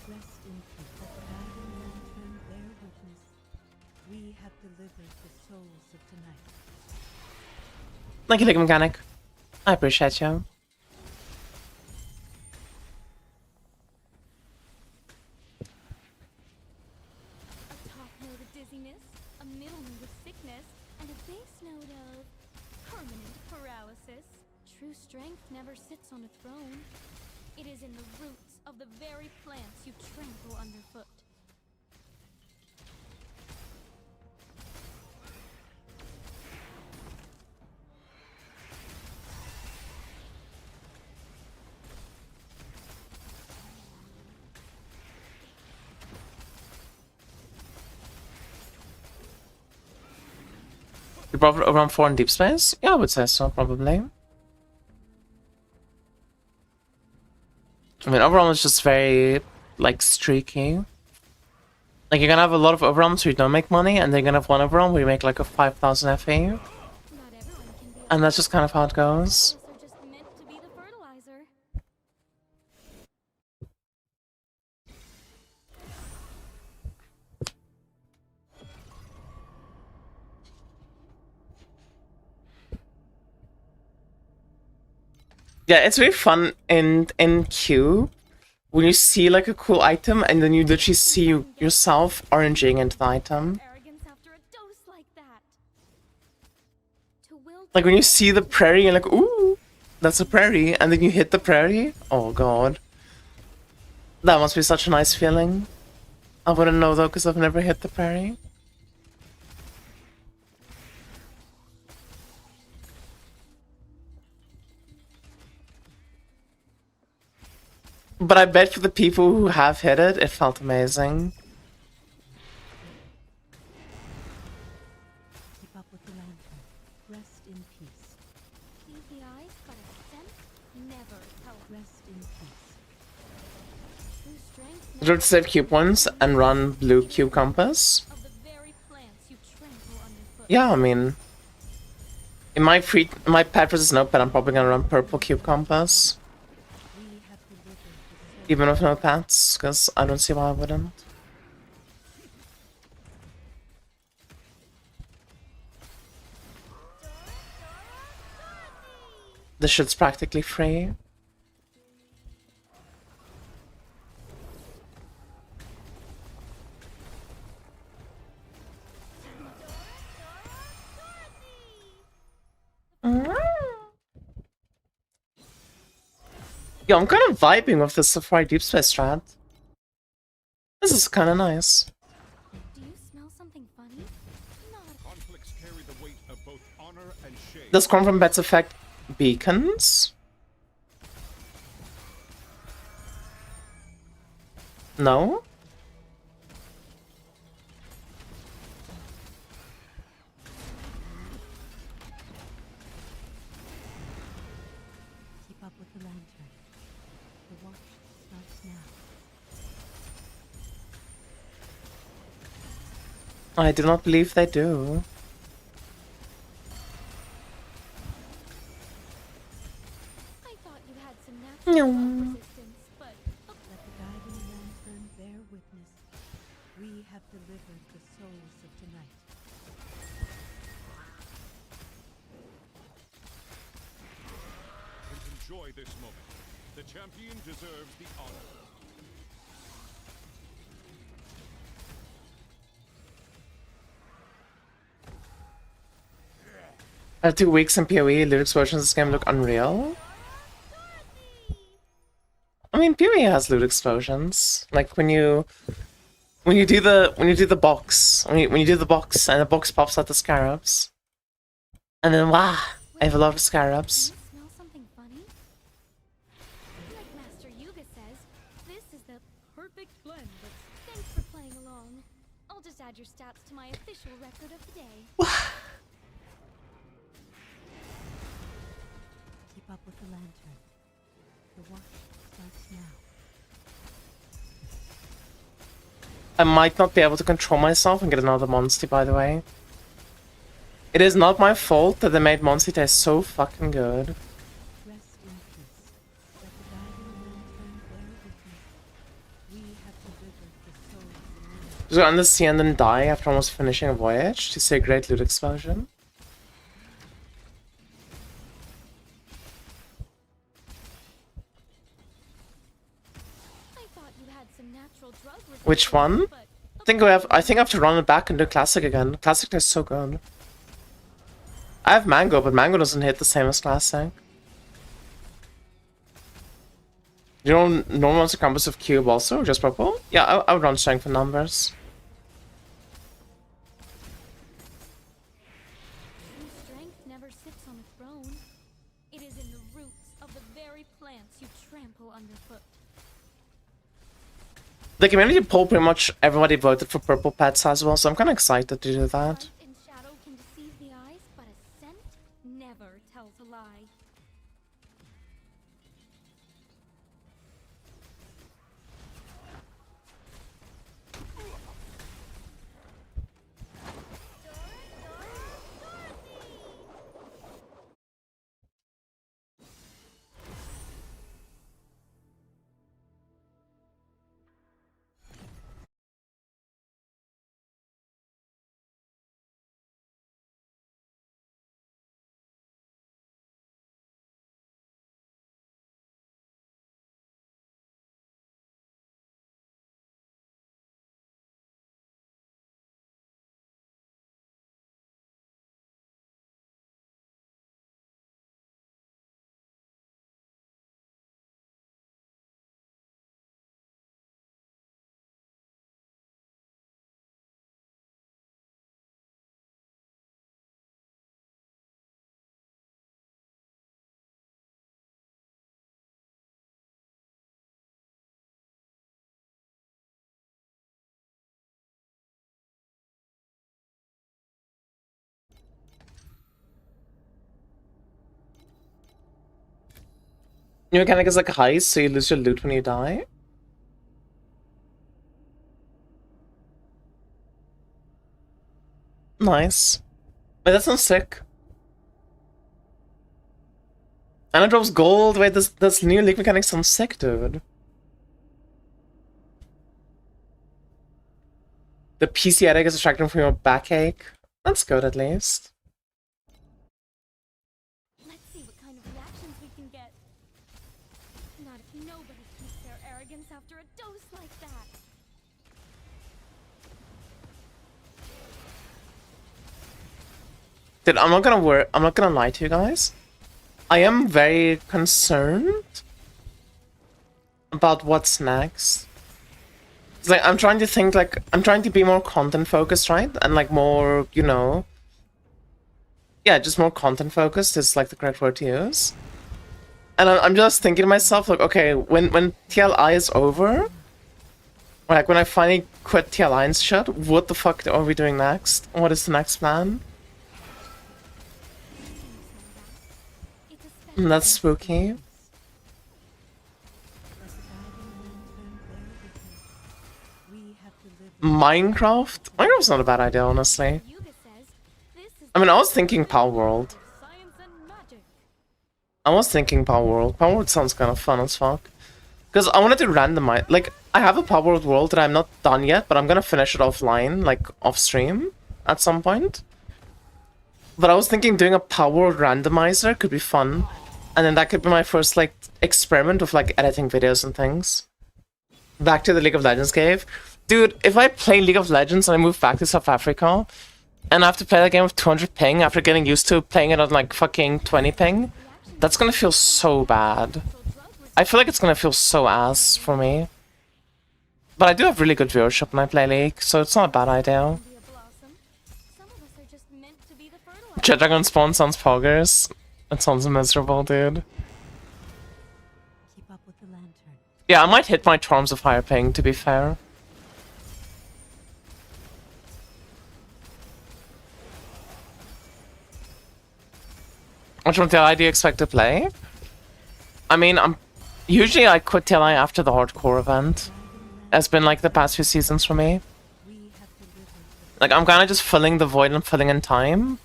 Rest in peace. Let the guiding lantern bear witness. We have delivered the souls of tonight. Thank you, mechanic. I appreciate you. a top note of dizziness, a middle note of sickness, and a base note of permanent paralysis. True strength never sits on a throne. It is in the roots of the very plants you trample underfoot. You brought around 4 in deep space? Yeah, I would say so, probably. I mean, overall it's just very, like, streaky. Like, you're gonna have a lot of overwhelms where you don't make money, and then you're gonna have one overwhelm where you make like a 5,000 FE. Not everyone can be And that's just kind of how it goes. are just meant to be the fertilizer. Yeah, it's really fun in Q when you see like a cool item and then you literally see yourself oranging into the item. Arrogance after a dose like that. To will Like when you see the prairie, you're like, ooh, that's a prairie, and then you hit the prairie. Oh god. That must be such a nice feeling. I wouldn't know though, because I've never hit the prairie. But I bet for the people who have hit it, it felt amazing. Keep up with the lantern. Rest in peace. Leave the eyes, but a scent never tells. Rest in peace. True strength You have to save cube points and run blue cube compass. of the very plants you trample underfoot. Yeah, I mean, in my pet versus notepad, I'm probably gonna run purple cube compass, We have delivered the soul. even with notepads, because I don't see why I wouldn't. This shit's practically free. Yo, I'm kind of vibing with this Safari Deep Space strat. This is kind of nice. Do you smell something funny? Not Conflicts carry the weight of both honor and shame. Does come from Bet's effect beacons? No? Keep up with the lantern. The watch starts now. I do not believe they do. I thought you had some natural No. resistance, but Let the guiding lantern bear delivered the souls of tonight. And enjoy this moment. The champion deserves the honor. I have 2 weeks in PoE, loot explosions in this game look unreal. I mean, PoE has loot explosions. Like when you do the box, when you do the box and the box pops out the scarabs, and then wow, I have a lot of scarabs. Do you smell something funny? Like Master Yuga says, this is the perfect blend. But thanks for playing along. I'll just add your stats to my official record of the day. Keep up with the lantern. The watch starts now. I might not be able to control myself and get another Monster, by the way. It is not my fault that they made Monster taste so fucking good. Rest in peace. Let the guiding lantern bear witness. We have delivered the souls of Luna. Just go under the sea and then die after almost finishing a voyage to see a great loot explosion. I thought you had some natural drug Which one? resistance, but I think I have to run it back and do Classic again. Classic tastes so good. I have Mango, but Mango doesn't hit the same as Classic. You don't normal monster combos of Cube also, or just purple? Yeah, I would run Strength for numbers. true strength never sits on a throne. It is in the roots of the very plants you trample underfoot. The community poll pretty much everybody voted for purple pets as well, so I'm kind of excited to do that. Light and shadow can deceive the eyes, but a scent never tells a lie. New mechanic is like heist, so you lose your loot when you die. Nice. Wait, that sounds sick. And it drops gold. Wait, this new league mechanic sounds sick, dude. The PC headache is distracting from your backache. That's good, at least. Let's see what kind of reactions we can get. Not if nobody keeps their arrogance after a dose like that. Dude, I'm not gonna lie to you guys. I am very concerned about what's next. It's like I'm trying to think, like I'm trying to be more content focused, right? And like more, you know, yeah, just more content focused is like the correct word to use. And I'm just thinking to myself, like, okay, when TLI is over, or like when I finally quit TLI and shit, what the fuck are we doing next? What is the next plan? It's a special That's spooky. Let the guiding lantern bear witness. We have delivered Minecraft? Minecraft's not a bad idea, honestly. Yuga says this is I mean, I was thinking Power World. science and magic. I was thinking Power World. Power World sounds kind of fun as fuck. Because I wanted to randomize. Like, I have a Power World that I'm not done yet, but I'm gonna finish it offline, like off stream at some point. But I was thinking doing a Power Randomizer could be fun. And then that could be my first, like, experiment with, like, editing videos and things. Back to the League of Legends cave. Dude, if I play League of Legends and I move back to South Africa, and I have to play that game with 200 ping after getting used to playing it on, like, fucking 20 ping, that's gonna feel so bad. I feel like it's gonna feel so ass for me. But I do have really good viewership when I play League, so it's not a bad idea. Be a blossom. Some of us are just meant to be the fertilizer. Jet Dragon Spawn sounds poggers. It sounds miserable, dude. Keep up with the lantern. Yeah, I might hit my charms of higher ping, to be fair. Which one TLI do you expect to play? I mean, usually I quit TLI after the hardcore event. It's been like the past few seasons for me. We have delivered the Like, I'm kind of just filling the void and filling in time.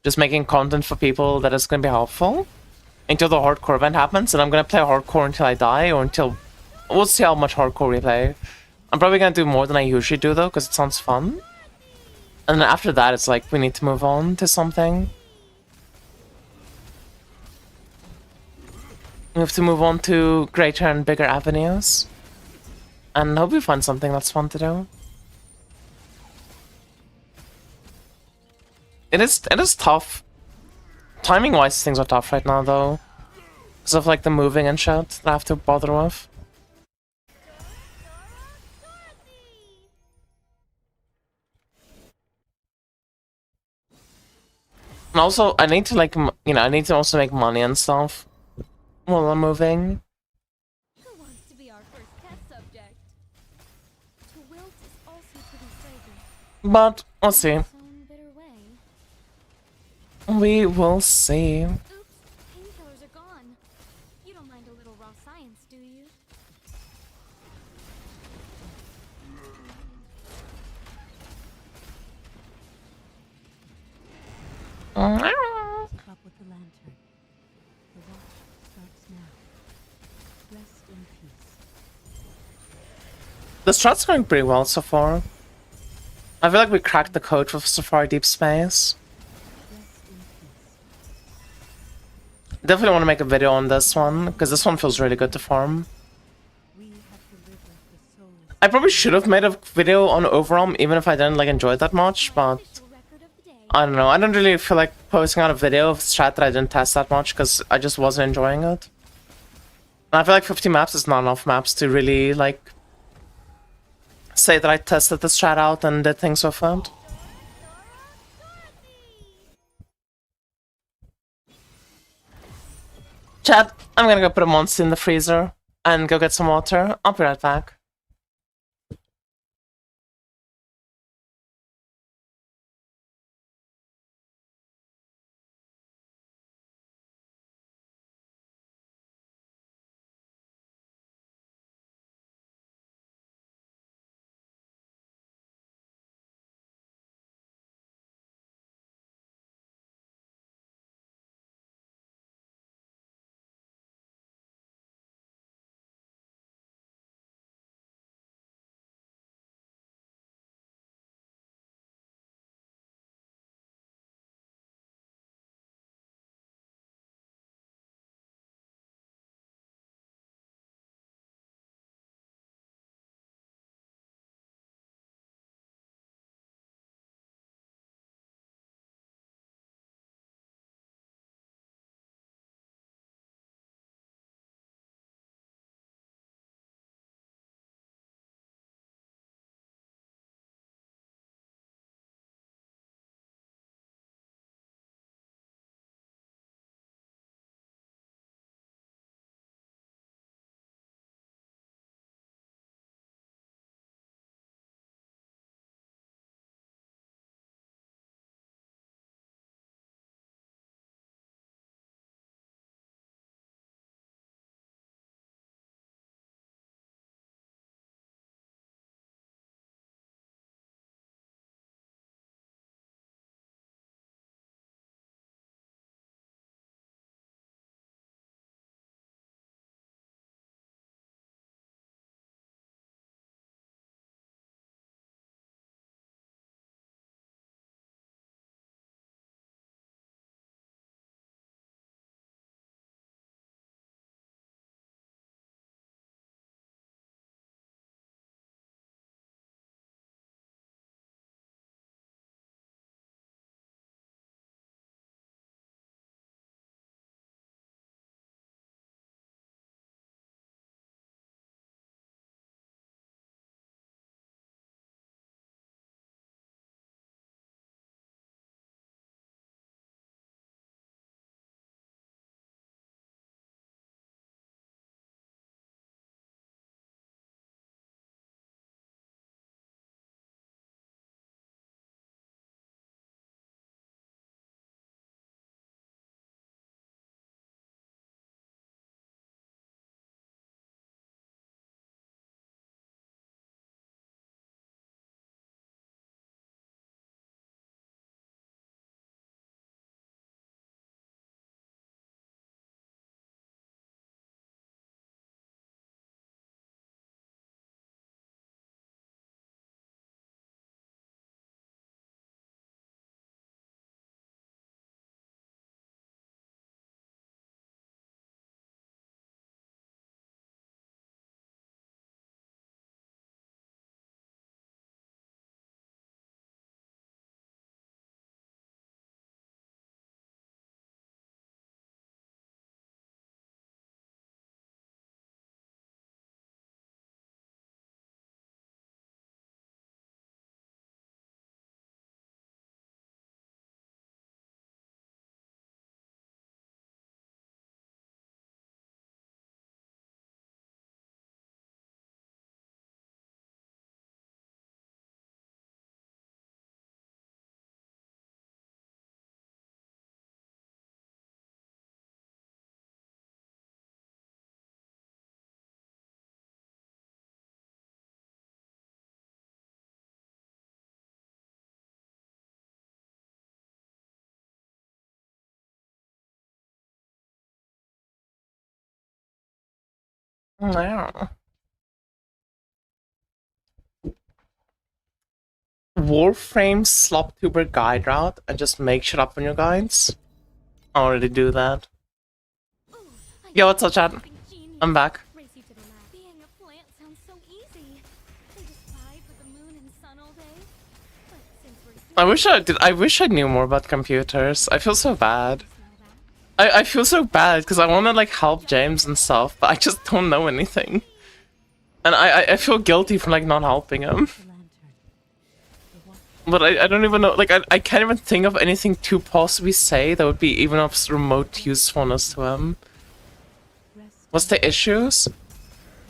Just making content for people that is going to be helpful. Until the hardcore event happens, and I'm going to play hardcore until I die, or until... We'll see how much hardcore we play. I'm probably going to do more than I usually do, though, because it sounds fun. And then after that, it's like, we need to move on to something. We have to move on to greater and bigger avenues. And hope we find something that's fun to do. It is tough. Timing-wise, things are tough right now, though. Because of, like, the moving and shit that I have to bother with. And also, I need to, like, you know, I need to also make money and stuff while I'm moving. Who wants to be our first test subject? To wilt is also to be fragrant. But, we'll see. In its own bitter way. We will see. Oops, painkillers are gone. You don't mind a little raw science, do you? keep up with the lantern. The watch starts now. Rest in peace. The strat's going pretty well so far. I feel like we cracked the code with Safari Deep Space. Rest in peace. Definitely want to make a video on this one, because this one feels really good to farm. We have delivered the souls. I probably should have made a video on Overwhelm, even if I didn't like enjoy it that much, but Official record of the day. I don't know. I don't really feel like posting out a video of strat that I didn't test that much, because I just wasn't enjoying it. And I feel like 50 maps is not enough maps to really, like, say that I tested the strat out and did things with it. Chat, I'm gonna go put a monster in the freezer and go get some water. I'll be right back. Wow. Warframe Sloptuber guide route and just make shit up on your guides. I already do that. Ooh, I Yo, what's up, chat? something genius. I'm back. Race you to the lab. Being a plant sounds so easy. They just vibe with the moon and sun all day. But since we're I wish I did. I wish I knew more about computers. I feel so bad. know that. I feel so bad because I want to like help James and stuff, but I just don't know anything. And I feel guilty for like not helping him. The lantern. The watch. But I don't even know, like I can't even think of anything to possibly say that would be even of remote usefulness to him. Rest. What's the issues?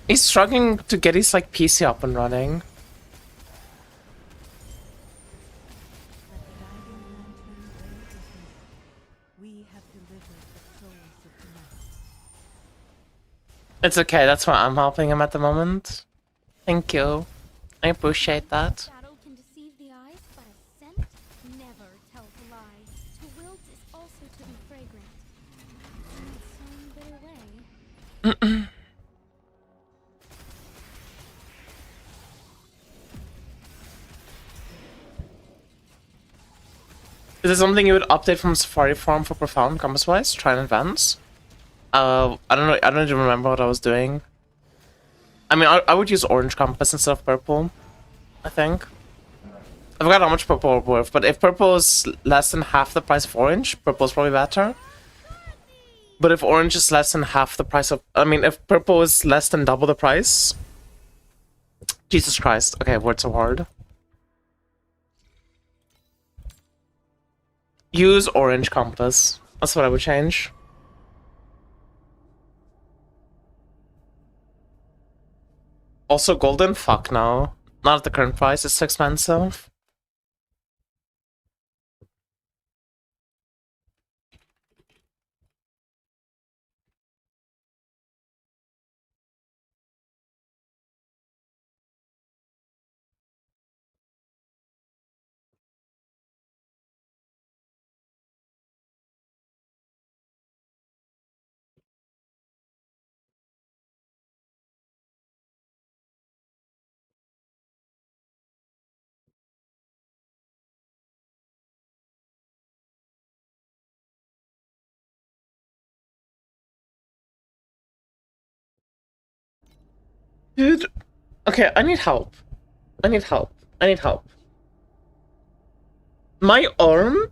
He's struggling to get his like PC up and running. Let the guiding lantern bear witness. We have delivered the souls of the night. It's okay, that's why I'm helping him at the moment. Thank you. I appreciate that. Shadow can deceive the eyes, but a scent never tells a lie. To wilt is also to be fragrant. In some bitter way. Is there something you would update from Safari Farm for Profound compass wise? Try and advance? I don't know, I don't even remember what I was doing. I mean, I would use orange compass instead of purple, I think. I forgot how much purple is worth, but if purple is less than half the price of orange, purple is probably better. But if orange is less than half the price of... I mean, if purple is less than double the price... Jesus Christ. Okay, words are hard. Use orange compass. That's what I would change. Also golden? Fuck no. Not at the current price, it's too expensive. Dude, okay, I need help. I need help. I need help. My arm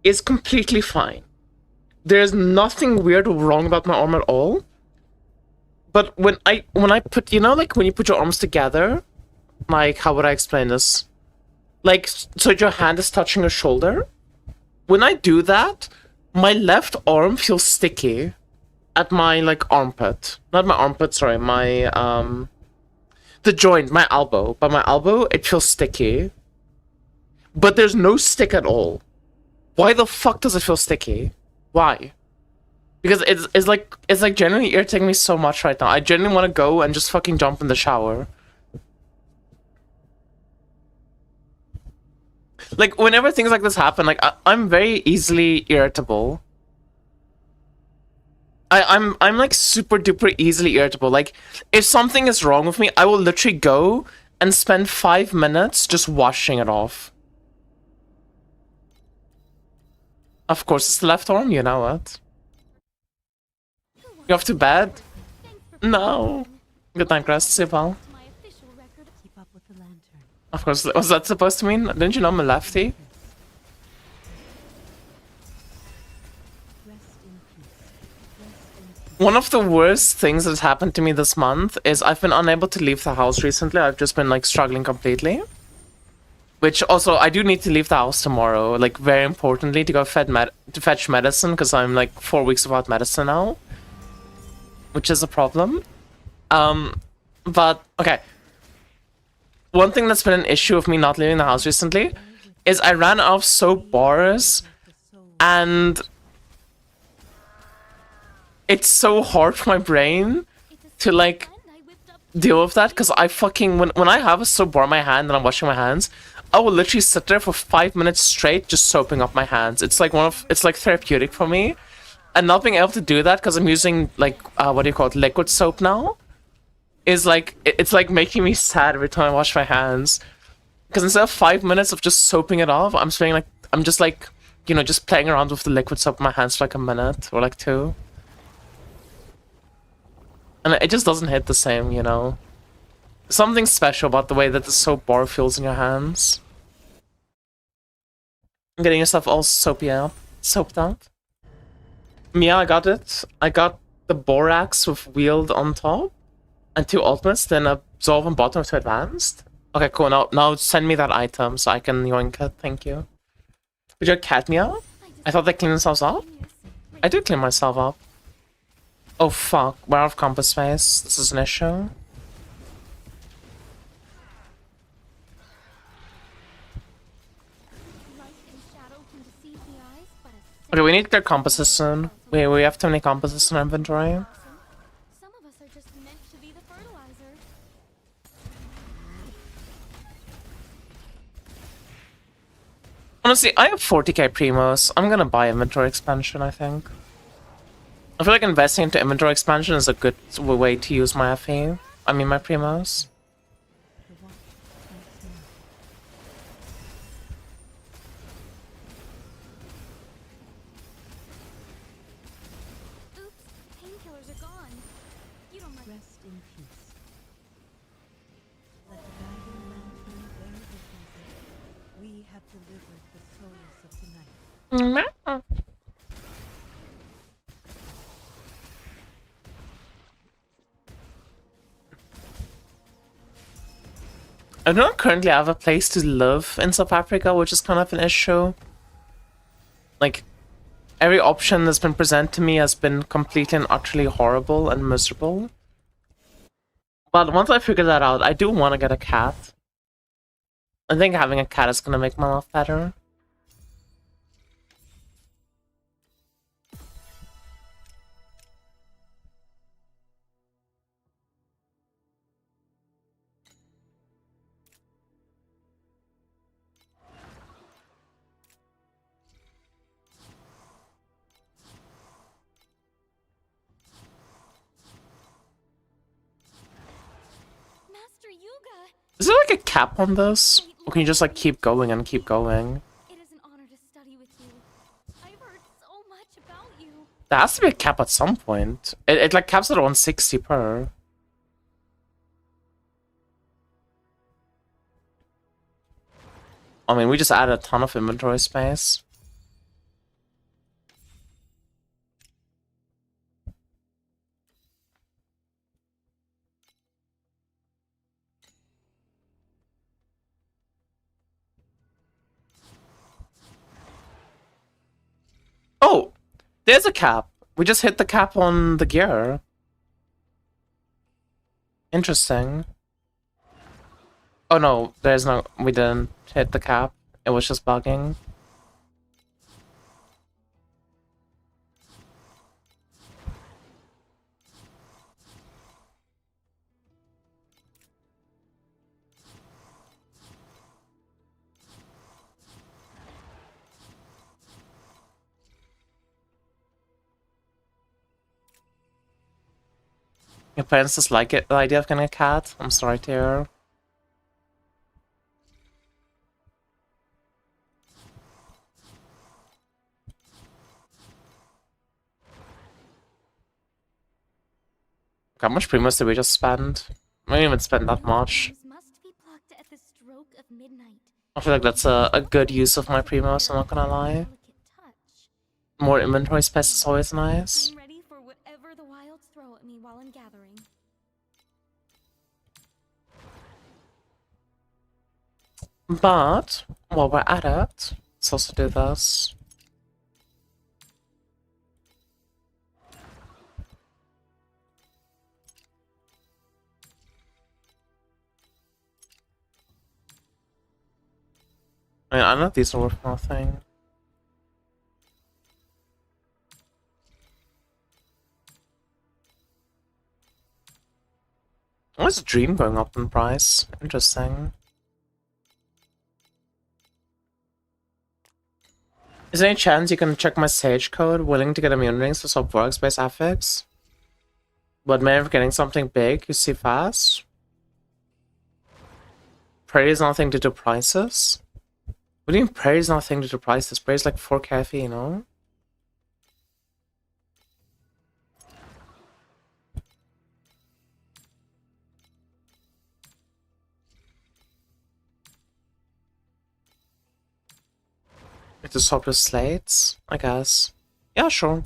is completely fine. There's nothing weird or wrong about my arm at all. But when I put, you know, like when you put your arms together, like how would I explain this? Like, so your hand is touching your shoulder. When I do that, my left arm feels sticky at my like armpit. Not my armpit, sorry, my the joint, my elbow. By my elbow, it feels sticky. But there's no stick at all. Why the fuck does it feel sticky? Why? Because it's like genuinely irritating me so much right now. I genuinely want to go and just fucking jump in the shower. Like, whenever things like this happen, like, I'm very easily irritable. I'm like super duper easily irritable. Like, if something is wrong with me, I will literally go and spend 5 minutes just washing it off. Of course, it's the left arm, you know what? You off to bed? No. Good night, Crest. Sleep well. To my official record of Keep up with the lantern. Of course, was that supposed to mean? Didn't you know I'm a lefty? Rest in peace. Rest in peace. One of the worst things that's happened to me this month is I've been unable to leave the house recently. I've just been like struggling completely. Which also, I do need to leave the house tomorrow, like very importantly, to go fetch medicine, because I'm like 4 weeks without medicine now. Which is a problem. But, okay. One thing that's been an issue of me not leaving the house recently is I ran out of soap bars, The soul. and it's so hard for my brain it's a to like friend I whipped up deal with that, because I fucking when I have a soap bar in my hand and I'm washing my hands, I will literally sit there for 5 minutes straight just soaping up my hands. It's like it's like therapeutic for me, and not being able to do that because I'm using like what do you call it, liquid soap now, is like it's like making me sad every time I wash my hands. Because instead of 5 minutes of just soaping it off, I'm spending like I'm just like, you know, just playing around with the liquid soap in my hands for like a minute or like two. And it just doesn't hit the same, you know. Something special about the way that the soap bar feels in your hands. Getting yourself all soaped up. Yeah, I got it. I got the Borax with Wield on top and 2 ultimates, then Absolve on bottom to advanced. Okay, cool. Now send me that item so I can yoink it. Thank you. Did you cat me up? I thought they cleaned themselves up. I do clean myself up. Oh fuck, we're out of compass space. This is an issue. Okay, we need to clear compasses soon. We have too many compasses in our inventory. Some of us are just meant to be the fertilizer. Honestly, I have 40k primos. I'm gonna buy inventory expansion, I think. I feel like investing into inventory expansion is a good way to use my FE. I mean my primos. The watch strikes now. Oops, painkillers are gone. You don't like Rest in peace. Let the guiding lantern bear witness. We have delivered the souls of tonight. I don't currently have a place to live in South Africa, which is kind of an issue. Like, every option that's been presented to me has been completely and utterly horrible and miserable. But once I figure that out, I do want to get a cat. I think having a cat is going to make my life better. Master Yuga. Is there like a cap on this? Or can you just like keep going and keep going? It is an honor to study with you. I've heard so much about you. There has to be a cap at some point. It like caps at 160 per. I mean, we just added a ton of inventory space. Oh, there's a cap. We just hit the cap on the gear. Interesting. Oh no, there's no, we didn't hit the cap. It was just bugging. Your parents dislike it, the idea of getting a cat? I'm sorry to hear. How much primos did we just spend? We didn't even spend that much. Must be plucked at the stroke of midnight. I feel like that's a good use of my primos, I'm not gonna lie. Delicate touch. More inventory space is always nice. I'm ready for whatever the wilds throw at me while I'm gathering. But, while we're at it, let's also do this. I mean, I know these are worth nothing. Why is Dream going up in price? Interesting. Is there any chance you can check my Sage code? Willing to get immune rings to swap workspace affix? But maybe getting something big, you see fast. Prairie is nothing to do prices. What do you mean Prairie is nothing to do prices? Prairie is like 4k fee, you know? To swap your slates, I guess. Yeah, sure. You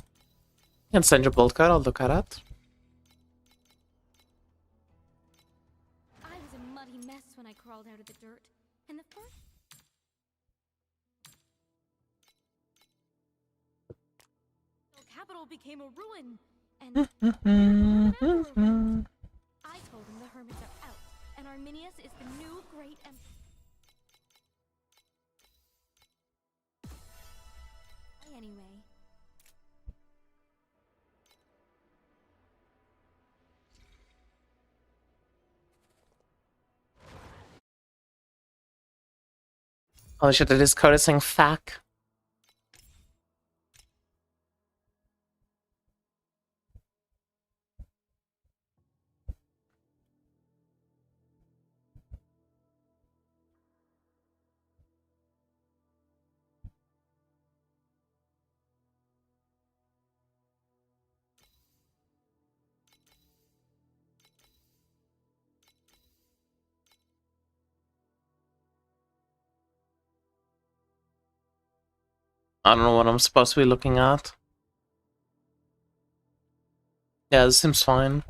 can send your build card, I'll look at it. I was a muddy mess when I crawled out of the dirt, and the first capital became a ruin, and I told him the hermits are out, and Arminius is the new great emperor. Anyway. Holy shit, it is code saying FAQ. I don't know what I'm supposed to be looking at. Yeah, this seems fine.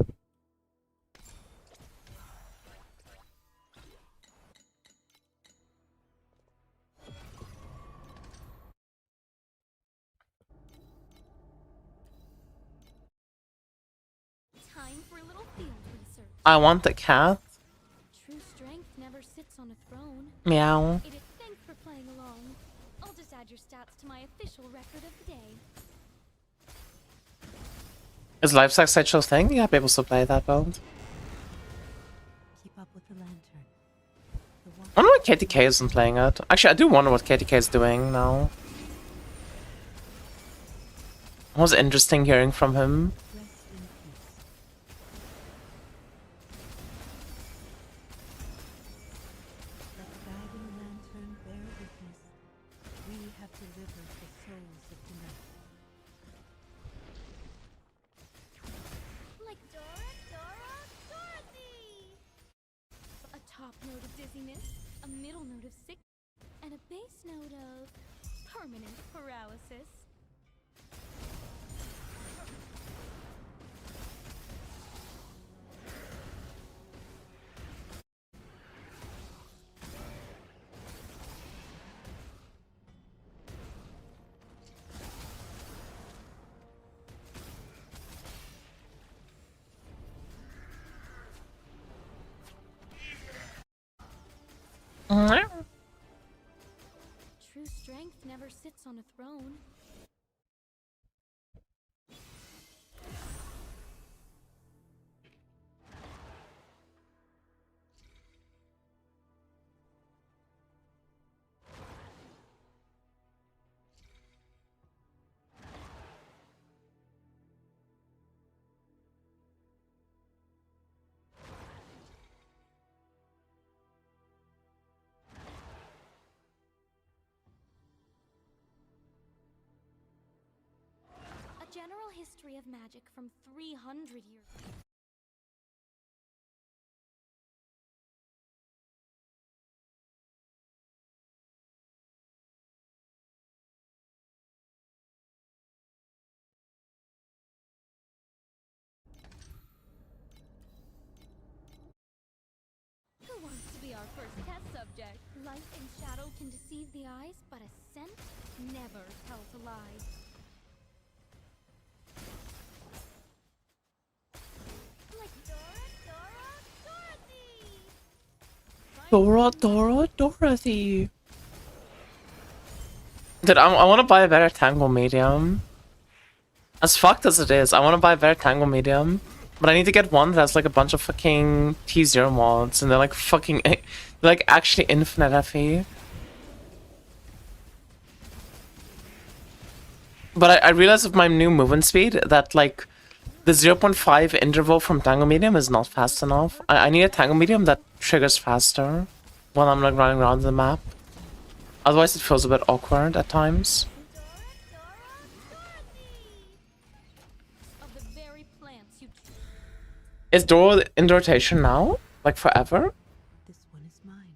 Time for a little field research. I want the cat. True strength never sits on a throne. Meow. It is thanks for playing along. I'll just add your stats to my official record of the day. Is Livesack Sideshow thing? Yeah, people still play that build. Keep up with the lantern. I wonder what KTK isn't playing it. Actually, I do wonder what KTK is doing now. It was interesting hearing from him. Rest in peace. Let the guiding lantern bear witness. We have delivered the souls of the night. Like Dorothy! A top note of dizziness, a middle note of sick, and a base note of permanent paralysis. True strength never sits on a throne. A general history of magic from 300 years. Who wants to be our first test subject? Light and shadow can deceive the eyes, but a scent never tells a lie. Like Dorothy! Dorothy. Dude, I want to buy a better Tangle Medium. As fucked as it is, I want to buy a better Tangle Medium. But I need to get one that has like a bunch of fucking T0 mods, and they're like fucking, they're like actually infinite FE. But I realized with my new movement speed that like The 0.5 interval from Tango Medium is not fast enough. I need a Tango Medium that triggers faster when I'm like running around the map. Otherwise it feels a bit awkward at times. Of the very plants you Is Doro in rotation now? Like forever? This one is mine.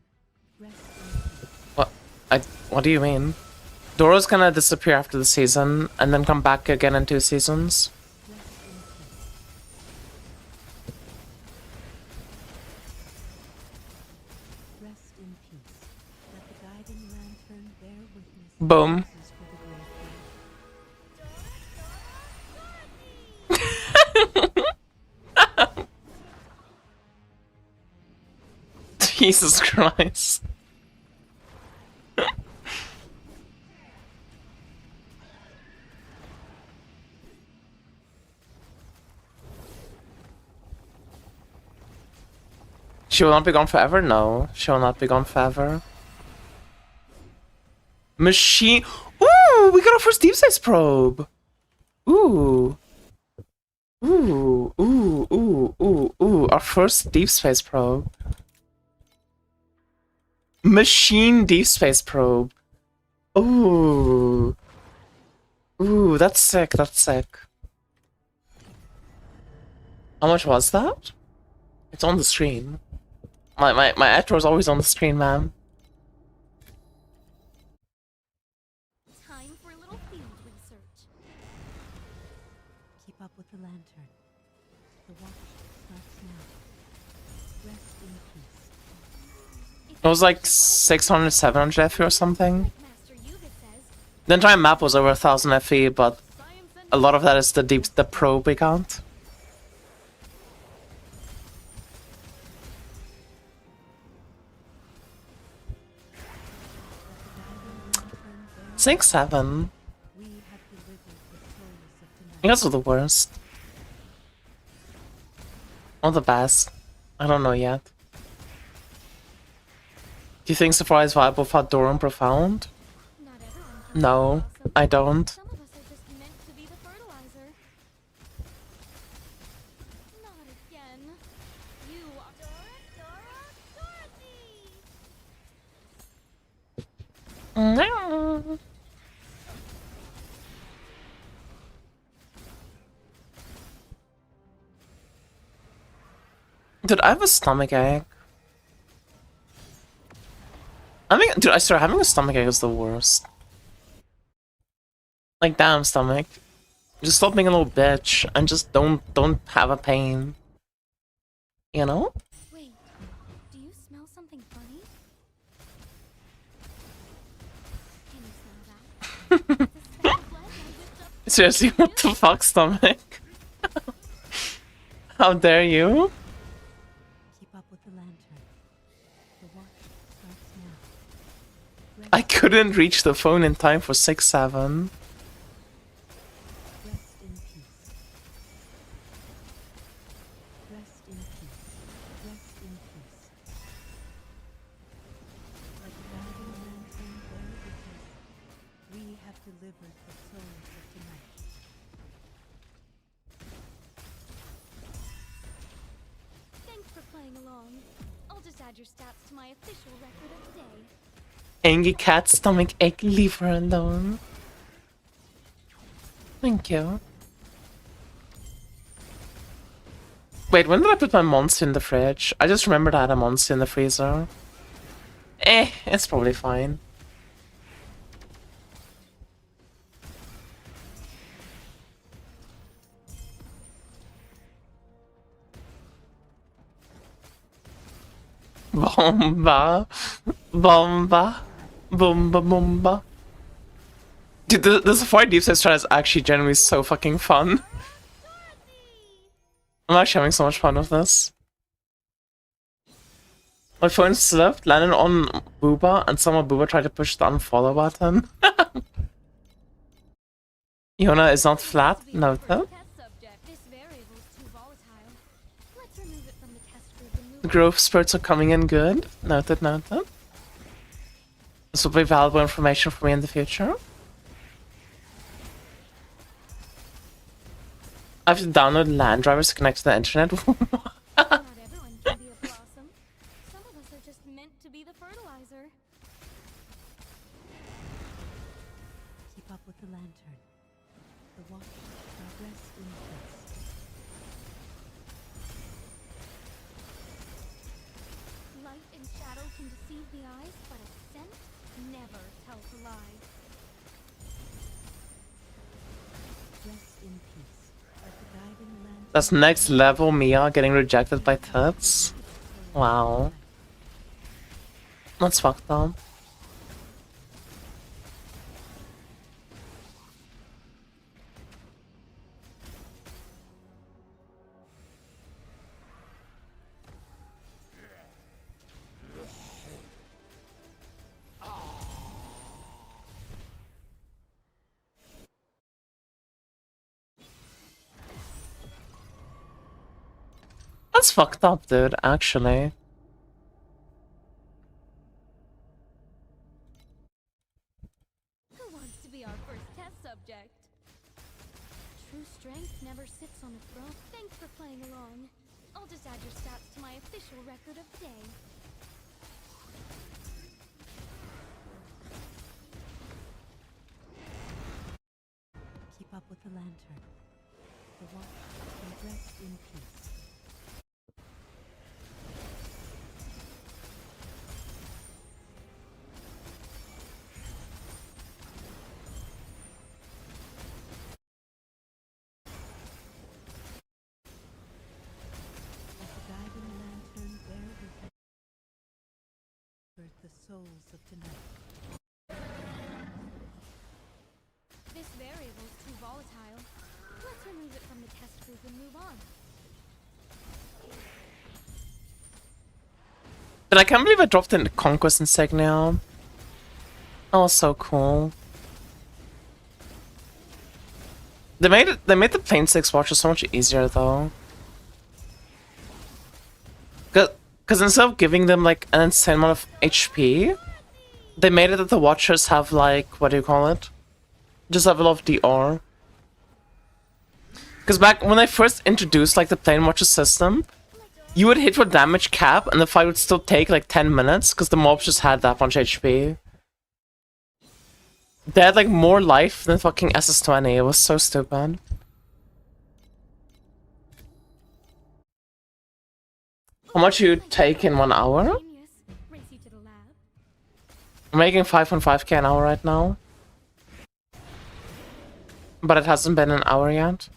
Rest in peace. What do you mean? Doro's gonna disappear after the season and then come back again in 2 seasons. Rest in peace. Let the guiding lantern bear witness. Boom. For the great Jesus Christ. She will not be gone forever? No, she will not be gone forever. Machine. Ooh, we got our first deep space probe. Ooh. Ooh, ooh, ooh, ooh, ooh. Our first deep space probe. Machine deep space probe. Ooh. Ooh, that's sick, that's sick. How much was that? It's on the screen. My actor is always on the screen, ma'am. time for a little field research. Keep up with the lantern. The watch starts now. Rest in peace. It was like 600, 700 FE or something. Master Yuga says The entire map was over 1000 FE, but science and a lot of that is the probe we got. Six, 7. We have delivered the souls of tonight. You guys are the worst. Or the best. I don't know yet. Do you think Sephora is viable for Doran Profound? not everyone can No, blossom. I don't. Some of us are just meant to be the fertilizer. Not again. You are Dorothy! Dude, I have a stomach ache. Dude, I swear, having a stomach ache is the worst. Like, damn, stomach. Just stop being a little bitch and just don't have a pain. You know? Wait, do you smell something funny? Can you smell that? It's a speck of lead I whipped up. Seriously, what the fuck, stomach? How dare you? Keep up with the lantern. The watch starts now. I couldn't reach the phone in time for 6-7. Rest in peace. Rest in peace. Rest in peace. Like a guiding lantern bear witness, we have delivered the souls of tonight. Thanks for playing along. I'll just add your stats to my official record of the day. Angry cat, stomach ache, leave her alone. Thank you. Wait, when did I put my monster in the fridge? I just remembered I had a monster in the freezer. It's probably fine. Bomba. Bomba. Bomba bomba. Dude, the Safari Deep Space Strat is actually genuinely so fucking fun. I'm actually having so much fun with this. My phone slipped, landed on Booba, and someone Booba tried to push the unfollow button. Yona is not flat, noted. Test subject. This variable is too volatile. Let's remove it from the test group and move The growth spurts are coming in good. Noted, noted. This will be valuable information for me in the future. I have to download LAN drivers to connect to the internet. Not everyone can be a blossom. Some of us are just meant to be the fertilizer. Keep up with the lantern. The watch shall rest in peace. Light and shadow can deceive the eyes, but a scent never tells a lie. Rest in peace. Let the guiding lantern That's next level Mia getting rejected by tits. Wow. That's fucked up. That's fucked up, dude, actually. Who wants to be our first test subject? True strength never sits on a throne. Thanks for playing along. I'll just add your stats to my official record of day. keep up with the lantern. The watch shall rest in peace. Let the guiding lantern bear with the souls of tonight. This variable's too volatile. Let's remove it from the test group and move on. But I can't believe I dropped in Conquest Insignia. Oh, so cool. They made the Plane 6 watches so much easier though. Cause instead of giving them like an insane amount of HP, they made it that the watchers have like, what do you call it? Just level of DR. Because back when I first introduced like the Plane Watcher system, you would hit your damage cap and the fight would still take like 10 minutes because the mobs just had that much HP. They had like more life than fucking SS20. It was so stupid. How much you take in 1 hour? Genius. Race you to the lab. I'm making 5.5k an hour right now. But it hasn't been an hour yet.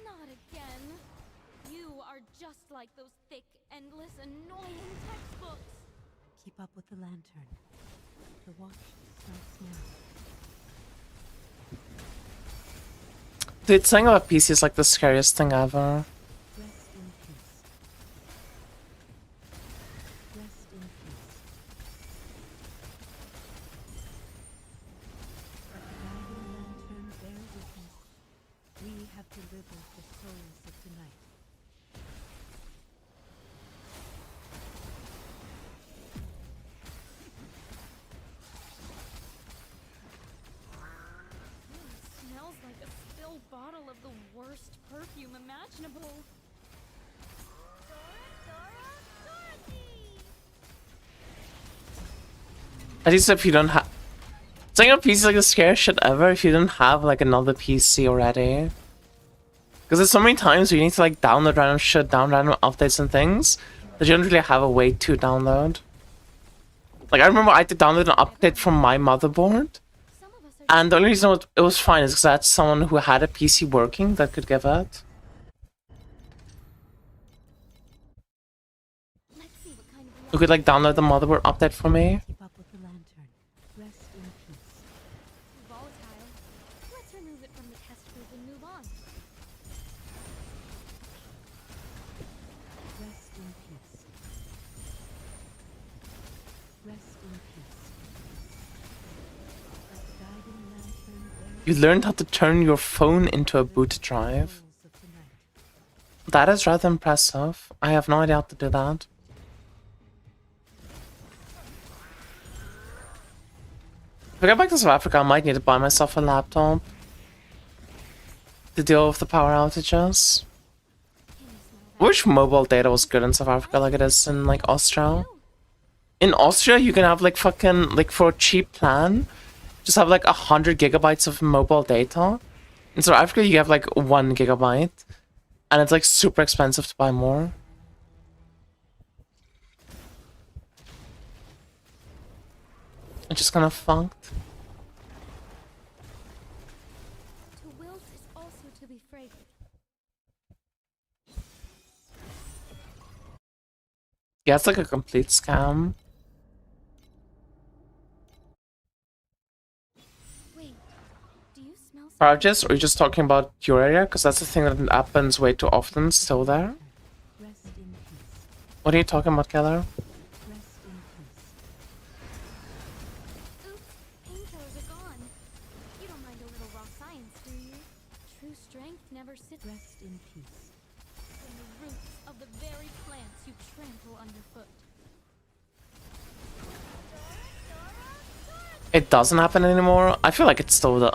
Not again. You are just like those thick, endless, annoying textbooks. Keep up with the lantern. The watch starts now. Dude, saying about PC is like the scariest thing ever. Rest in peace. Rest in peace. Let the guiding lantern bear witness. We have delivered the souls of tonight. Smells like a spilled bottle of the worst perfume imaginable. Dorothy! At least if you don't have... Saying a PC is like the scariest shit ever if you don't have like another PC already. Because there's so many times where you need to like download random shit, down random updates and things, that you don't really have a way to download. Like I remember I had to download an update from my motherboard, Some of us are and the only reason it was fine is because I had someone who had a PC working that could give it. Let's see what kind of Who could like download the motherboard update for me. Keep up with the lantern. Rest in peace. volatile. Let's remove it from the test group and move on. Rest in peace. Rest in peace. Let the guiding lantern bear You learned how to turn your phone into a boot drive. souls of tonight. That is rather impressive. I have no idea how to do that. If I get back to South Africa, I might need to buy myself a laptop. to deal with the power outages. Can you smell I that? wish mobile data was good in South Africa like it is in like Austria. In Austria, you can have like fucking like for a cheap plan, just have like 100 gigabytes of mobile data. In South Africa, you have like 1 gigabyte, and it's like super expensive to buy more. It's just kind of fucked. To wilt is also to be fragrant. Yeah, it's like a complete scam. Wait, do you smell something? Charges, or are you just talking about your area? Because that's the thing that happens way too often still there. Rest in peace. What are you talking about, Keller? Rest in peace. Oops, painkillers are gone. You don't mind a little raw science, do you? True strength never sits Rest in peace. in the roots of the very plants you trample underfoot. It doesn't happen anymore. I feel like it's still the.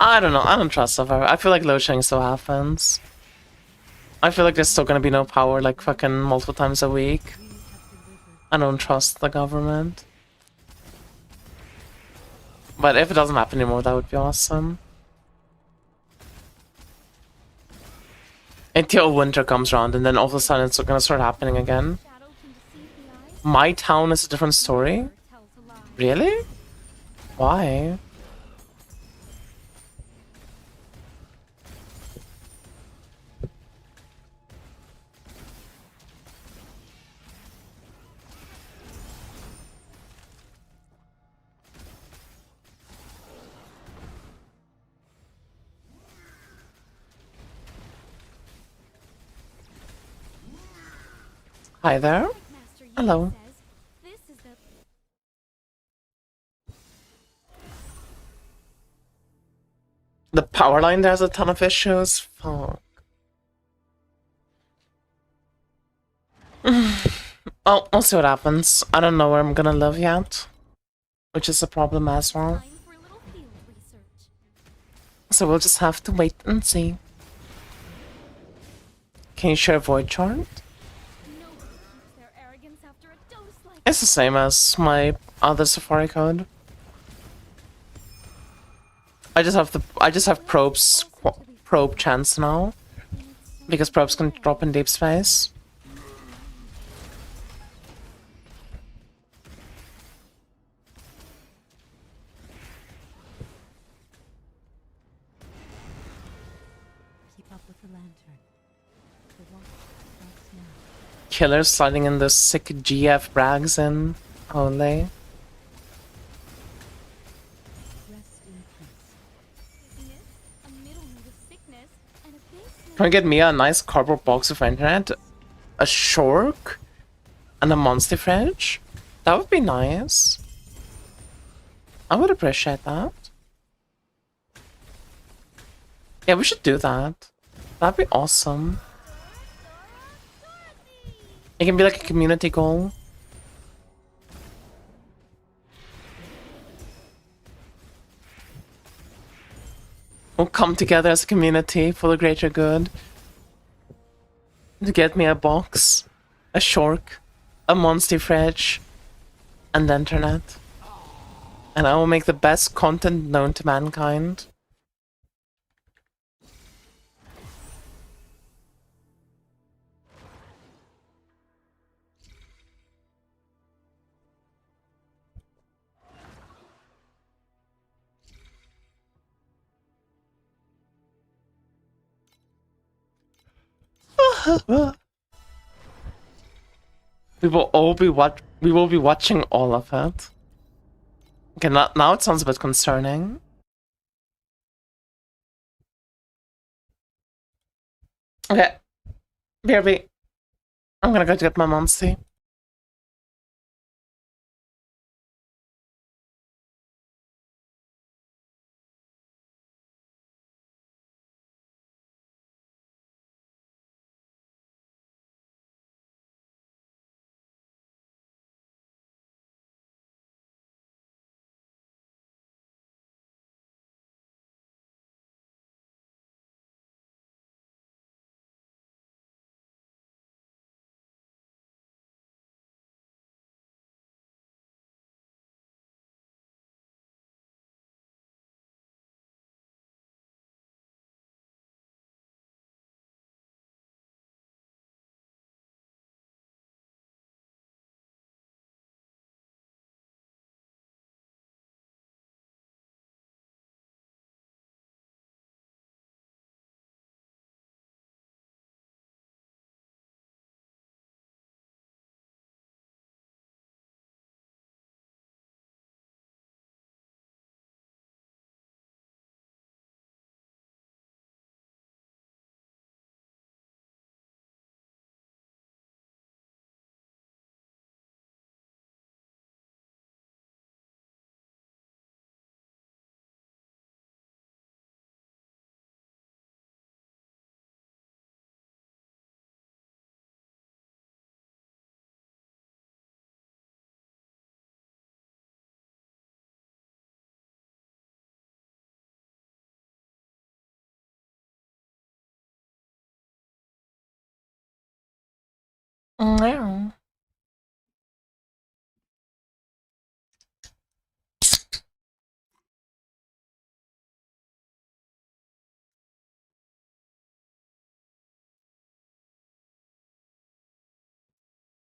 I don't know. I don't trust stuff. I feel like load shedding still happens. I feel like there's still gonna be no power like fucking multiple times a week. We have delivered. I don't trust the government. But if it doesn't happen anymore, that would be awesome. Until winter comes around, and then all of a sudden it's gonna start happening again. Shadow can deceive the eyes. My town is a different story. Never tells a lie. Really? Why? Hi there. Like Master Yi Hello. says, this is the The power line there has a ton of issues. Fuck. Well, we'll see what happens. I don't know where I'm gonna live yet, which is a problem as well. time for a little field research. So we'll just have to wait and see. Can you share a void chart? Nobody keeps their arrogance after a dose like It's the same as my other Safari code. I just have probe chance now because probes can drop in deep space. Keep up with the lantern. The watch starts now. Killer sliding in the sick GF brags in. Holy. Rest in peace. dizziness, a middle note of sickness, and a base note Can we get Mia a nice cardboard box of internet? A Shork? And a monster fridge? That would be nice. I would appreciate that. Yeah, we should do that. That'd be awesome. It can be like a community goal. We'll come together as a community for the greater good. To get me a box, a Shork, a monster fridge, and the internet. And I will make the best content known to mankind. We will be watching all of it. Okay, now it sounds a bit concerning. Okay. BRB. I'm gonna go to get my monster. Meow.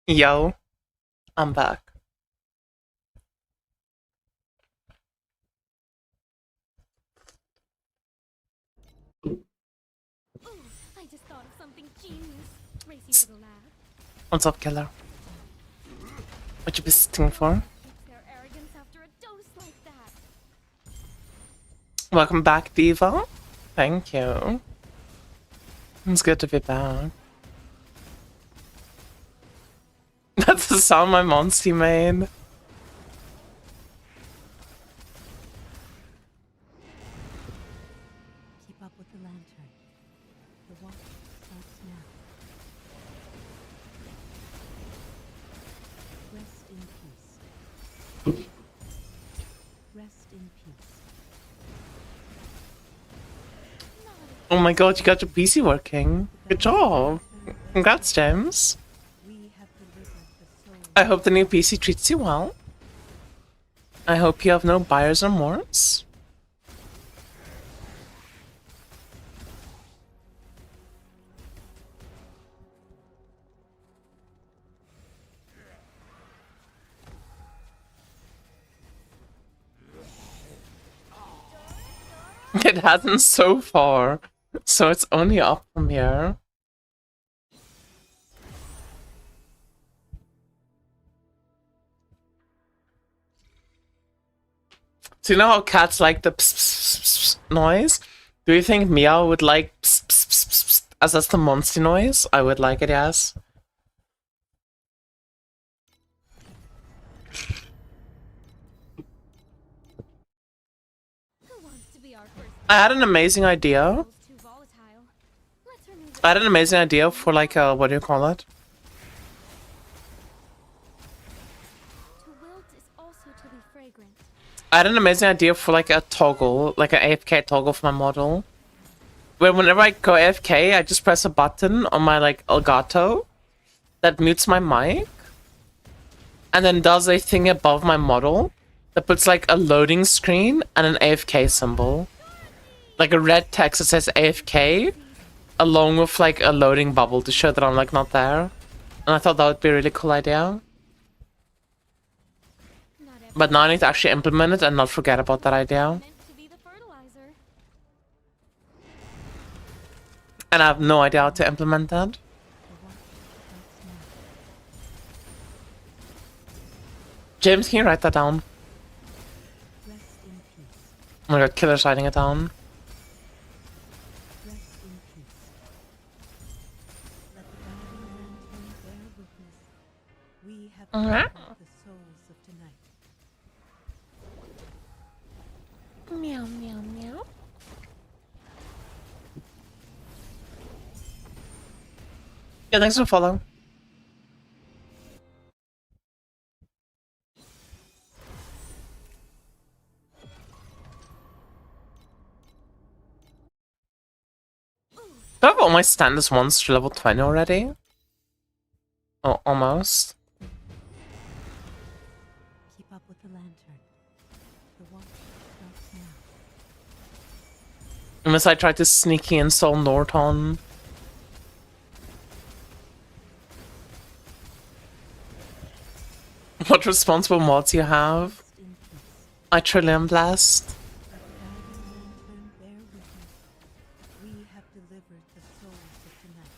Yo, I'm back. Ooh, I just thought of something genius. Racy to the lab. What's up, killer? What you be sitting for? It's their arrogance after a dose like that. Welcome back, Diva. Thank you. It's good to be back. That's the sound my Monty made. Keep up with the lantern. The walk starts now. Rest in peace. Rest in peace. Oh my god, you got your PC working. Good job. Congrats, James. We have delivered the soul. I hope the new PC treats you well. I hope you have no buyer's remorse. It hasn't so far, so it's only up from here. So you know how cats like the pss, pss, pss, pss noise? Do you think Meow would like pss, pss, pss, pss, pss, as that's the monster noise? I would like it, yes. Who wants to be our first? I had an amazing idea. Too volatile. Let's remove I had an amazing idea for like a, what do you call it? To wilt is also to be fragrant. I had an amazing idea for like a toggle, like an AFK toggle for my model. Where whenever I go AFK, I just press a button on my like Elgato that mutes my mic. And then does a thing above my model that puts like a loading screen and an AFK symbol. Like a red text that says AFK along with like a loading bubble to show that I'm like not there. And I thought that would be a really cool idea. Not every But now I need to actually implement it and not forget about that idea. meant to be the fertilizer. And I have no idea how to implement that. James, can you write that down? Rest in peace. Oh my god, Killer's writing it down. Rest in peace. Let the guiding lantern bear witness. We have delivered the souls of tonight. Meow, meow, meow. Yeah, thanks for follow. Do I have all my standards ones to level 20 already? Oh, almost. Keep up with the lantern. The walk starts now. Unless I try to sneaky install Norton. What responsible mods you have? Rest in peace. I Trillium Blast. Let the guiding lantern bear witness. We have delivered the souls of tonight.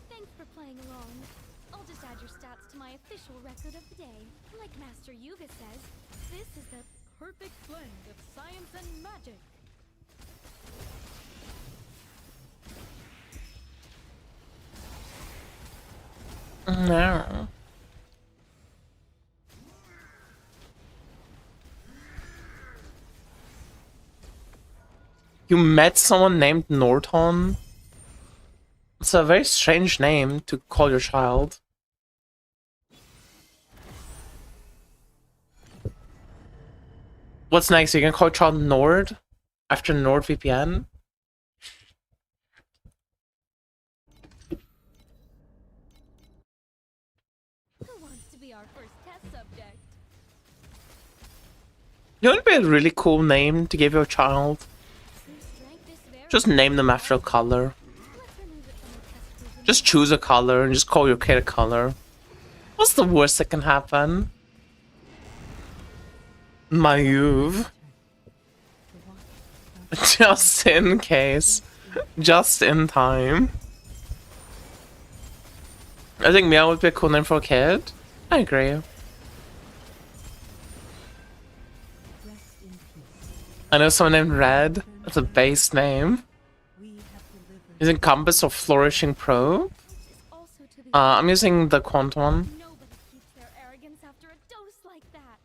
Thanks for playing along. I'll just add your stats to my official record of the day. Like Master Yuga says, this is the perfect blend of science and magic. No. You met someone named Norton? It's a very strange name to call your child. What's next? You can call your child Nord after NordVPN? Who wants to be our first test subject? You know, it'd be a really cool name to give your child. True strength is very. Just name them after a color. Let's remove it from the test prison. Just choose a color and just call your kid a color. What's the worst that can happen? Mauve. Just in case. Just in time. I think Meow would be a cool name for a kid. I agree. Rest in peace. I know someone named Red. That's a base name. We have delivered. Using Compass or Flourishing Probe. Is also to the I'm using the Quant one. Nobody keeps their arrogance after a dose like that.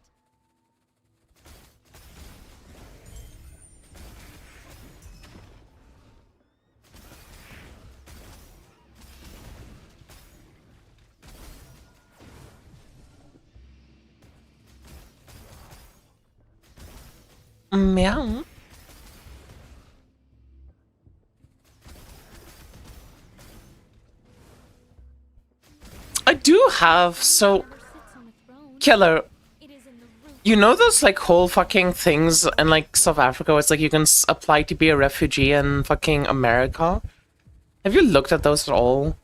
Meow. I do have, so, Whoever sits on a throne, Killer, it is in the root. you know those like whole fucking things in like South Africa where it's like you can apply to be a refugee in fucking America? Have you looked at those at all?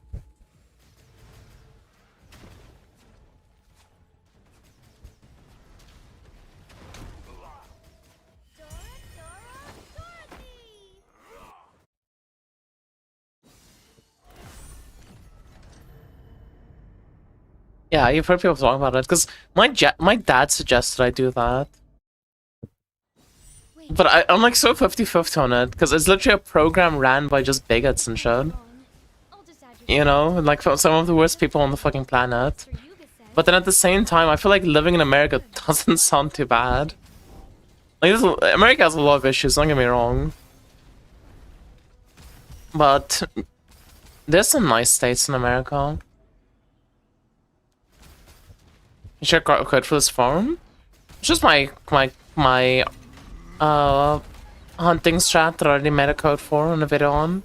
Yeah, you've heard people talking about it, because my dad suggested I do that. Wait, But I'm like so 50-50 on it, because it's literally a program ran by just bigots and shit. wrong. I'll just add your You know, and like some of the worst people on the fucking planet. Sir Yuga said. But then at the same time, I feel like living in America doesn't sound too bad. Like, America has a lot of issues, don't get me wrong. But there's some nice states in America. You should get code for this farm. It's just my hunting strat that I already made a code for in a video on.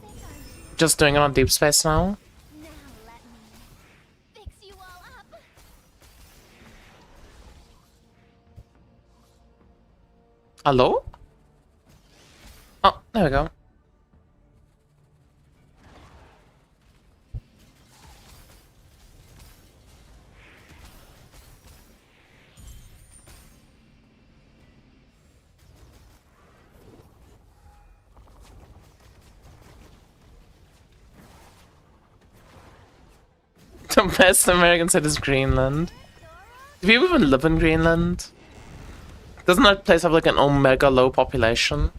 Just doing it on Deep Space now. Now let me fix you all up. Hello? Oh, there we go. The best American city is Greenland. Do people even live in Greenland? Doesn't that place have like an omega low population?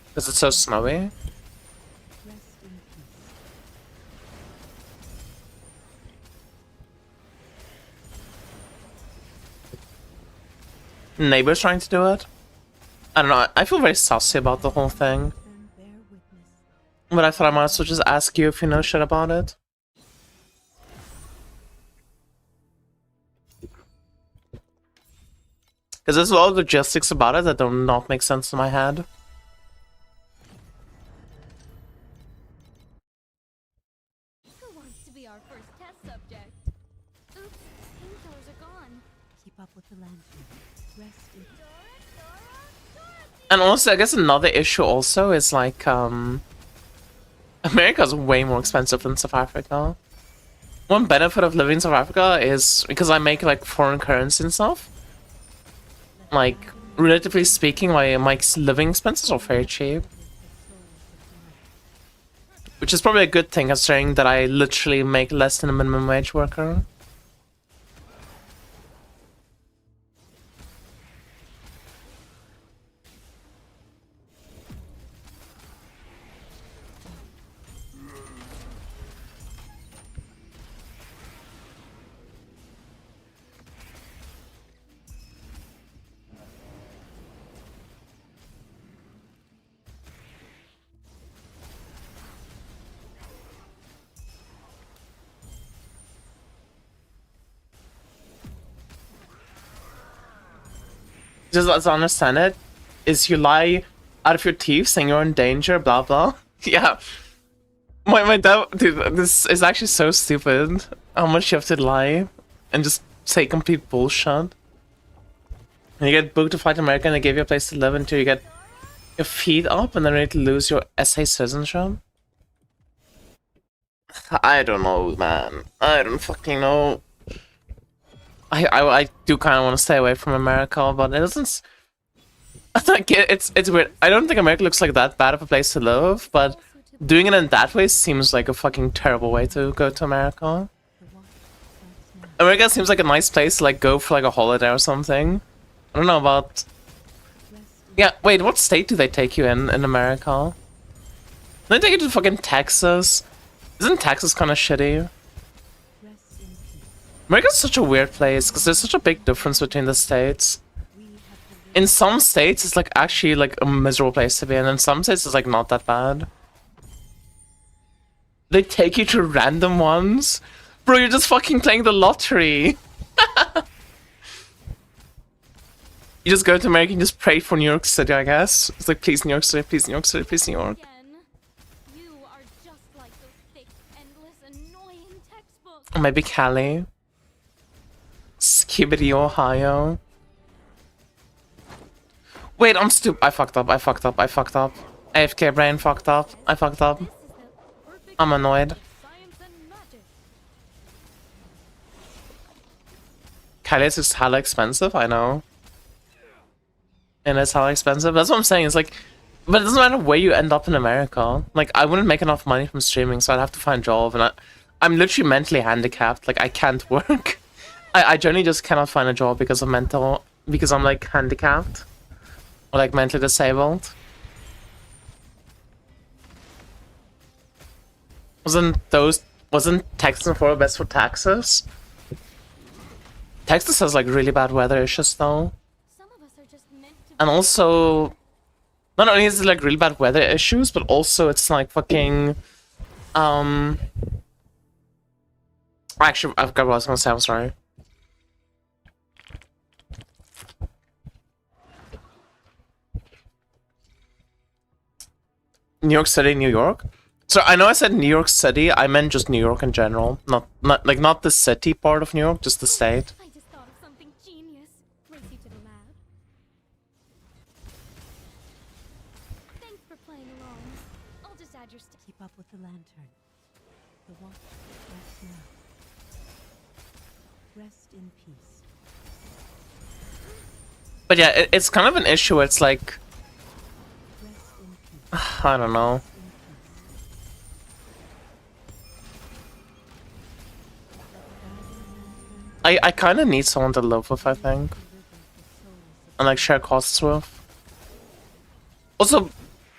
Because it's so snowy? Rest in peace. Neighbors trying to do it? I don't know, I feel very saucy about the whole thing. Then bear witness. But I thought I might as well just ask you if you know shit about it. Because there's a lot of logistics about it that do not make sense in my head. Who wants to be our first test subject? Oops, painkillers are gone. Keep up with the lantern. Rest in peace. And also, I guess another issue also is like, America's way more expensive than South Africa. One benefit of living in South Africa is because I make like foreign currency and stuff. Like, relatively speaking, my living expenses are very cheap. Which is probably a good thing considering that I literally make less than a minimum wage worker. just as I understand it, is you lie out of your teeth saying you're in danger, blah blah. Yeah. My dad, dude, this is actually so stupid. How much you have to lie and just say complete bullshit. And you get booked to fight America and they give you a place to live until you get your feet up and then ready to lose your SA citizenship. I don't know, man. I don't fucking know. I do kind of want to stay away from America, but it doesn't. Like it's weird. I don't think America looks like that bad of a place to live, but doing it in that way seems like a fucking terrible way to go to America. America seems like a nice place to like go for like a holiday or something. I don't know about. Yeah, wait. What state do they take you in America? They take you to fucking Texas. Isn't Texas kind of shitty? America's such a weird place because there's such a big difference between the states. In some states, it's like actually like a miserable place to be in. In some states, it's like not that bad. They take you to random ones? Bro, you're just fucking playing the lottery. You just go to America and just pray for New York City, I guess. It's like, please New York City, please New York City, please New York. You are just like those thick, endless, annoying textbooks. Or maybe Cali. Skibidi, Ohio. Wait, I'm stupid. I fucked up. AFK brain fucked up. I fucked up. I'm annoyed. Cali is hella expensive, I know. And it's hella expensive. That's what I'm saying. It's like, but it doesn't matter where you end up in America. Like, I wouldn't make enough money from streaming, so I'd have to find a job. And I'm literally mentally handicapped. Like, I can't work. I generally just cannot find a job because of because I'm like handicapped. Or like mentally disabled. Wasn't Texas and Florida best for Texas? Texas has like really bad weather issues though. Some of us are just meant to And also, not only is it like really bad weather issues, but also it's like fucking, actually, I forgot what I was gonna say, I'm sorry. New York City, New York? So I know I said New York City, I meant just New York in general. Not the city part of New York, just the state. I just thought of something genius. Race you to the lab. Thanks for playing along. I'll just add your Keep up with the lantern. The watch rests now. Rest in peace. But yeah, it's kind of an issue. It's like, Rest in peace. I don't know. I kind of need someone to live with, I think. And like share costs with. Also,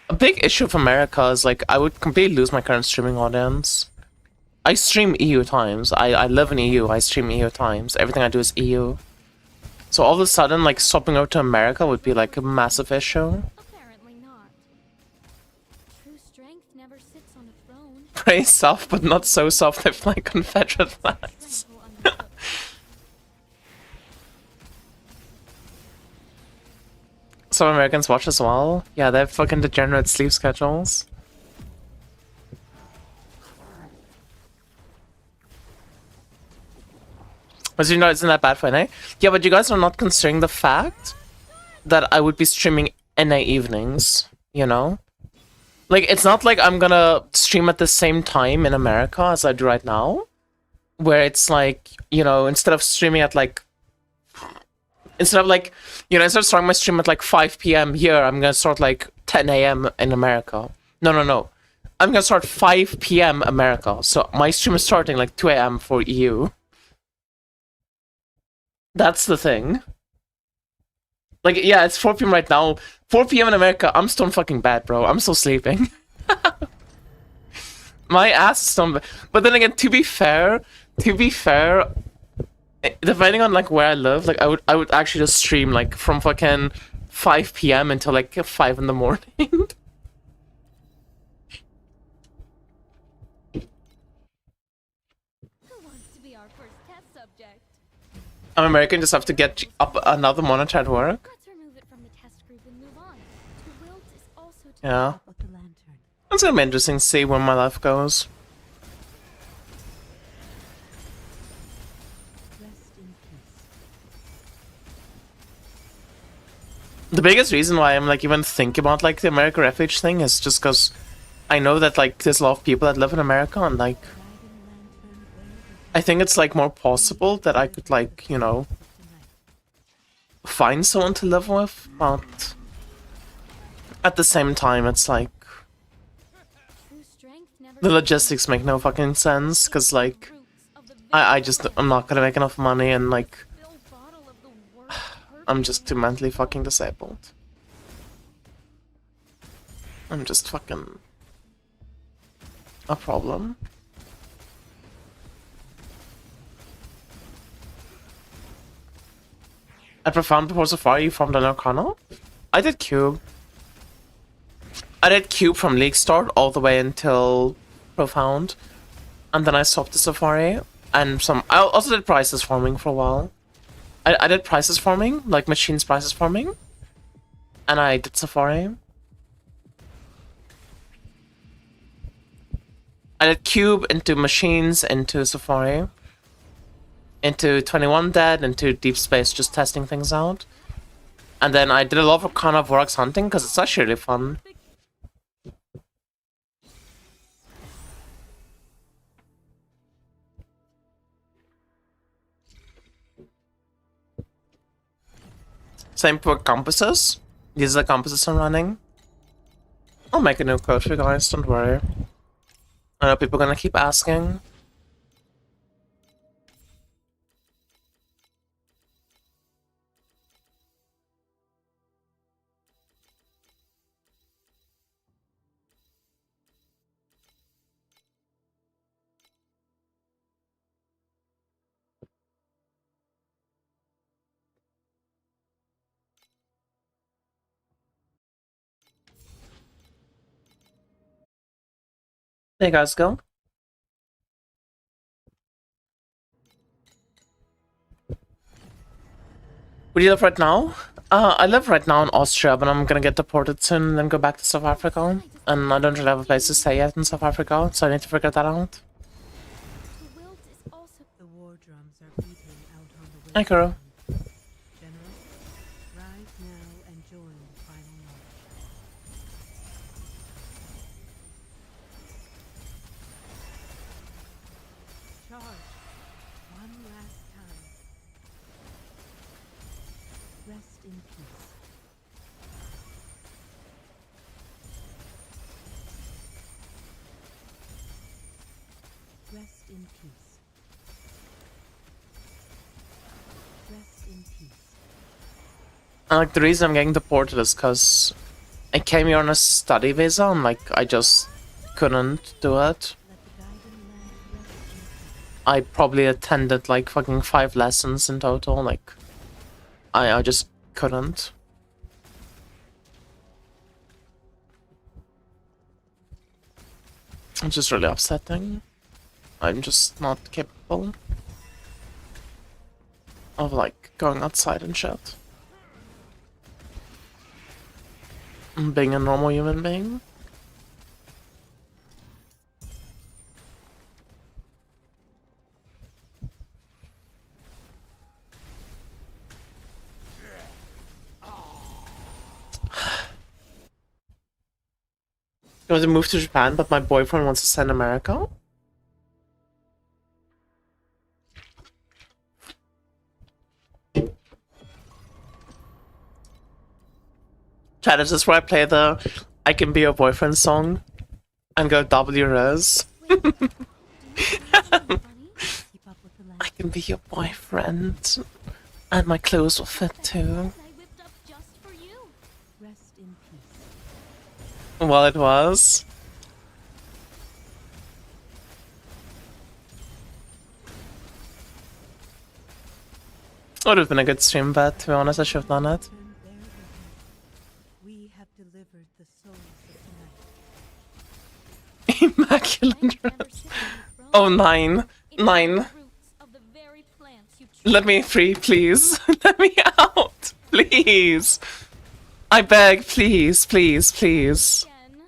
a big issue of America is like I would completely lose my current streaming audience. I stream EU times. I live in EU. I stream EU times. Everything I do is EU. So all of a sudden, like swapping over to America would be like a massive issue. Apparently not. True strength never sits on a throne. Very soft, but not so soft they fly Confederate flags. Trample underfoot. Some Americans watch as well. Yeah, they have fucking degenerate sleep schedules. But you know, isn't that bad for NA? Yeah, but you guys are not considering the fact that I would be streaming NA evenings, you know? Like, it's not like I'm gonna stream at the same time in America as I do right now. Where it's like, you know, instead of streaming at like... Instead of starting my stream at like 5 p.m. here, I'm gonna start like 10 a.m. in America. No. I'm gonna start 5 p.m. America. So my stream is starting like 2 a.m. for EU. That's the thing. Like, yeah, it's 4 p.m. right now. 4 p.m. in America, I'm stone fucking bad, bro. I'm still sleeping. My ass is stone bad. But then again, to be fair, depending on like where I live, like I would actually just stream like from fucking 5 p.m. until like 5 in the morning. Who wants to be our first test subject? I'm American, just have to get up another monitor at work. Let's remove Yeah. Up with the lantern. It's gonna be interesting to see where my life goes. Rest in peace. The biggest reason why I'm like even thinking about like the American refuge thing is just because I know that like there's a lot of people that live in America, and like Dragon lantern, bear witness. I think it's like more possible that I could like, you know, Tonight. find someone to live with, but at the same time it's like True strength never the logistics make no fucking sense, because like I'm not gonna make enough money, and like I'm just too mentally fucking disabled. I'm just fucking a problem. At Profound before Safari, you farmed an Arcana? I did Cube. I did Cube from League Start all the way until Profound. And then I stopped the Safari. And I also did Prices farming for a while. I did Prices farming, like Machines Prices farming. And I did Safari. I did Cube into Machines, into Safari. Into 21 Dead, into Deep Space, just testing things out. And then I did a lot of Arcana Vorax hunting, because it's actually really fun. Same for compasses. These are the compasses I'm running. I'll make a new code for you guys, don't worry. I know people are gonna keep asking. There you guys go. Where do you live right now? I live right now in Austria, but I'm gonna get deported soon and then go back to South Africa. And I don't really have a place to stay yet in South Africa, so I need to figure that out. The wilt is also The war drums are beating out on the Hi, Kuro. wasteland. General, rise now and join the final march. Charge. One last time. Rest in peace. Rest in peace. Rest in peace. And like the reason I'm getting deported is because I came here on a study visa and like I just couldn't do it. Let the guiding lamp rest in peace. I probably attended like fucking 5 lessons in total, like I just couldn't. It's just really upsetting. I'm just not capable of like going outside and shit. And being a normal human being. I want to move to Japan, but my boyfriend wants to send America. Chat, is this where I play the I Can Be Your Boyfriend song and go W-res? funny. Keep up with the lamp. I can be your boyfriend, and my clothes will fit too. I whipped up just for you. Rest in peace. Well, it was. Would have been a good stream bet, to be honest. I should have done it. Turn bear witness. We have delivered the souls of tonight. Immaculate. Never sit on the throne. Oh, 9. It is 9. the roots of the very plants you Let me free, please. Let me out, please. I beg, please, please, please. Again.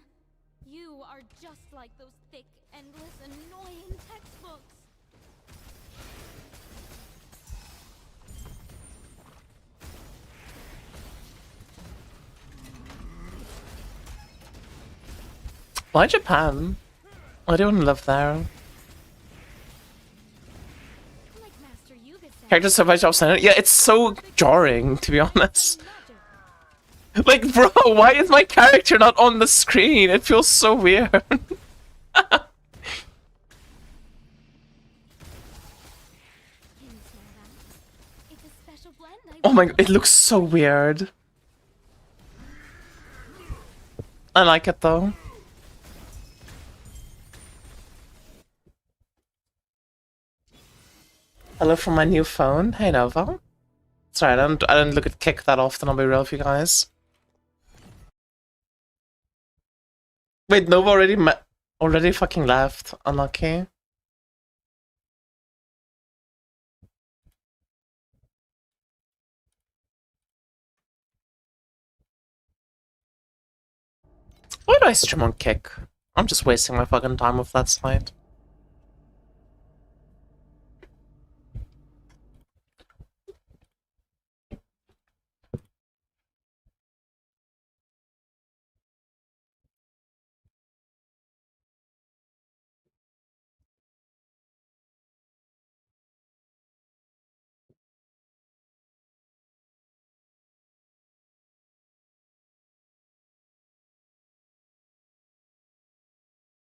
You are just like those thick, endless, annoying textbooks. Why Japan? I don't live there. Like Master Yuga said, Character survives off center. Yeah, it's so jarring, to be honest. magic. Like, bro, why is my character not on the screen? It feels so weird. Can you smell that? It's a special blend. Oh my, it looks so weird. I like it though. Hello from my new phone. Hey Nova. Sorry, I don't look at Kick that often, I'll be real with you guys. Wait, Nova already fucking left. Unlucky. Why do I stream on Kick? I'm just wasting my fucking time with that site.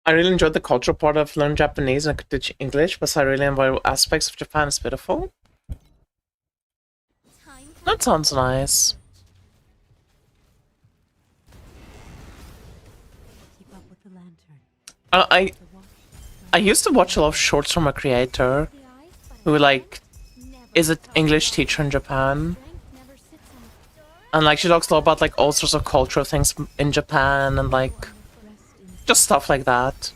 I really enjoyed the cultural part of learning Japanese and I could teach English, but I really enjoy aspects of Japan is beautiful. Time for That sounds nice. Keep up with the lantern. I The watch. I used to watch a lot of shorts from a creator the eyes, but who like never is an talk English about teacher in Japan, strength never sits on a door. and like she talks a lot about like all sorts of cultural things in Japan and like Rest in just stuff like that,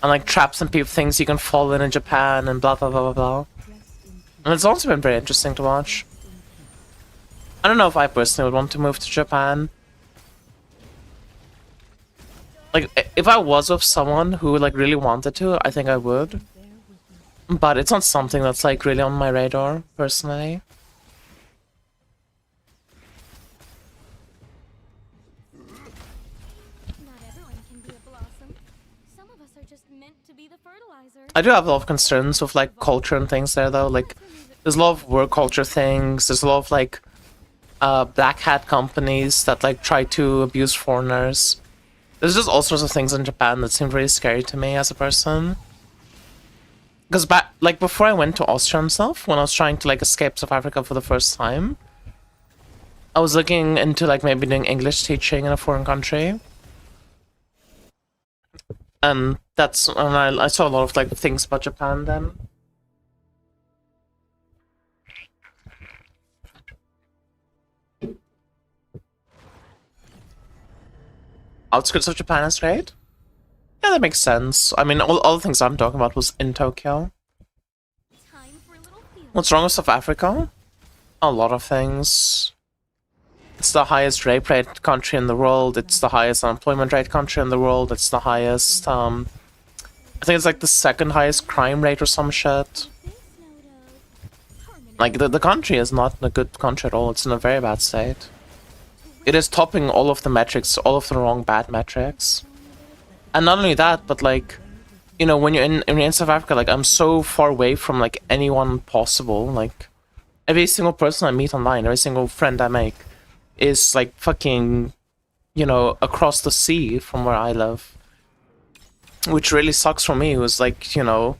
and like traps and people things you can fall in Japan and blah blah blah blah blah. rest in peace. And it's also been very interesting to watch. I don't know if I personally would want to move to Japan. Like if I was with someone who like really wanted to, I think I would. Bear with me. But it's not something that's like really on my radar personally. Not everyone can be a blossom. Some of us are just meant to be the fertilizer. I do have a lot of concerns with like culture and things there though. Like there's a lot of work culture things. There's a lot of like black hat companies that like try to abuse foreigners. There's just all sorts of things in Japan that seem really scary to me as a person. Because back like before I went to Austria and stuff, when I was trying to like escape South Africa for the first time, I was looking into like maybe doing English teaching in a foreign country. And I saw a lot of like things about Japan then. Outskirts of Japan is great. Yeah, that makes sense. I mean, all the things I'm talking about was in Tokyo. Time for a little field. What's wrong with South Africa? A lot of things. It's the highest rape rate country in the world. It's the highest unemployment rate country in the world. It's the highest, I think it's like the second highest crime rate or some shit. This note of permanent Like, the country is not in a good country at all. It's in a very bad state. It is topping all of the metrics, all of the wrong bad metrics. And not only that, but like, you know, when you're in South Africa, like, I'm so far away from, like, anyone possible. Like, every single person I meet online, every single friend I make is, like, fucking, you know, across the sea from where I live. Which really sucks for me, who's, like, you know,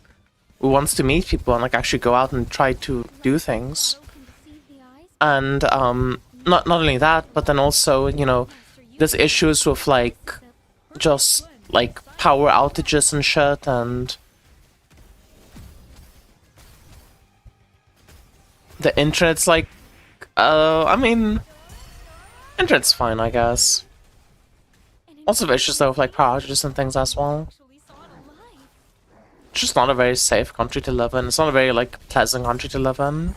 who wants to meet people and, like, actually go out and try to do things. bottle can deceive the eyes. And, not only that, but then also, you know, there's issues with, like, just, like, power outages and shit, and the internet's like, I mean, internet's fine, I guess. Also there's issues though with, like, power outages and things as well. Actually saw it alive. It's just not a very safe country to live in. It's not a very, like, pleasant country to live in.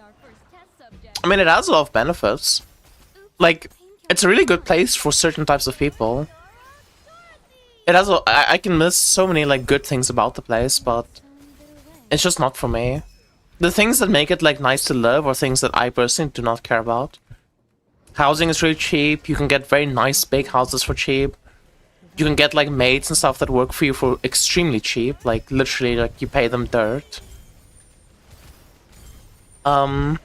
our first test subject. I mean, it has a lot of benefits. Oops, Like, painkiller it's a really good time. place for certain types of people. It has a, I can list so many like good things about the place, but it's just not for me. The things that make it like nice to live are things that I personally do not care about. Housing is really cheap. You can get very nice big houses for cheap. You can get like maids and stuff that work for you for extremely cheap. Like literally, like you pay them dirt. Like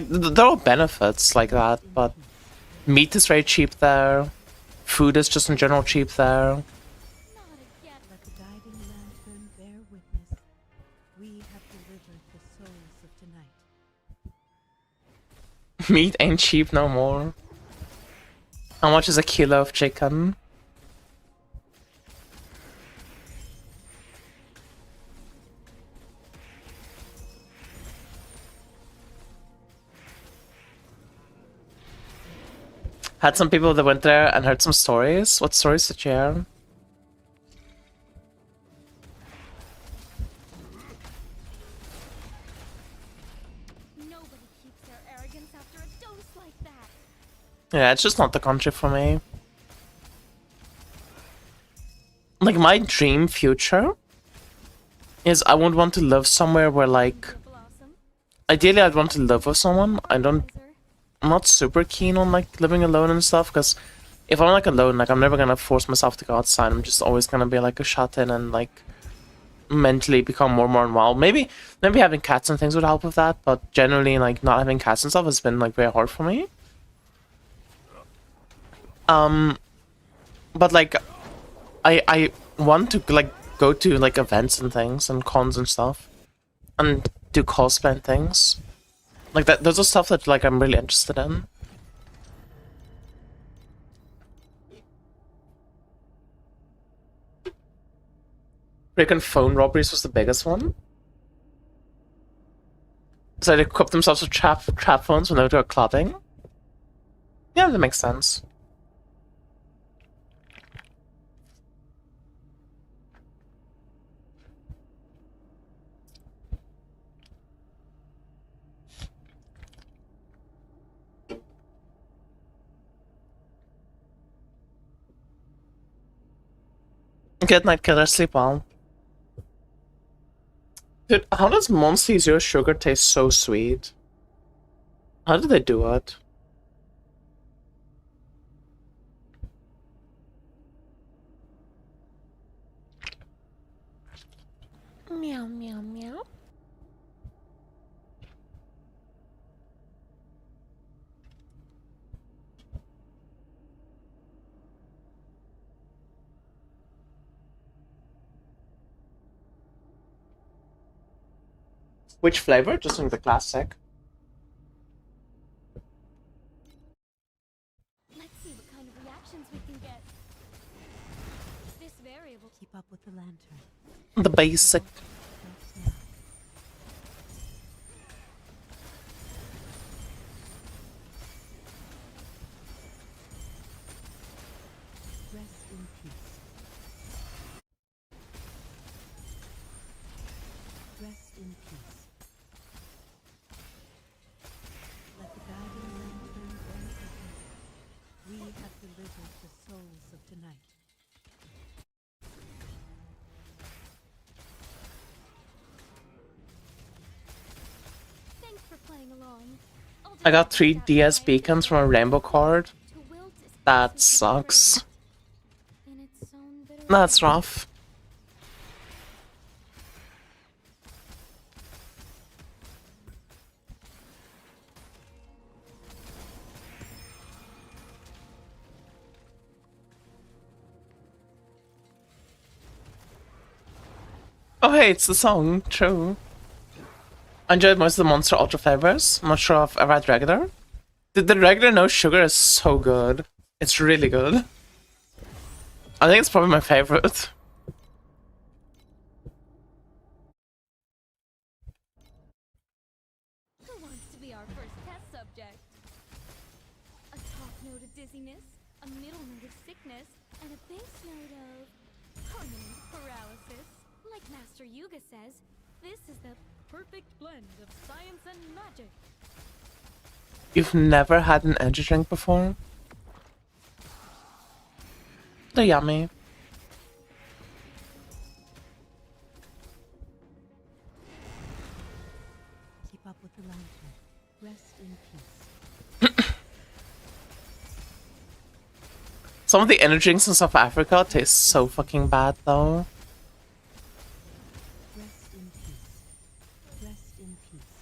there are benefits like that, but meat is very cheap there. Food is just in general cheap there. Not again. Let the guiding lantern bear witness. We have delivered the souls of tonight. Meat ain't cheap no more. How much is a kilo of chicken? Had some people that went there and heard some stories. What stories did you hear? Nobody keeps their arrogance after a dose like that. Yeah, it's just not the country for me. Like, my dream future is I would want to live somewhere where, like, Blossom, ideally I'd want to live with someone. Kaiser, I'm not super keen on, like, living alone and stuff, because if I'm, like, alone, like, I'm never gonna force myself to go outside. I'm just always gonna be, like, a shut-in and, like, mentally become more and more unwell. Maybe having cats and things would help with that, but generally, like, not having cats and stuff has been, like, very hard for me. But, like, I want to, like, go to, like, events and things and cons and stuff and do cosplay and things. Like, those are stuff that, like, I'm really interested in. Freaking phone robberies was the biggest one. So they equip themselves with trap phones when they go clubbing. Yeah, that makes sense. Good night, killer. Sleep well. Dude, how does Monster Zero Sugar taste so sweet? How did they do it? meow meow meow. Which flavor? Just like the classic. Let's see what kind of reactions we can get. This variable. Keep up with the lantern. The basic. Starts now. Rest in peace. Rest in peace. Let the guiding lantern bear witness. We have delivered the souls of tonight. Thanks for playing along. I got 3 DS beacons from a rainbow card. To wilt is That passing through sucks. prison. In its own bitter That's way. rough. Oh hey, it's the song. True. I enjoyed most of the Monster Ultra flavors. I'm not sure if I've ever had regular. The regular no sugar is so good. It's really good. I think it's probably my favorite. Who wants to be our first test subject? A top note of dizziness, a middle note of sickness, and a base note of permanent paralysis. Like Master Yuga says, This is the perfect blend of science and magic. You've never had an energy drink before? They're yummy. Keep up with the lantern. Rest in peace. Some of the energy drinks in South Africa taste so fucking bad though. Rest in peace. Rest in peace.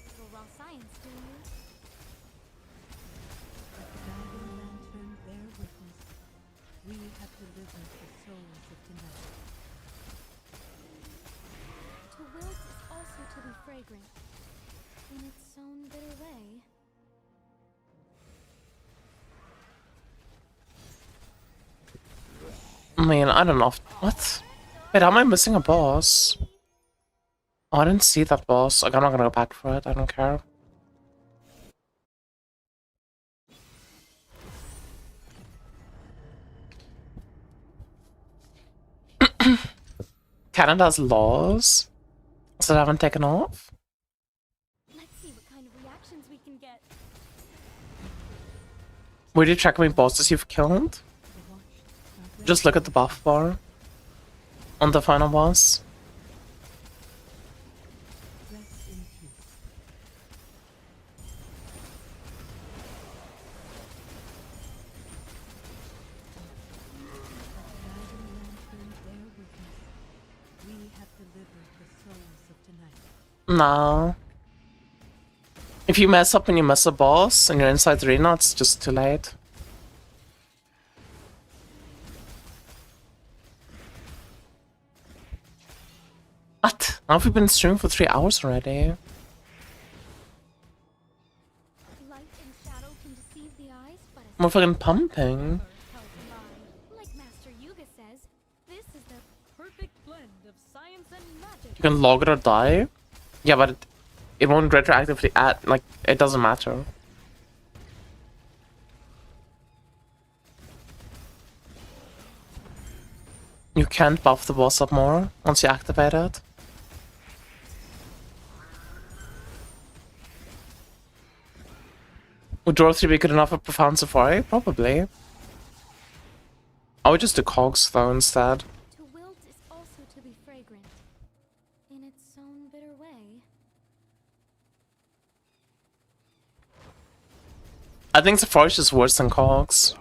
Little raw science, do you? Let the guiding lantern bear witness. We have delivered the souls of tonight. To wilt is also to be fragrant. In its own bitter way. I mean, I don't know. What? Wait, how am I missing a boss? Oh, I didn't see that boss. Like, I'm not gonna go back for it. I don't care. Canada's laws still haven't taken off. Let's see what kind of reactions we can get. Would you check how many bosses you've killed? The watch does not Just look at the buff bar on the final boss. rest in peace. Let the guiding lantern bear witness. We have delivered the souls of tonight. No. If you mess up and you miss a boss and you're inside the arena, it's just too late. What? Now we've been streaming for 3 hours already. Light and shadow can deceive the eyes, but a We're fucking pumping. silver tells a lie. Like Master Yuga says, this is the perfect blend of science and magic. You can log it or die. Yeah, but it won't retroactively add, like, it doesn't matter. You can't buff the boss up more once you activate it. Would Dorothy be good enough for Profound Safari? Probably. I would just do Cogs though instead. To wilt is also to be fragrant. In its own bitter way. I think Safari is just worse than Cogs.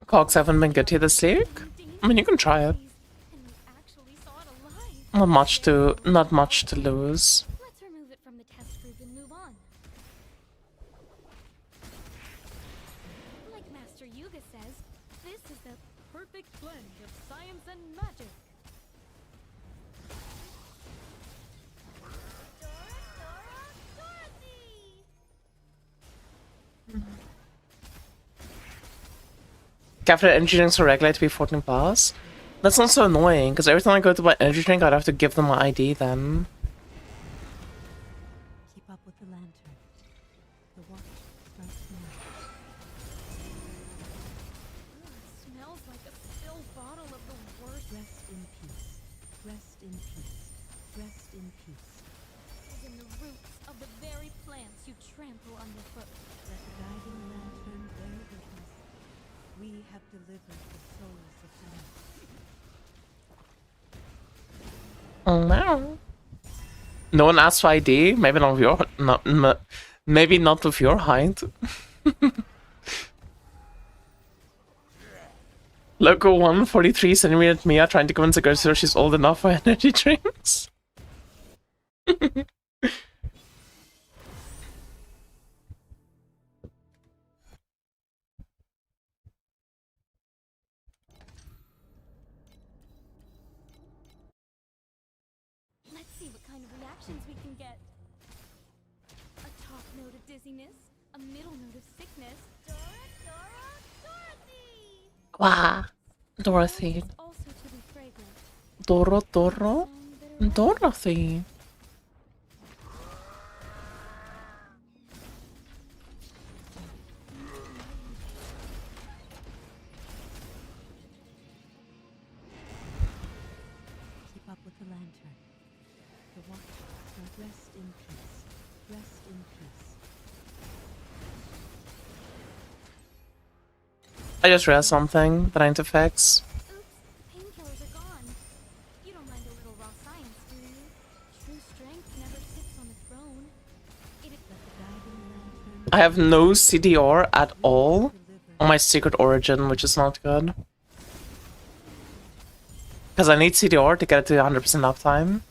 Cogs haven't been good here this league. I mean, you can try it. And we actually saw it alive. Not much to lose. Let's remove it from the test group and move on. Like Master Yuga says, this is the perfect blend of science and magic. Dorothy! Capital energy drinks are regulated to be 14 plus. That's not so annoying, because every time I go to buy energy drink, I'd have to give them my ID then. Keep up with the lantern. The watch starts now. Smells like a spilled bottle of the worst. Rest in peace. Rest in peace. Rest in peace. Is in the roots of the very plants you trample underfoot. Let the guiding lantern bear witness. We have delivered the souls of tonight. Oh no. No one asked for ID? Maybe not with your maybe not with your height. Local 143 centimeter Mia trying to convince a girl she's old enough for energy drinks. Let's see what kind of reactions we can get. A top note of dizziness, a middle note of sickness. Dorothy! Wow. Dorothy. Also to be fragrant. Doro. Dorothy. Keep up with the lantern. The Watchers will rest in peace. Rest in peace. I just read something that I need to fix. Oops, painkillers are gone. You don't mind a little raw science, do you? True strength never sits on a throne. It is Let the guiding lantern I have no CDR at all deliver. on my Secret Origin, which is not good. Because I need CDR to get it to 100% uptime.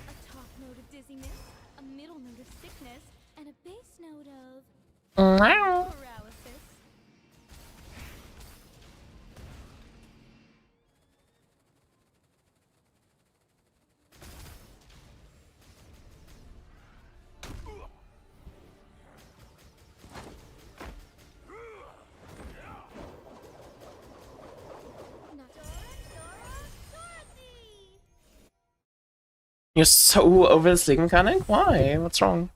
a top note of dizziness, a middle note of sickness, and a base note of Meow. paralysis. Dorothy! You're so over the sleep mechanic? Why? What's wrong?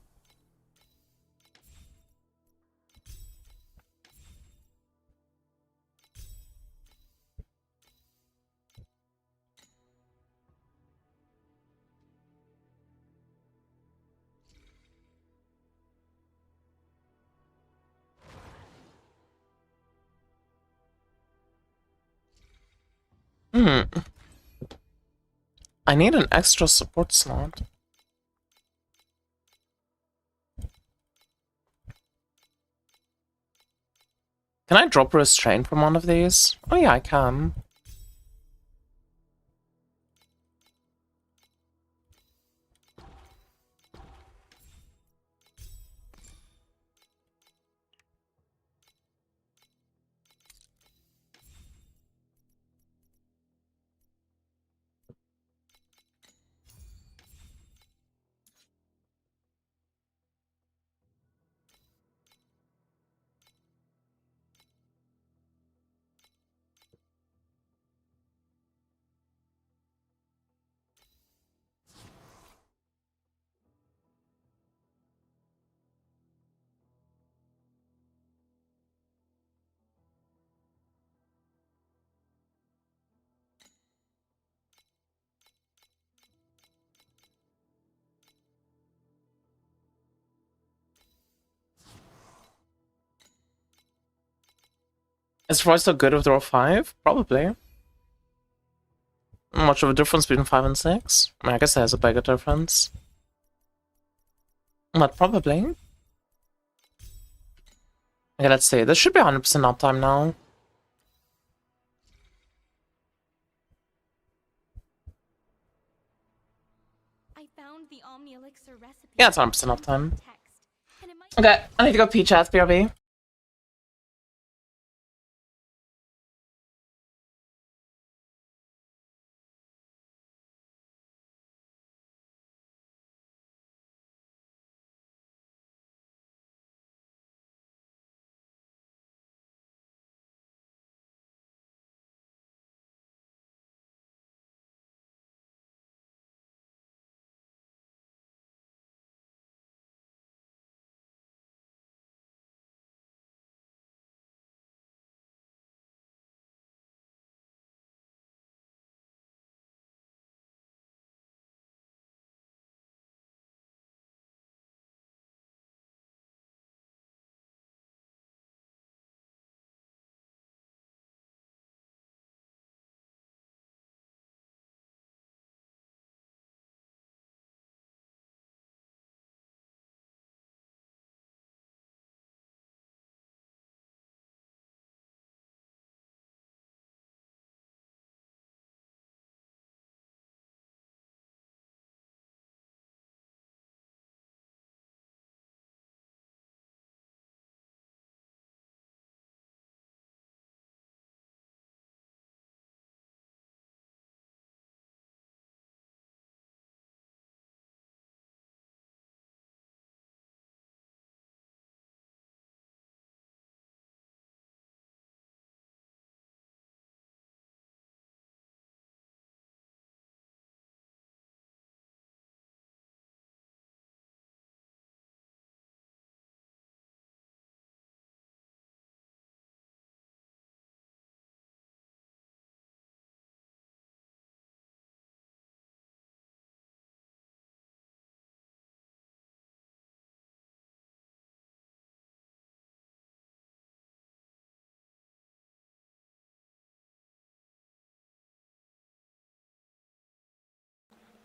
I need an extra support slot. Can I drop restraint from one of these? Oh yeah, I can. Is Roy still good with row 5? Probably. Not much of a difference between 5 and 6. I mean, I guess there's a bigger difference. But probably. Okay, let's see. This should be 100% uptime now. I found the Omni Elixir recipe. Yeah, it's 100% uptime. Text, and it might Okay, I need to go pee chat, BRB.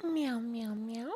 Meow, meow, meow.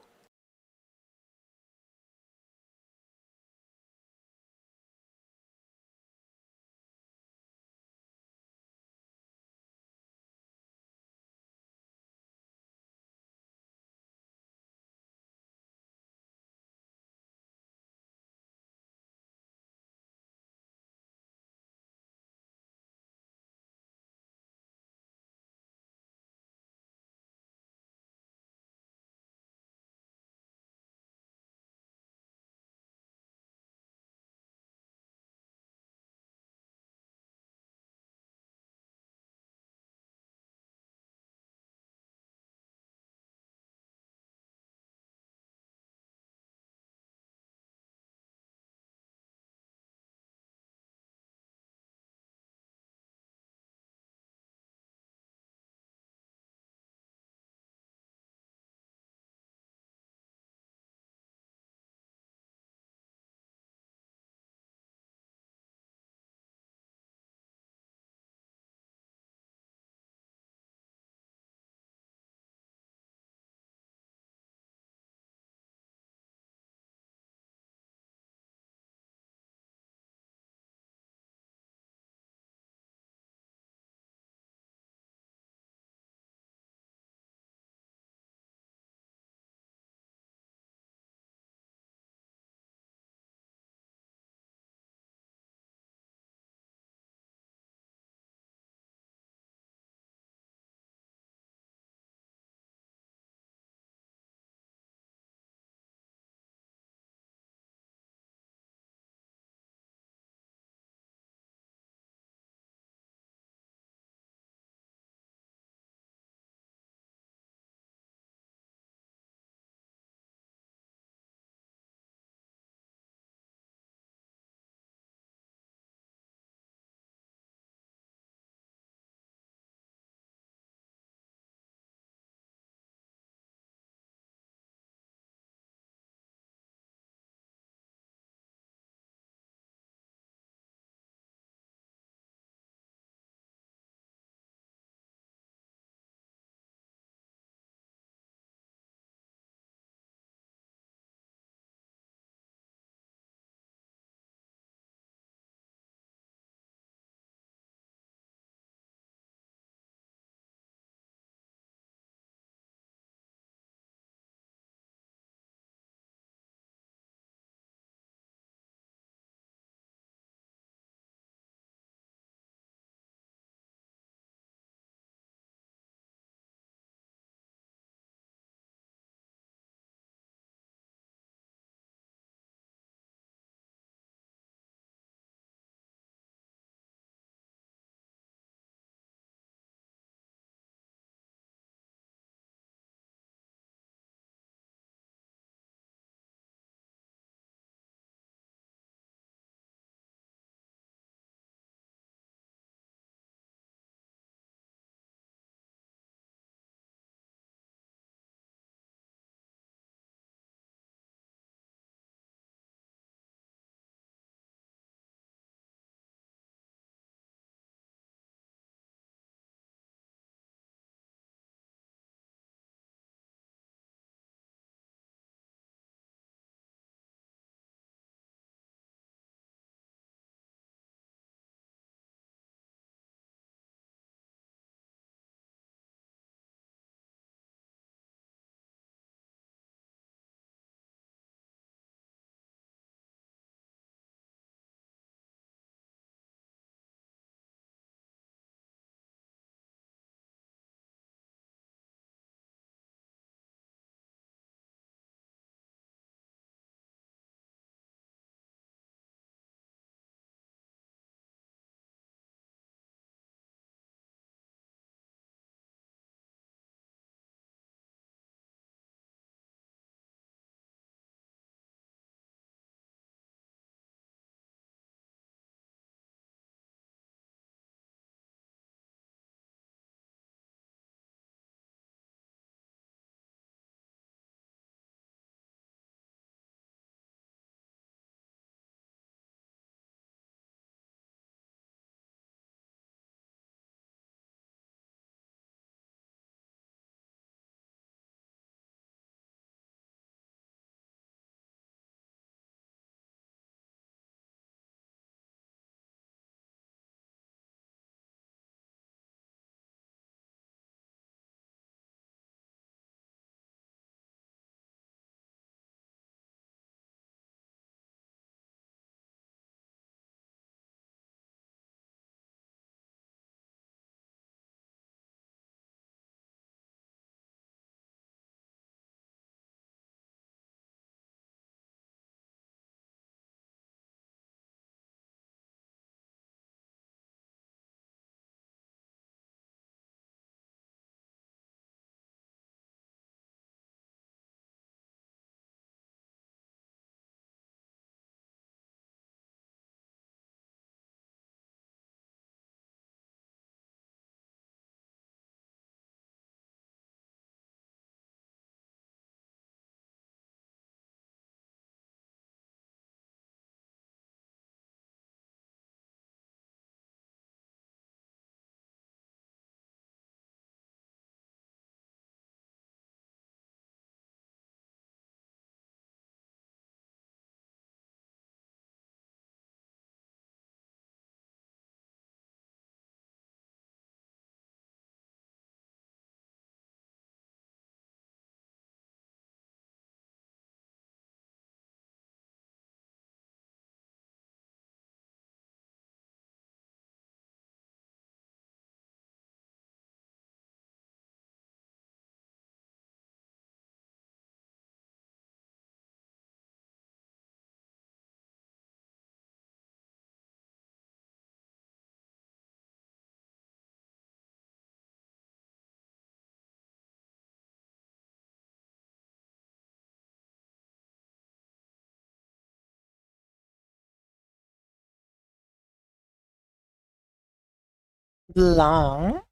Long.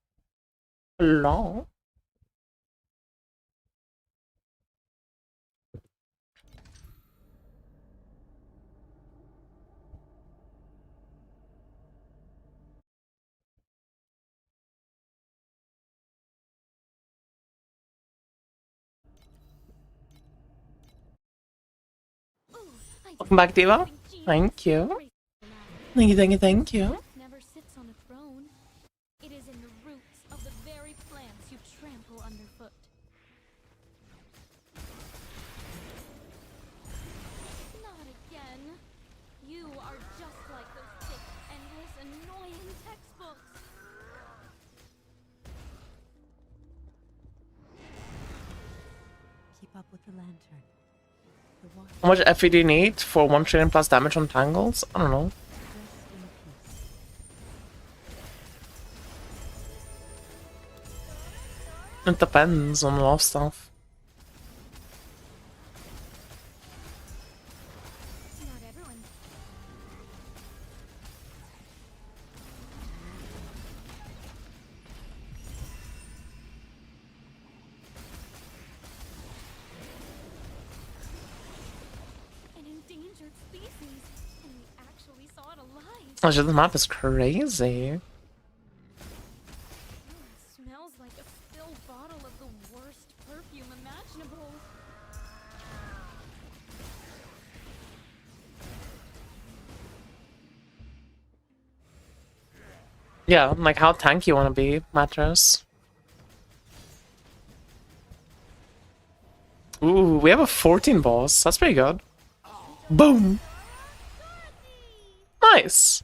Long. Ooh, I just Welcome back, love Diva. having genius Thank you. graceful ladder. Thank you, thank you, thank you. Never sits on a throne. It is in the roots of the very plants you trample underfoot. Not again. You are just like those thick, endless, annoying textbooks. Keep up with the lantern. The watch. How much FE do you need for 1 trillion plus damage on tangles? I don't know. Rest in peace. It depends on a lot of stuff. Not everyone. An endangered species, and we actually saw it alive. Oh shit, this map is crazy. It smells like a spilled bottle of the worst perfume imaginable. Yeah, like how tanky you want to be matters. Ooh, we have a 14 boss. That's pretty good. Boom! Nice!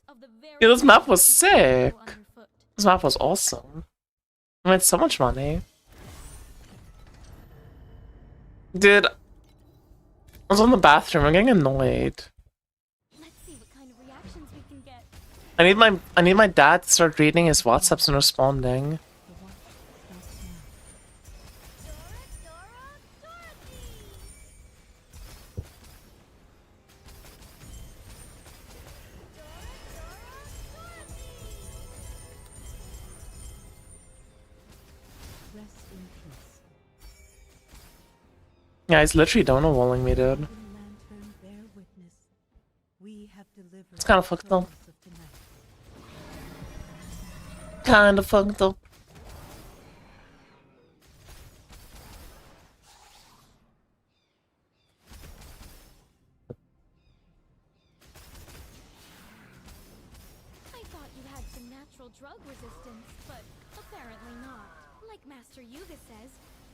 Of the very Yeah, this map was plants you trample sick. underfoot. This map was awesome. I made so much money. Dude, I was on the bathroom. I'm getting annoyed. Let's see what kind of reactions we can get. I need my dad to start reading his WhatsApps and responding. The watch starts now. Rest in peace. Yeah, he's literally donut walling me, dude. The lantern bear witness. We have delivered. It's kinda fucked up. souls of the night. Kinda fucked up. I thought you had some natural drug resistance, but apparently not. Like Master Yuga says,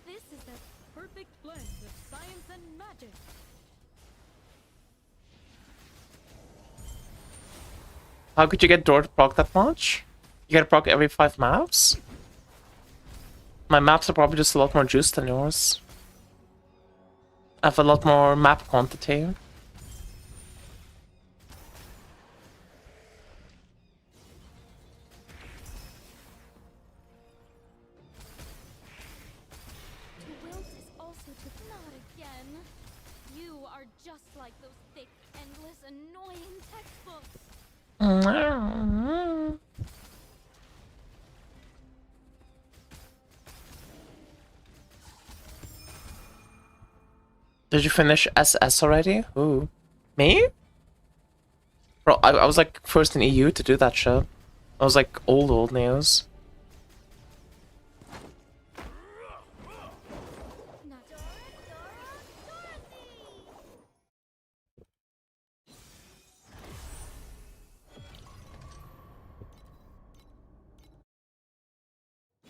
this is the perfect blend of science and magic. How could you get Door to proc that much? You get a proc every 5 maps? My maps are probably just a lot more juice than yours. I have a lot more map quantity. To wilt is also to not again. You are just like those thick, endless, annoying textbooks. Did you finish SS already? Ooh. Me? Bro, I was like first in EU to do that shit. I was like old news. Not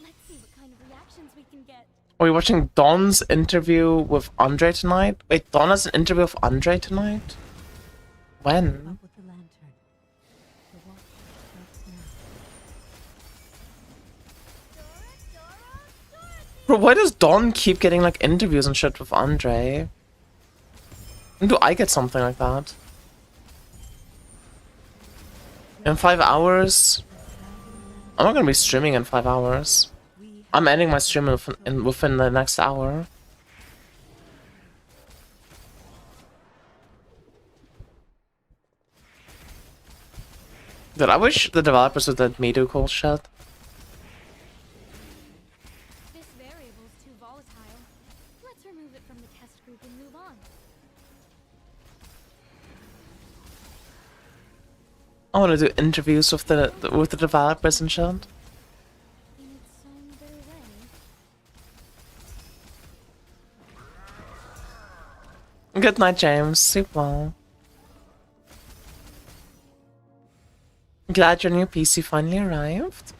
Let's see what kind of reactions we can get. Are we watching Don's interview with Andre tonight? Wait, Don has an interview with Andre tonight? When? Up with the lantern. The watch starts now. Bro, why does Don keep getting like interviews and shit with Andre? When do I get something like that? In 5 hours? I'm not gonna be streaming in 5 hours. I'm ending my stream within the next hour. Dude, I wish the developers would let me do cool shit. This variable's too volatile. Let's remove it from the test group and move on. I want to do interviews with the developers and shit. In its own bitter way. Good night, James. Sleep well. Glad your new PC finally arrived.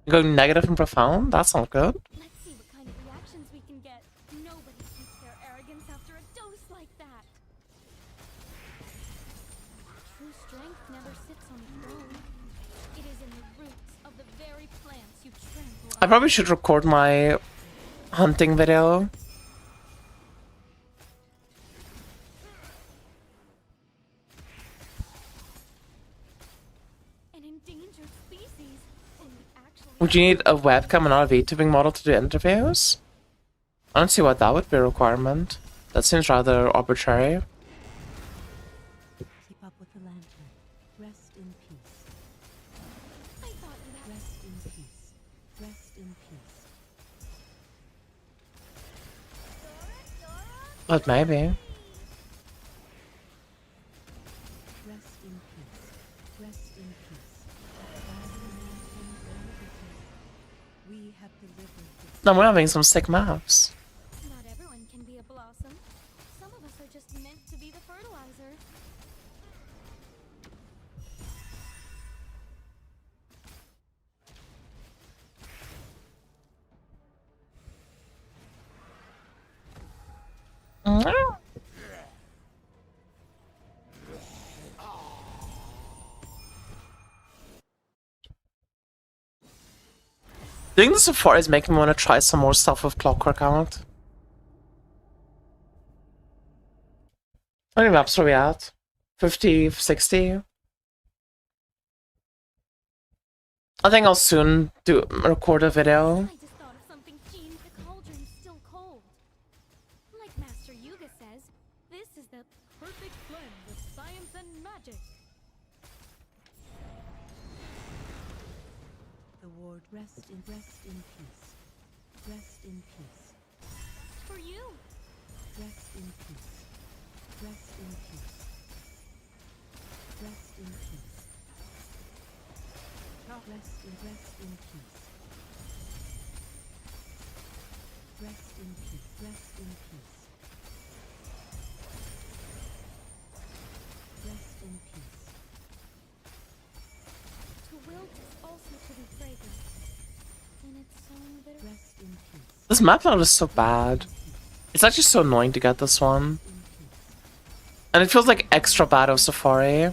Going negative and profound? That's not good. Let's see what kind of reactions we can get. Nobody keeps their arrogance after a dose like that. True strength never sits on a throne. It is in the roots of the very plants you trample I probably should record my hunting video. an endangered species. And we actually Would you need a webcam and not a VTubing model to do interviews? I don't see why that would be a requirement. That seems rather arbitrary. Keep up with the lantern. Rest in peace. I thought you had Rest in peace. Rest in peace. But maybe. Rest in peace. Rest in peace. Guardian lantern, bear witness. We have delivered the No, we're having some sick maps. Not everyone can be a blossom. Some of us are just meant to be the fertilizer. Doing the Safari is making me want to try some more stuff with Clockwork out. How many maps are we at? 50, 60? I think I'll soon record a video. I just thought of something, Jean. The cauldron's still cold. Like Master Yuga says, this is the perfect blend of science and magic. The ward. Rest in peace. Rest in peace. For you. Rest in peace. Rest in peace. Rest in peace. Rest in peace. Rest in peace. Rest in peace. Rest in peace. To wilt is also to be fragrant. In its own bitter Rest in peace. This map now is so bad. It's actually so annoying to get this one. And it feels like extra bad of Safari.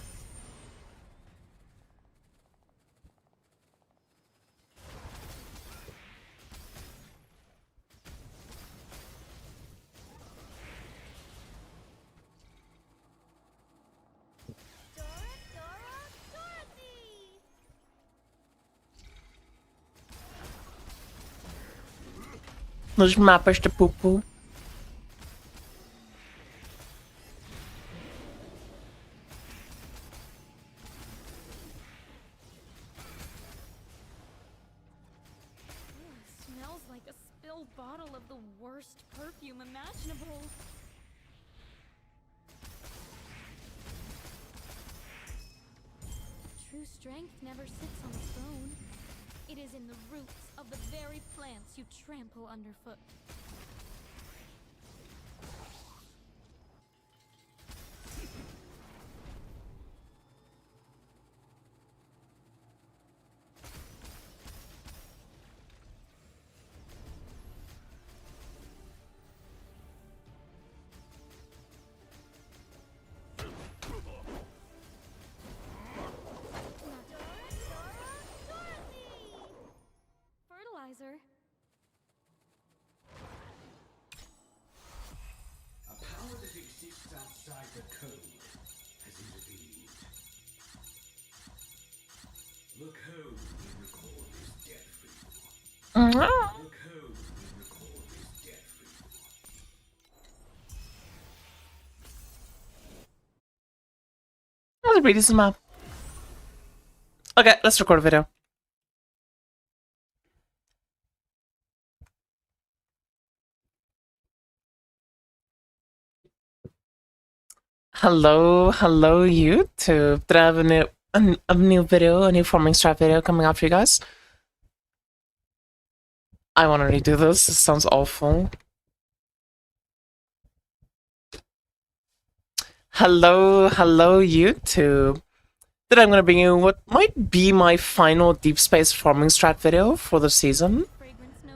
Nos mapas de pupu. smells like a spilled bottle of the worst perfume imaginable. True strength never sits on a throne. It is in the roots of the very plants you trample underfoot. That's a pretty decent map. Okay, let's record a video. Hello YouTube. Did I have a new video, a new farming strat video coming out for you guys? I want to redo this. This sounds awful. Hello YouTube. Today I'm going to bring you what might be my final deep space farming strat video for the season.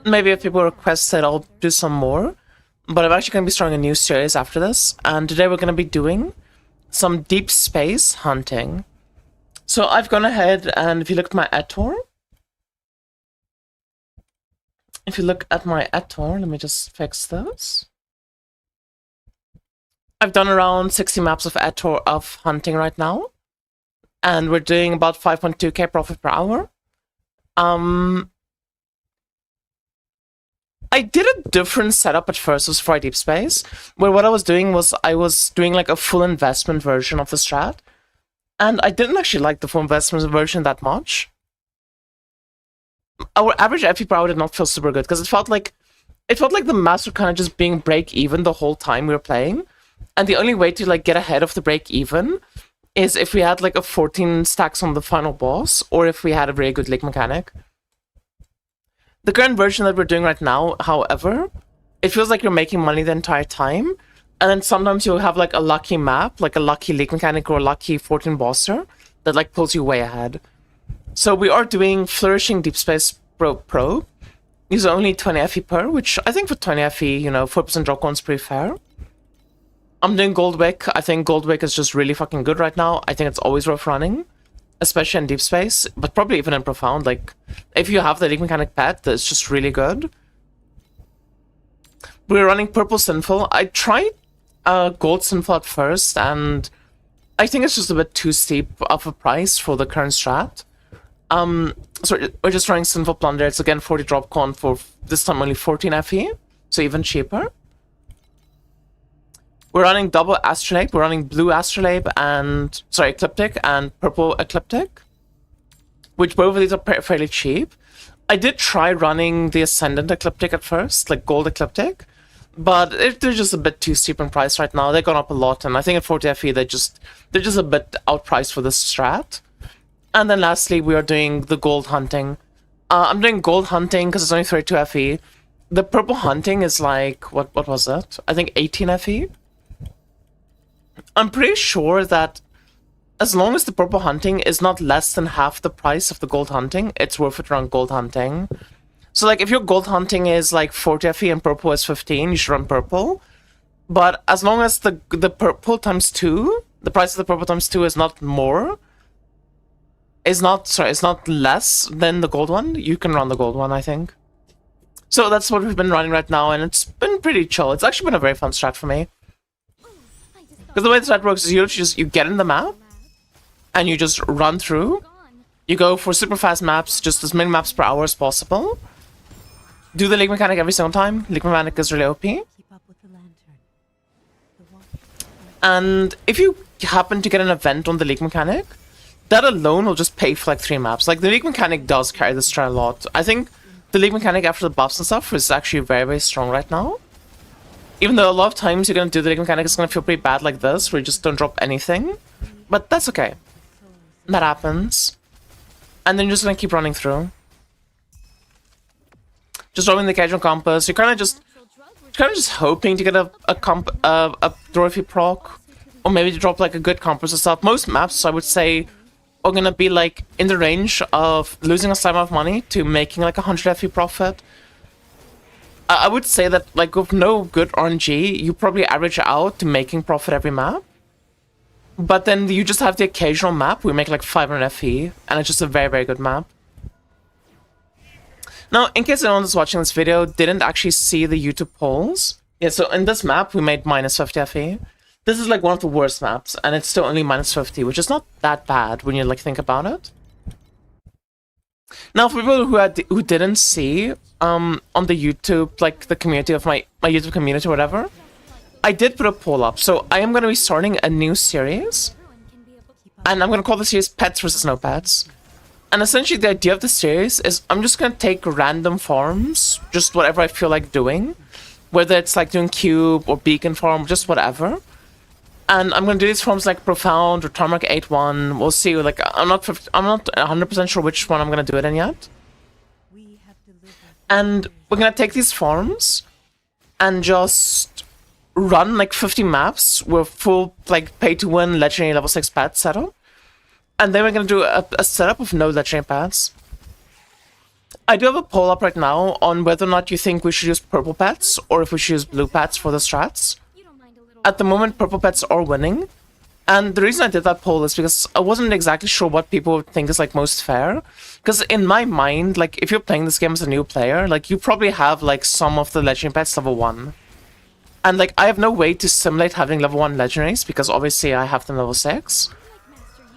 Maybe if people request it, I'll do some more. But I'm actually going to be starting a new series after this. And today we're going to be doing some deep space hunting. So I've gone ahead and if you look at my Etor. Let me just fix this. I've done around 60 maps of Etor of hunting right now. And we're doing about 5.2k profit per hour. I did a different setup at first, it was for Deep Space, where what I was doing was I was doing like a full investment version of the strat, and I didn't actually like the full investment version that much. Our average FP per hour did not feel super good, because it felt like the maps were kind of just being break-even the whole time we were playing, and the only way to like get ahead of the break-even is if we had like a 14 stacks on the final boss, or if we had a very good league mechanic. The current version that we're doing right now, however, it feels like you're making money the entire time, and then sometimes you'll have like a lucky map, like a lucky league mechanic or a lucky 14 bosser that like pulls you way ahead. So we are doing Flourishing Deep Space Pro. These are only 20 FE per, which I think for 20 FE, you know, 4% drop coin is pretty fair. I'm doing Gold Wick. I think Gold Wick is just really fucking good right now. I think it's always worth running. Especially in Deep Space, but probably even in Profound. Like, if you have the League Mechanic pet, that's just really good. We're running Purple Sinful. I tried Gold Sinful at first, and I think it's just a bit too steep of a price for the current strat. So we're just running Sinful Plunder. It's again 40 drop con for this time only 14 FE, so even cheaper. We're running double Astrolabe, we're running blue Astrolabe and, sorry, Ecliptic and purple Ecliptic, which both of these are fairly cheap. I did try running the Ascendant Ecliptic at first, like gold Ecliptic, but they're just a bit too steep in price right now. They've gone up a lot, and I think at 40 FE they're just a bit outpriced for this strat. And then lastly, we are doing the gold hunting. I'm doing gold hunting because it's only 32 FE. The purple hunting is like, what was it? I think 18 FE. I'm pretty sure that as long as the purple hunting is not less than half the price of the gold hunting, it's worth it to run gold hunting. So like if your gold hunting is like 40 FE and purple is 15, you should run purple. But as long as the purple times 2, the price of the purple times 2 is not less than the gold one, you can run the gold one, I think. So that's what we've been running right now, and it's been pretty chill. It's actually been a very fun strat for me. Because the way the strat works is you get in the map, and you just run through. You go for super fast maps, just as many maps per hour as possible. Do the League Mechanic every single time. League Mechanic is really OP. Keep up with the lantern. And if you happen to get an event on the League Mechanic, that alone will just pay for like 3 maps. Like the League Mechanic does carry the strat a lot. I think the League Mechanic after the buffs and stuff is actually very, very strong right now. Even though a lot of times you're going to do the League Mechanic, it's going to feel pretty bad like this, where you just don't drop anything. But that's okay. That happens. And then you're just going to keep running through. Just dropping the occasional compass. You're kind of just hoping to get a trophy proc. Or maybe to drop like a good compass or stuff. Most maps, I would say, are going to be like in the range of losing a slight amount of money to making like 100 FE profit. I would say that, like, with no good RNG, you probably average out to making profit every map. But then you just have the occasional map where you make, like, 500 FE, and it's just a very, very good map. Now, in case anyone that's watching this video didn't actually see the YouTube polls, yeah, so in this map, we made minus 50 FE. This is, like, one of the worst maps, and it's still only minus 50, which is not that bad when you, like, think about it. Now, for people who didn't see on the YouTube, like the community of my YouTube community or whatever, I did put a poll up. So I am going to be starting a new series, and I'm going to call the series Pets vs. No Pets. And essentially the idea of the series is I'm just going to take random forms, just whatever I feel like doing, whether it's like doing cube or beacon form, just whatever. And I'm going to do these forms like Profound or Tarmac 8-1. We'll see. Like I'm not 100% sure which one I'm going to do it in yet. We have delivered And we're going to take these forms and just run like 50 maps with full like pay to win legendary level 6 pet setup. And then we're going to do a setup with no legendary pets. I do have a poll up right now on whether or not you think we should use purple pets or if we should use blue pets for the strats. You don't mind a little. At the moment, purple pets are winning. And the reason I did that poll is because I wasn't exactly sure what people would think is like most fair. Because in my mind, like if you're playing this game as a new player, like you probably have like some of the legendary pets level 1. And like I have no way to simulate having level 1 legendaries because obviously I have them level 6.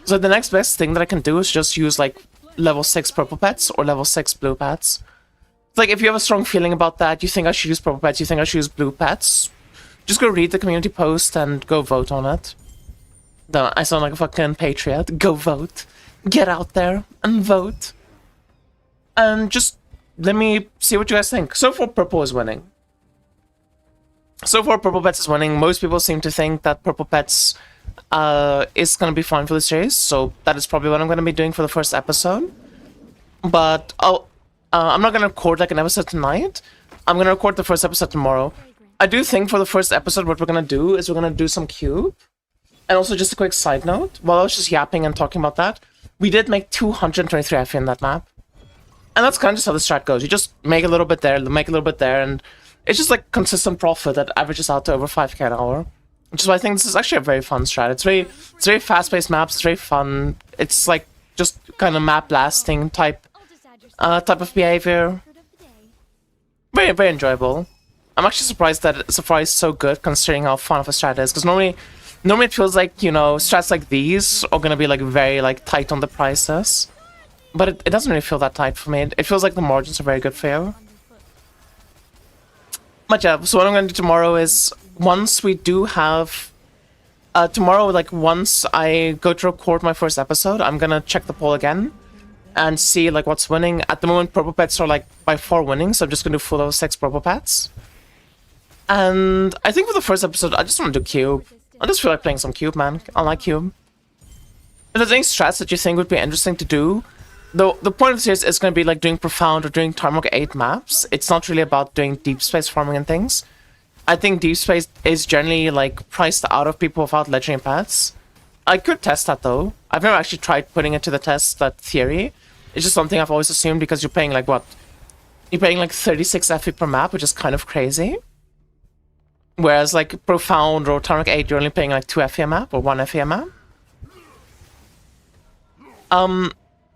So the next best thing that I can do is just use like level 6 purple pets or level 6 blue pets. Like if you have a strong feeling about that, you think I should use purple pets, you think I should use blue pets, just go read the community post and go vote on it. No, I sound like a fucking patriot. Go vote. Get out there and vote. And just let me see what you guys think. So far, purple is winning. So far, purple pets is winning. Most people seem to think that purple pets is going to be fine for the series, so that is probably what I'm going to be doing for the first episode. But I'm not going to record like an episode tonight. I'm going to record the first episode tomorrow. I do think for the first episode what we're going to do is we're going to do some cube. And also just a quick side note, while I was just yapping and talking about that, we did make 223 FP in that map. And that's kind of just how the strat goes. You just make a little bit there, make a little bit there, and it's just like consistent profit that averages out to over 5k an hour. Which is why I think this is actually a very fun strat. It's very fast-paced maps, it's very fun. It's like just kind of map blasting type of behavior. Very, very enjoyable. I'm actually surprised that it's so good considering how fun of a strat it is. Because normally it feels like, you know, strats like these are gonna be like very like tight on the prices. But it doesn't really feel that tight for me. It feels like the margins are very good for you. But yeah, so what I'm gonna do tomorrow is once we do have tomorrow, like once I go to record my first episode, I'm gonna check the poll again and see like what's winning. At the moment, purple pets are like by far winning, so I'm just gonna do full level 6 purple pets. And I think for the first episode, I just want to do cube. I just feel like playing some cube, man. I like cube. If there's any strats that you think would be interesting to do, the point of the series is going to be like doing Profound or doing Tarmac 8 maps. It's not really about doing deep space farming and things. I think deep space is generally like priced out of people without legendary pets. I could test that though. I've never actually tried putting it to the test, that theory. It's just something I've always assumed because you're paying like what? You're paying like 36 FP per map, which is kind of crazy. Whereas like Profound or Tarmac 8, you're only paying like 2 FP a map or 1 FP a map.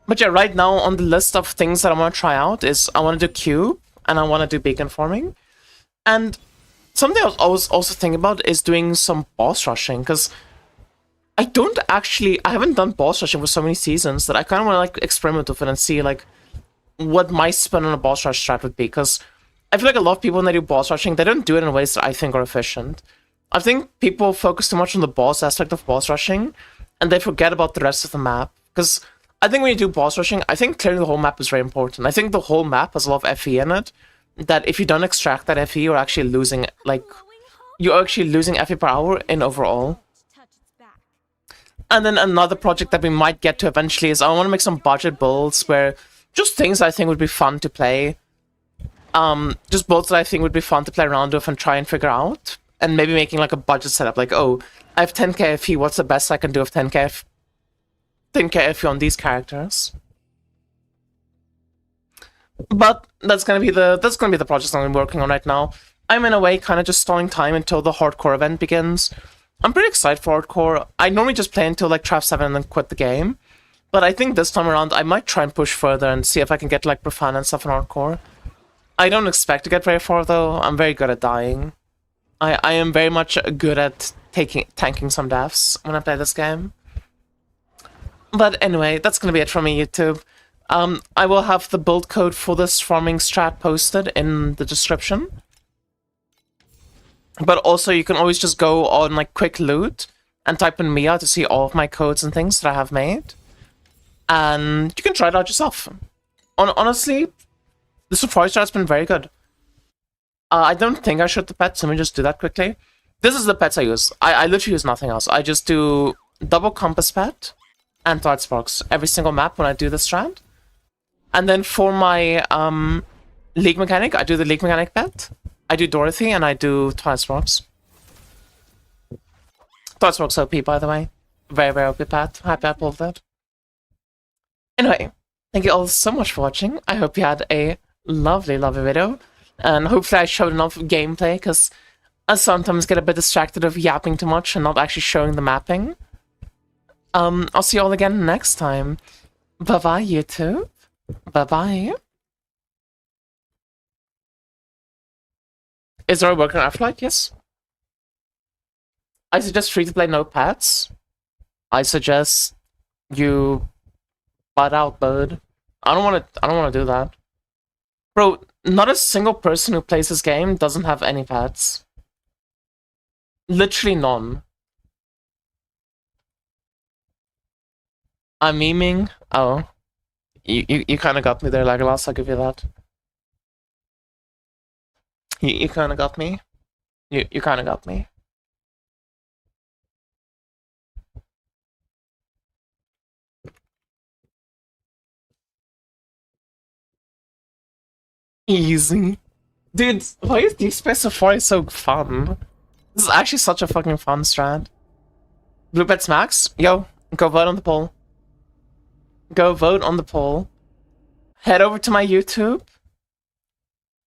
But yeah, right now on the list of things that I want to try out is I want to do cube and I want to do beacon farming. And something I was also thinking about is doing some boss rushing, because I haven't done boss rushing for so many seasons that I kind of want to like experiment with it and see like what my spin on a boss rush strat would be, because I feel like a lot of people when they do boss rushing, they don't do it in ways that I think are efficient. I think people focus too much on the boss aspect of boss rushing and they forget about the rest of the map, because I think when you do boss rushing, I think clearing the whole map is very important. I think the whole map has a lot of FE in it, that if you don't extract that FE, you're actually losing, like, FE per hour in overall. And then another project that we might get to eventually is I want to make some budget builds where just things I think would be fun to play. Just builds that I think would be fun to play around with and try and figure out. And maybe making like a budget setup, like, oh, I have 10k FE, what's the best I can do with 10k FE on these characters? But that's gonna be the project I'm working on right now. I'm in a way kind of just stalling time until the hardcore event begins. I'm pretty excited for hardcore. I normally just play until like Trap 7 and then quit the game. But I think this time around I might try and push further and see if I can get like Profane and stuff in hardcore. I don't expect to get very far though. I'm very good at dying. I am very much good at tanking some deaths when I play this game. But anyway, that's gonna be it from me, YouTube. I will have the build code for this farming strat posted in the description. But also, you can always just go on like quick loot and type in Mia to see all of my codes and things that I have made. And you can try it out yourself. Honestly, the Safari strat's been very good. I don't think I should the pets. Let me just do that quickly. This is the pets I use. I literally use nothing else. I just do double compass pet and thread sparks every single map when I do this strat. And then for my league mechanic, I do the league mechanic pet. I do Dorothy and I do Twilight Sparks. Twilight Sparks OP, by the way. Very, very OP pet. Happy I pulled that. Anyway, thank you all so much for watching. I hope you had a lovely, lovely video. And hopefully I showed enough gameplay, because I sometimes get a bit distracted of yapping too much and not actually showing the mapping. I'll see you all again next time. Bye-bye, YouTube. Bye-bye. Is there a working Afterlight? Yes. I suggest free-to-play notepads. I suggest you butt out, bud. I don't want to do that. Bro, not a single person who plays this game doesn't have any pads. Literally none. I'm memeing. Oh. You kind of got me there, Legolas, I'll give you that. You kind of got me. You kind of got me. Easy. Dude, why is Deep Space Safari so fun? This is actually such a fucking fun strat. Blue Pets Max? Yo, go vote on the poll. Go vote on the poll. Head over to my YouTube.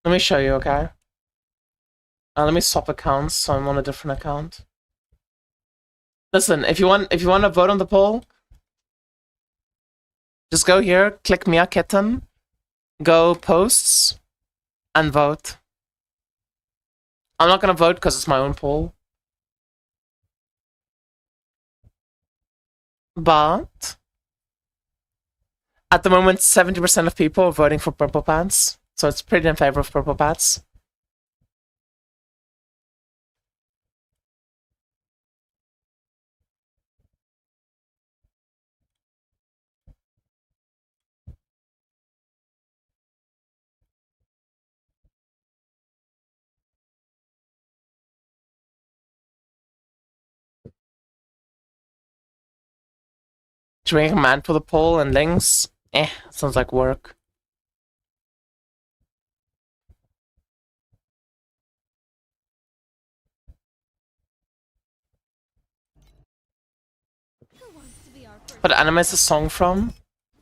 Let me show you, okay? Let me swap accounts so I'm on a different account. Listen, if you want to vote on the poll, just go here, click Mia Kitten, go posts, and vote. I'm not gonna vote because it's my own poll. But at the moment, 70% of people are voting for purple pants, so it's pretty in favor of purple pants. Drink a man for the poll and links. Sounds like work. Who wants to be our first? What anime is this song from?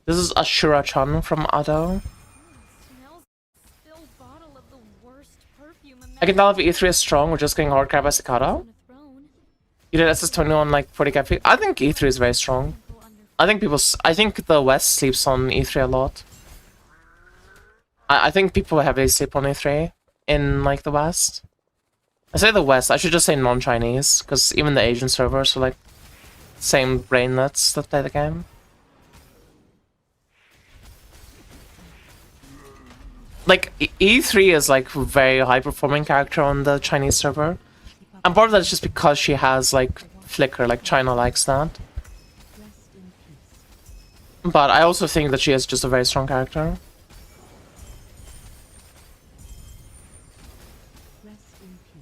This is Ashura-chan from Ado. Smells spilled bottle of the worst perfume I can tell if E3 is strong, we're just getting hard crab by Cicada. on a throne. You did SS20 on like 40k. I think E3 is very strong. Go under I think the West sleeps on E3 a lot. I think people heavily sleep on E3 in like the West. I say the West, I should just say non-Chinese, because even the Asian servers are like same brain nuts that play the game. Like E3 is like very high performing character on the Chinese server. And part of that is just because she has like Flicker, like China likes that. Rest in peace. But I also think that she is just a very strong character. Rest in peace.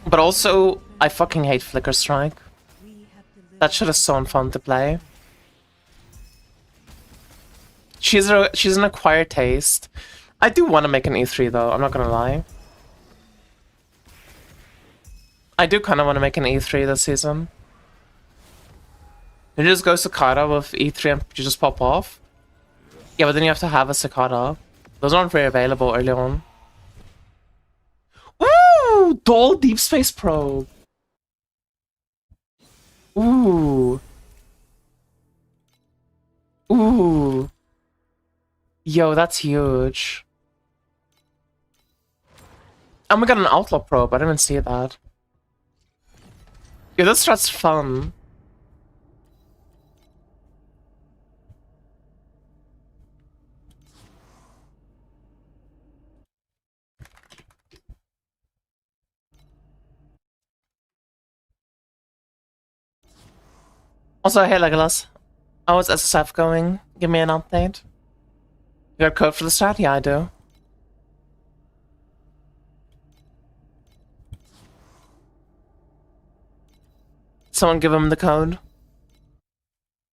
But also, I fucking hate Flicker Strike. We have delivered That shit is so unfun to play. She's an acquired taste. I do want to make an E3 though, I'm not gonna lie. I do kind of want to make an E3 this season. You just go Cicada with E3 and you just pop off. Yeah, but then you have to have a Cicada. Those aren't very available early on. Ooh! Doll Deep Space Probe! Ooh. Ooh. Yo, that's huge. And we got an Outlaw Probe, I didn't even see that. Yo, this strat's fun. Also, hey Legolas. How is SSF going? Give me an update. You got code for the start? Yeah, I do. Someone give him the code.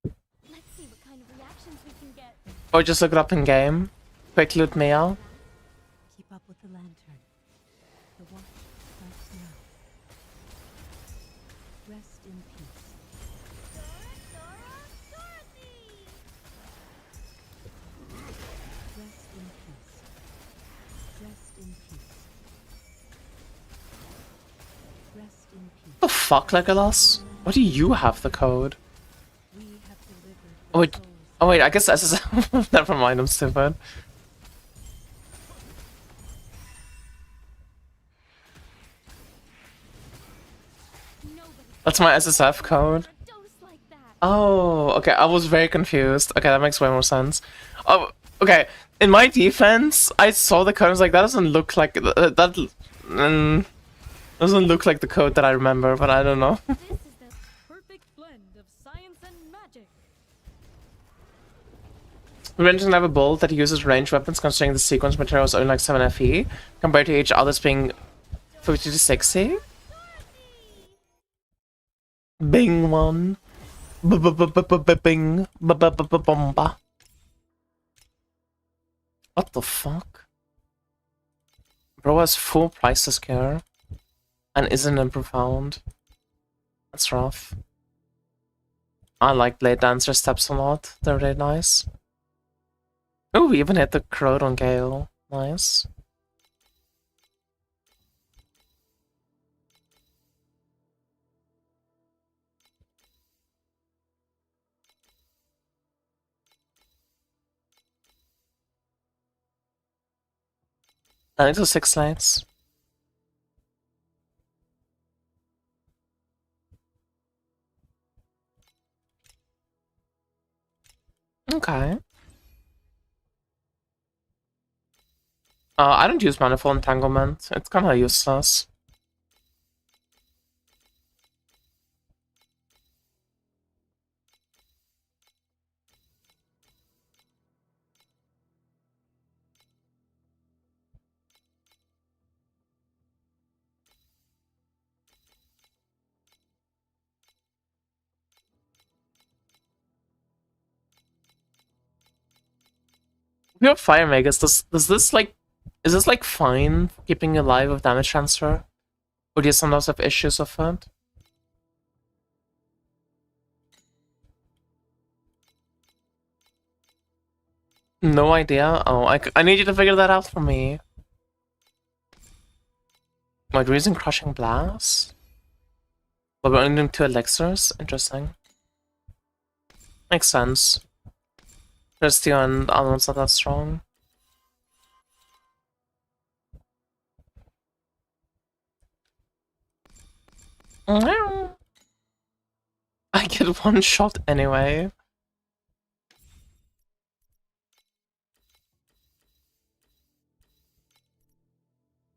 Let's see what kind of reactions we can get. Or just look it up in game. Quick loot meal. Keep up with the lantern. The watch starts now. Rest in peace. Dorothy! Rest in peace. Rest in peace. Rest in peace. What the fuck, Legolas? Why do you have the code? We have delivered the Oh wait, souls. oh wait, I guess SSF. Never mind, I'm stupid. Nobody That's my SSF code. a dose like that. Oh, okay, I was very confused. Okay, that makes way more sense. Oh, okay, in my defense, I saw the code, I was like, that doesn't look like, doesn't look like the code that I remember, but I don't know. This is the perfect blend of science and magic. Revenge can have a build that uses ranged weapons considering the sequence material is only like 7 FE, compared to each other's being 50 to 60. Bing one. Bing. Bomba. What the fuck? Bro has full price to scare. And isn't in profound. That's rough. I like Blade Dancer steps a lot. They're really nice. Oh, we even hit the crowd on Gale. Nice. I need to 6 lights. Okay. I don't use Manifold Entanglement. It's kinda useless. If you have Fire Magus, does this like... Is this like fine for keeping you alive with damage transfer? Or do you sometimes have issues with it? No idea? Oh, I need you to figure that out for me. Wait, reason Crushing Blast? But we're only doing 2 elixirs? Interesting. Makes sense. There's and the other one's not that strong. I get 1 shot anyway.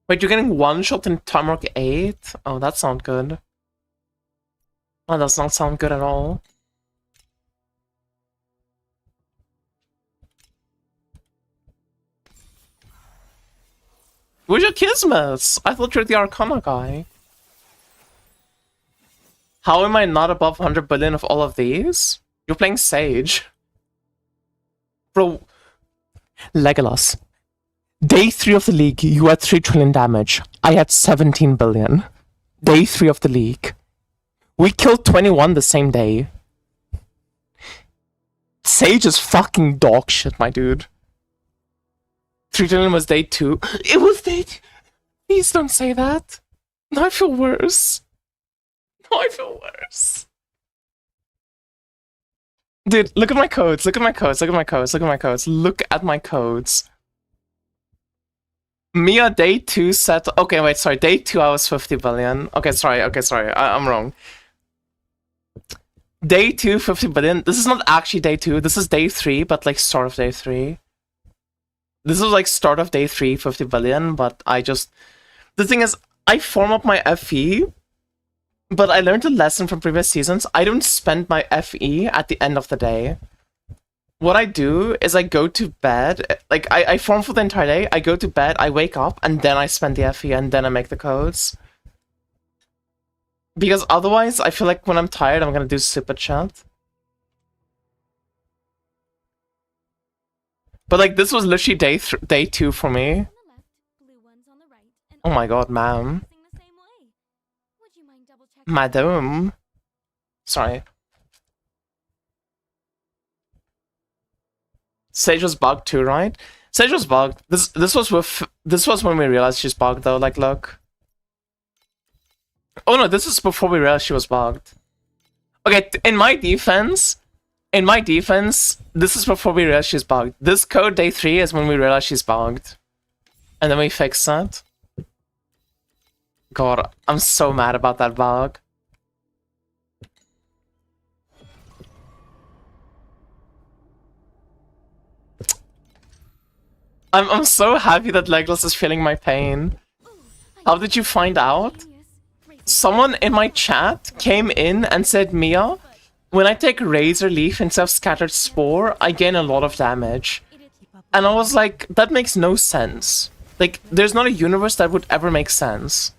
Wait, you're getting 1 shot in Tomahawk 8? Oh, that's not good. That does not sound good at all. Where's your Kismet? I thought you're the Arcana guy. How am I not above 100 billion of all of these? You're playing Sage. Bro. Legolas. Day 3 of the league, you had 3 trillion damage. I had 17 billion. Day 3 of the league. We killed 21 the same day. Sage is fucking dog shit, my dude. 3 trillion was day 2. It was day 2. Please don't say that. Now I feel worse. Now I feel worse. Dude, look at my codes. Look at my codes. Look at my codes. Look at my codes. Look at my codes. Mia day 2 set. Okay, wait, sorry. Day 2 I was 50 billion. Okay, sorry. I'm wrong. Day 2, 50 billion. This is not actually day 2. This is day 3, but like start of day 3. This is like start of day 3, 50 billion, but I just... The thing is, I form up my FE But I learned a lesson from previous seasons. I don't spend my FE at the end of the day. What I do is I go to bed, like I farm for the entire day, I go to bed, I wake up, and then I spend the FE, and then I make the codes. Because otherwise, I feel like when I'm tired, I'm gonna do super chat. But like, this was literally day 2 for me. On the left, blue ones on the right, and Oh my god, ma'am. facing the same way. Would you mind double checking? Madam. Sorry. Sage was bugged too, right? Sage was bugged. This was when we realized she's bugged though, like look. Oh no, this is before we realized she was bugged. Okay, in my defense, this is before we realized she's bugged. This code day 3 is when we realized she's bugged. And then we fix that. God, I'm so mad about that bug. I'm so happy that Legolas is feeling my pain. How did you find out? Someone in my chat came in and said, Mia, when I take Razor Leaf instead of Scattered Spore, I gain a lot of damage. And I was like, that makes no sense. Like, there's not a universe that would ever make sense.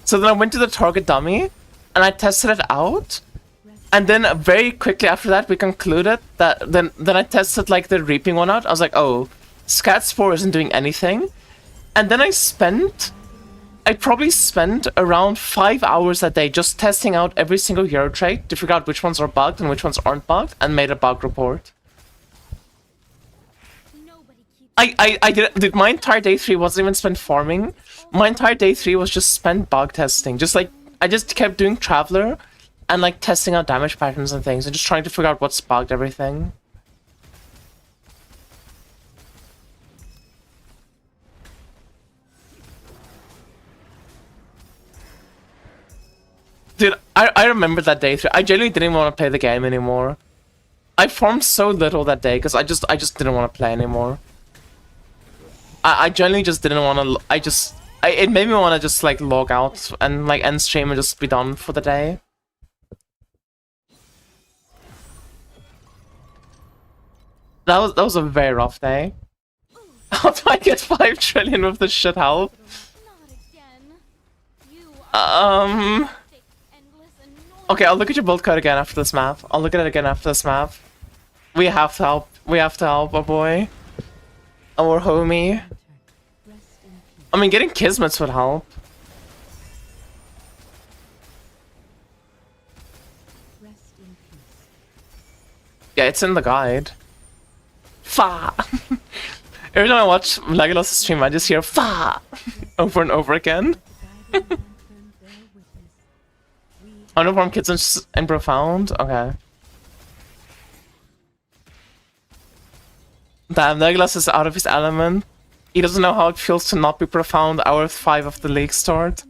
So then I went to the target dummy, and I tested it out. And then very quickly after that, we concluded that, then I tested like the Reaping one out. I was like, oh, Scat Spore isn't doing anything. And then I probably spent around 5 hours a day just testing out every single hero trait to figure out which ones are bugged and which ones aren't bugged, and made a bug report. I did my entire day 3 wasn't even spent farming. My entire day 3 was just spent bug testing. Just like, I just kept doing Traveler and like testing out damage patterns and things and just trying to figure out what's bugged everything. Dude, I remember that day 3. I genuinely didn't want to play the game anymore. I farmed so little that day because I just didn't want to play anymore. I genuinely just didn't want to. It made me want to just like log out and like end stream and just be done for the day. That was a very rough day. How do I get 5 trillion with this shit help? Okay, I'll look at your build code again after this map. I'll look at it again after this map. We have to help. We have to help our boy. Our homie. I mean, getting Kismets would help. Yeah, it's in the guide. Fa! Every time I watch Legolas' stream, I just hear Fa! Over and over again. Underformed kids in Profound? Okay. Damn, Legolas is out of his element. He doesn't know how it feels to not be Profound hour 5 of the league start.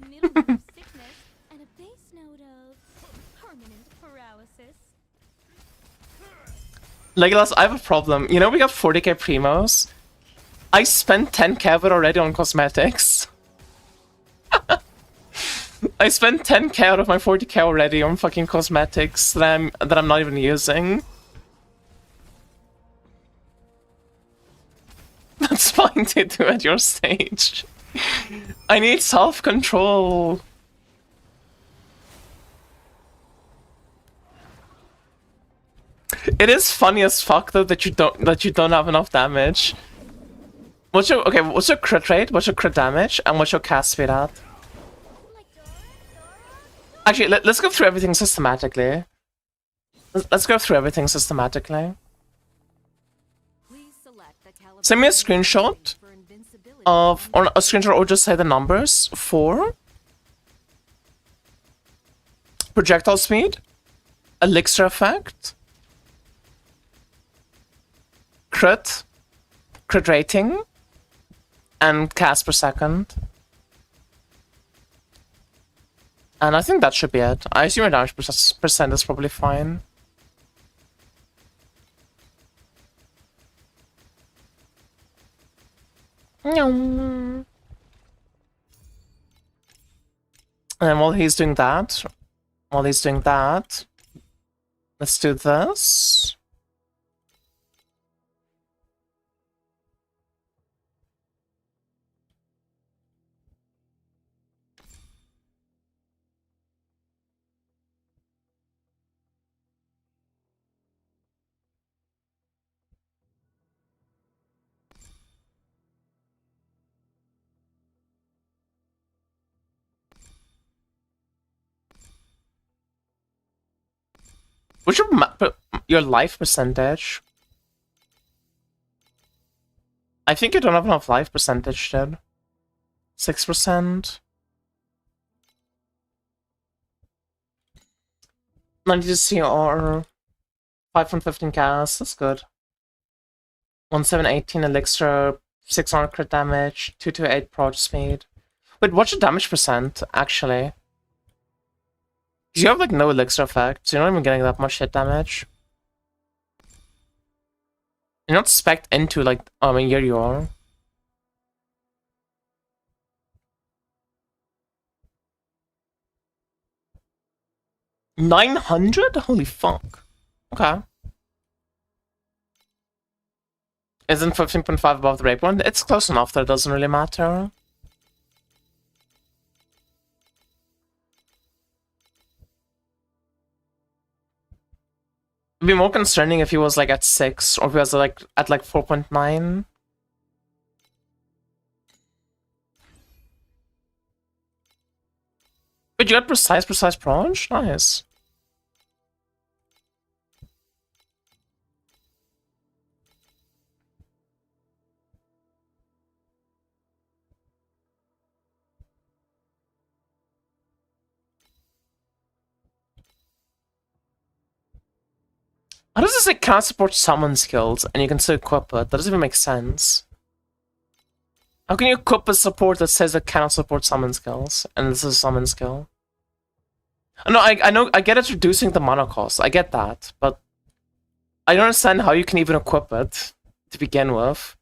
Legolas, I have a problem. You know we got 40k primos? I spent 10k of it already on cosmetics. I spent 10k out of my 40k already on fucking cosmetics that I'm not even using. That's fine to do at your stage. I need self-control. It is funny as fuck though that you don't have enough damage. What's your crit rate? What's your crit damage? And what's your cast speed at? Actually, let's go through everything systematically. Let's go through everything systematically. Send me a screenshot of, or a screenshot, or just say the numbers for projectile speed, elixir effect, crit rating, and cast per second. And I think that should be it. I assume your damage percent is probably fine. And then while he's doing that, while he's doing that, let's do this. What's your life percentage? I think you don't have enough life percentage, dude. 6%. 90 CR. 5 from 15 cast. That's good. 1718 elixir. 600 crit damage. 228 proj speed. Wait, what's your damage percent, actually? Because you have like no elixir effect, so you're not even getting that much hit damage. You're not spec'd into like, I mean, here you are. $900? Holy fuck. Okay. Isn't 15.5 above the rape one? It's close enough that it doesn't really matter. It'd be more concerning if he was like at 6 or if he was like at like 4.9. Wait, you got precise proj? Nice. How does this like can't support summon skills and you can still equip it? That doesn't even make sense. How can you equip a support that says it cannot support summon skills and this is a summon skill? No, I know, I get it's reducing the mana cost. I get that, but I don't understand how you can even equip it to begin with.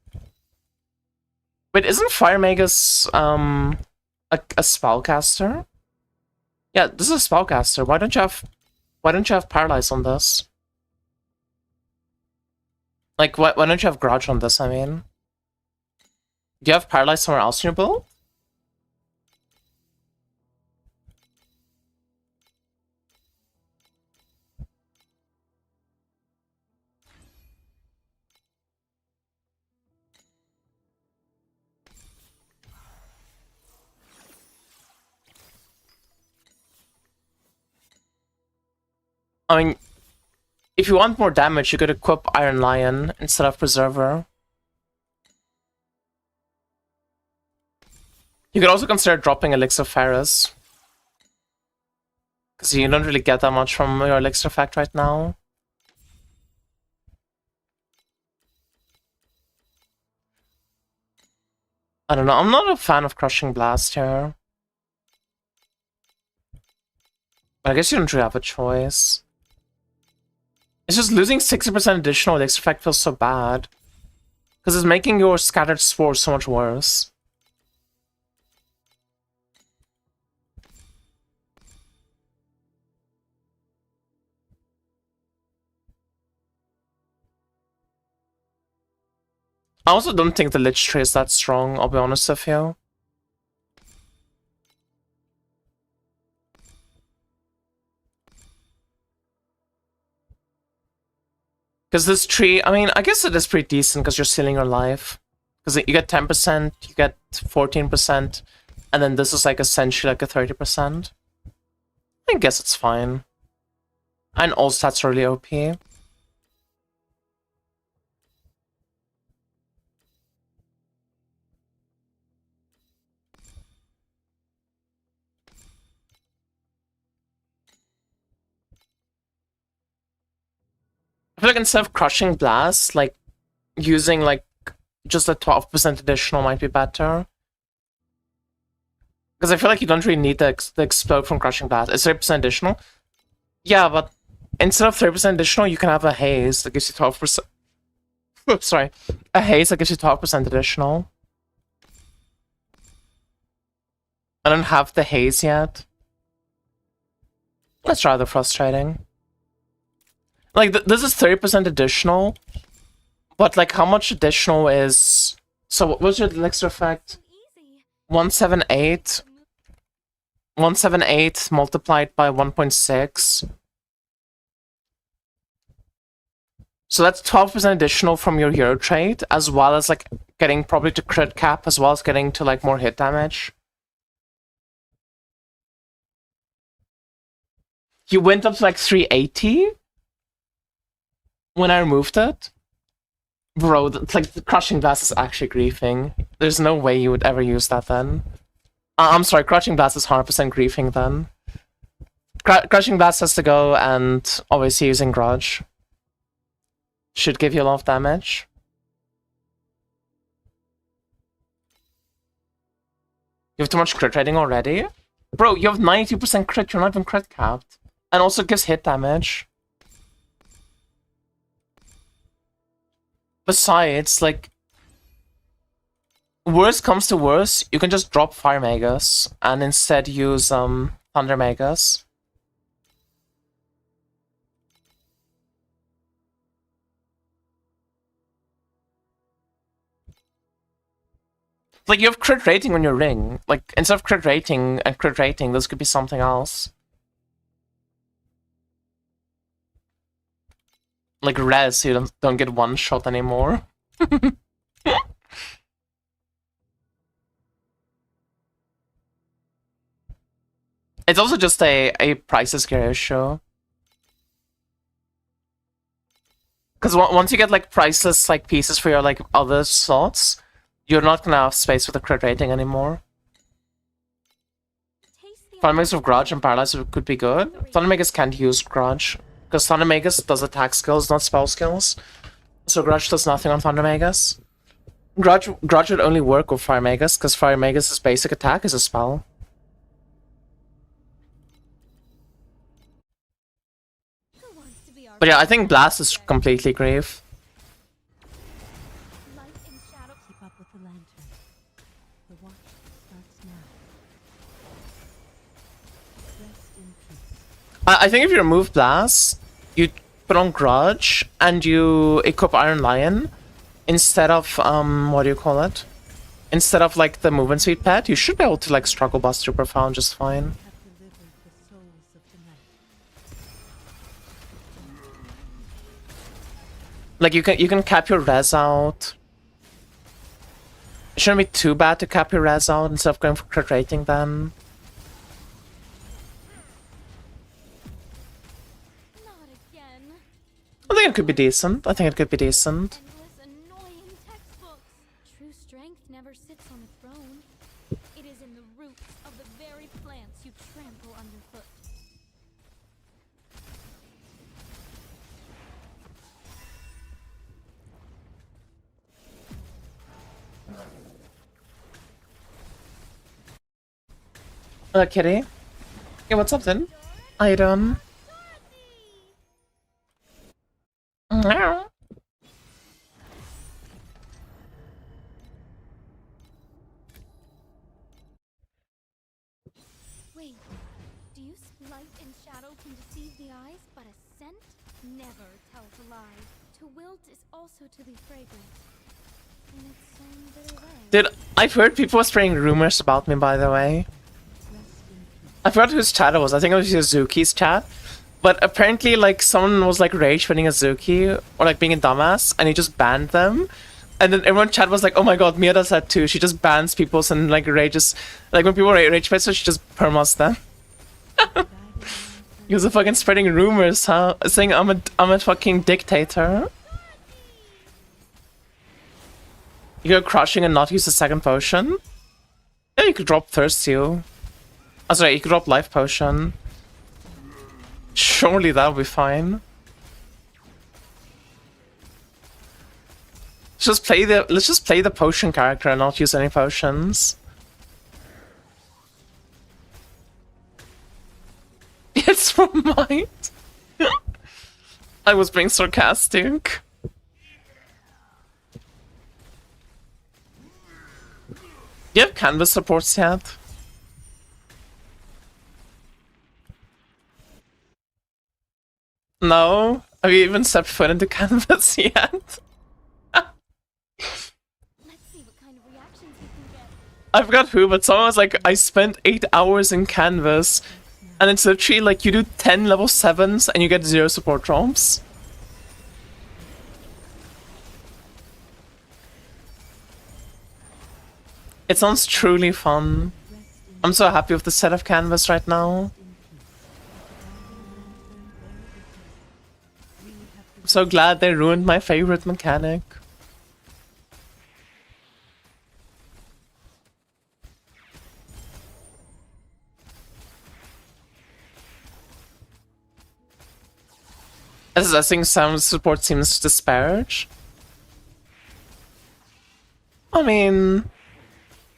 Wait, isn't Fire Magus a spellcaster? Yeah, this is a spellcaster. Why don't you have Paralyze on this? Like, why don't you have Grudge on this, I mean? Do you have Paralyze somewhere else in your build? I mean, if you want more damage, you could equip Iron Lion instead of Preserver. You could also consider dropping Elixir Ferris. Because you don't really get that much from your Elixir effect right now. I don't know, I'm not a fan of Crushing Blast here. But I guess you don't really have a choice. It's just losing 60% additional elixir effect feels so bad. Because it's making your Scattered Spore so much worse. I also don't think the Lich Tree is that strong, I'll be honest with you. Because this tree, I mean, I guess it is pretty decent because you're sealing your life. Because you get 10%, you get 14%, and then this is like essentially like a 30%. I guess it's fine. And all stats are really OP. I feel like instead of Crushing Blast, like, using, like, just a 12% additional might be better. Because I feel like you don't really need the Explode from Crushing Blast. It's 30% additional. Yeah, but instead of 30% additional, you can have a Haze that gives you 12%. Sorry. A Haze that gives you 12% additional. I don't have the Haze yet. That's rather frustrating. Like, this is 30% additional, but like, how much additional is... So what was your elixir effect? 178. 178 multiplied by 1.6. So that's 12% additional from your hero trait, as well as like getting probably to crit cap, as well as getting to like more hit damage. You went up to like 380 when I removed it. Bro, like the crushing blast is actually griefing. There's no way you would ever use that then. I'm sorry, crushing blast is 100% griefing then. Crushing blast has to go, and obviously using grudge should give you a lot of damage. You have too much crit rating already? Bro, you have 92% crit, you're not even crit capped. And also gives hit damage. Besides, like... Worst comes to worst, you can just drop Fire Magus and instead use Thunder Magus. Like, you have crit rating on your ring. Like, instead of crit rating and crit rating, this could be something else. Like res, so you don't get one shot anymore. It's also just a prices gear issue. Because once you get like priceless like pieces for your like other slots, you're not gonna have space for the crit rating anymore. Thundermagus with Grudge and Paralyze could be good. Thundermagus can't use Grudge, because Thundermagus does attack skills, not spell skills. So Grudge does nothing on Thundermagus. Grudge would only work with Fire Magus, because Fire Magus' basic attack is a spell. But yeah, I think Blast is completely grave. Keep up with the lantern. The watch starts now. Rest in peace. I think if you remove Blast, you put on Grudge, and you equip Iron Lion, instead of, what do you call it? Instead of, like, the movement speed pet, you should be able to, like, struggle bust Super Profound just fine. Have delivered the souls of the night. Like, you can cap your res out. It shouldn't be too bad to cap your res out instead of going for crit rating then. Not again. I think it could be decent. I think it could be decent. Endless, annoying textbooks. True strength never sits on a throne. It is in the roots of the very plants you trample underfoot. Kitty. Hey, what's up then? How you doing? Meow. Wait, do you light and shadow can deceive the eyes, but a scent never tells a lie. To wilt is also to be fragrant. In its own bitter way. Dude, I've heard people spreading rumors about me, by the way. I forgot whose chat it was. I think it was Yuzuki's chat. But apparently, like, someone was, like, rage quitting Azuki, or, like, being a dumbass, and he just banned them. And then everyone in chat was like, oh my god, Mia does that too. She just bans people and, like, rages. Like, when people rage quit, so she just permas them. He was fucking spreading rumors, huh? Saying I'm a fucking dictator. You go crushing and not use the second potion? Yeah, you could drop Thirst Seal. Oh, sorry, you could drop Life Potion. Surely that'll be fine. Let's just play the potion character and not use any potions. It's from Might. I was being sarcastic. Do you have canvas supports yet? No? Have you even stepped foot into canvas yet? Let's see what kind of reactions we can get. I forgot who, but someone was like, I spent 8 hours in canvas, and it's literally like you do 10 level 7s and you get 0 support drops. It sounds truly fun. I'm so happy with the set of canvas right now. I'm so glad they ruined my favorite mechanic. As I think some support seems disparage. I mean,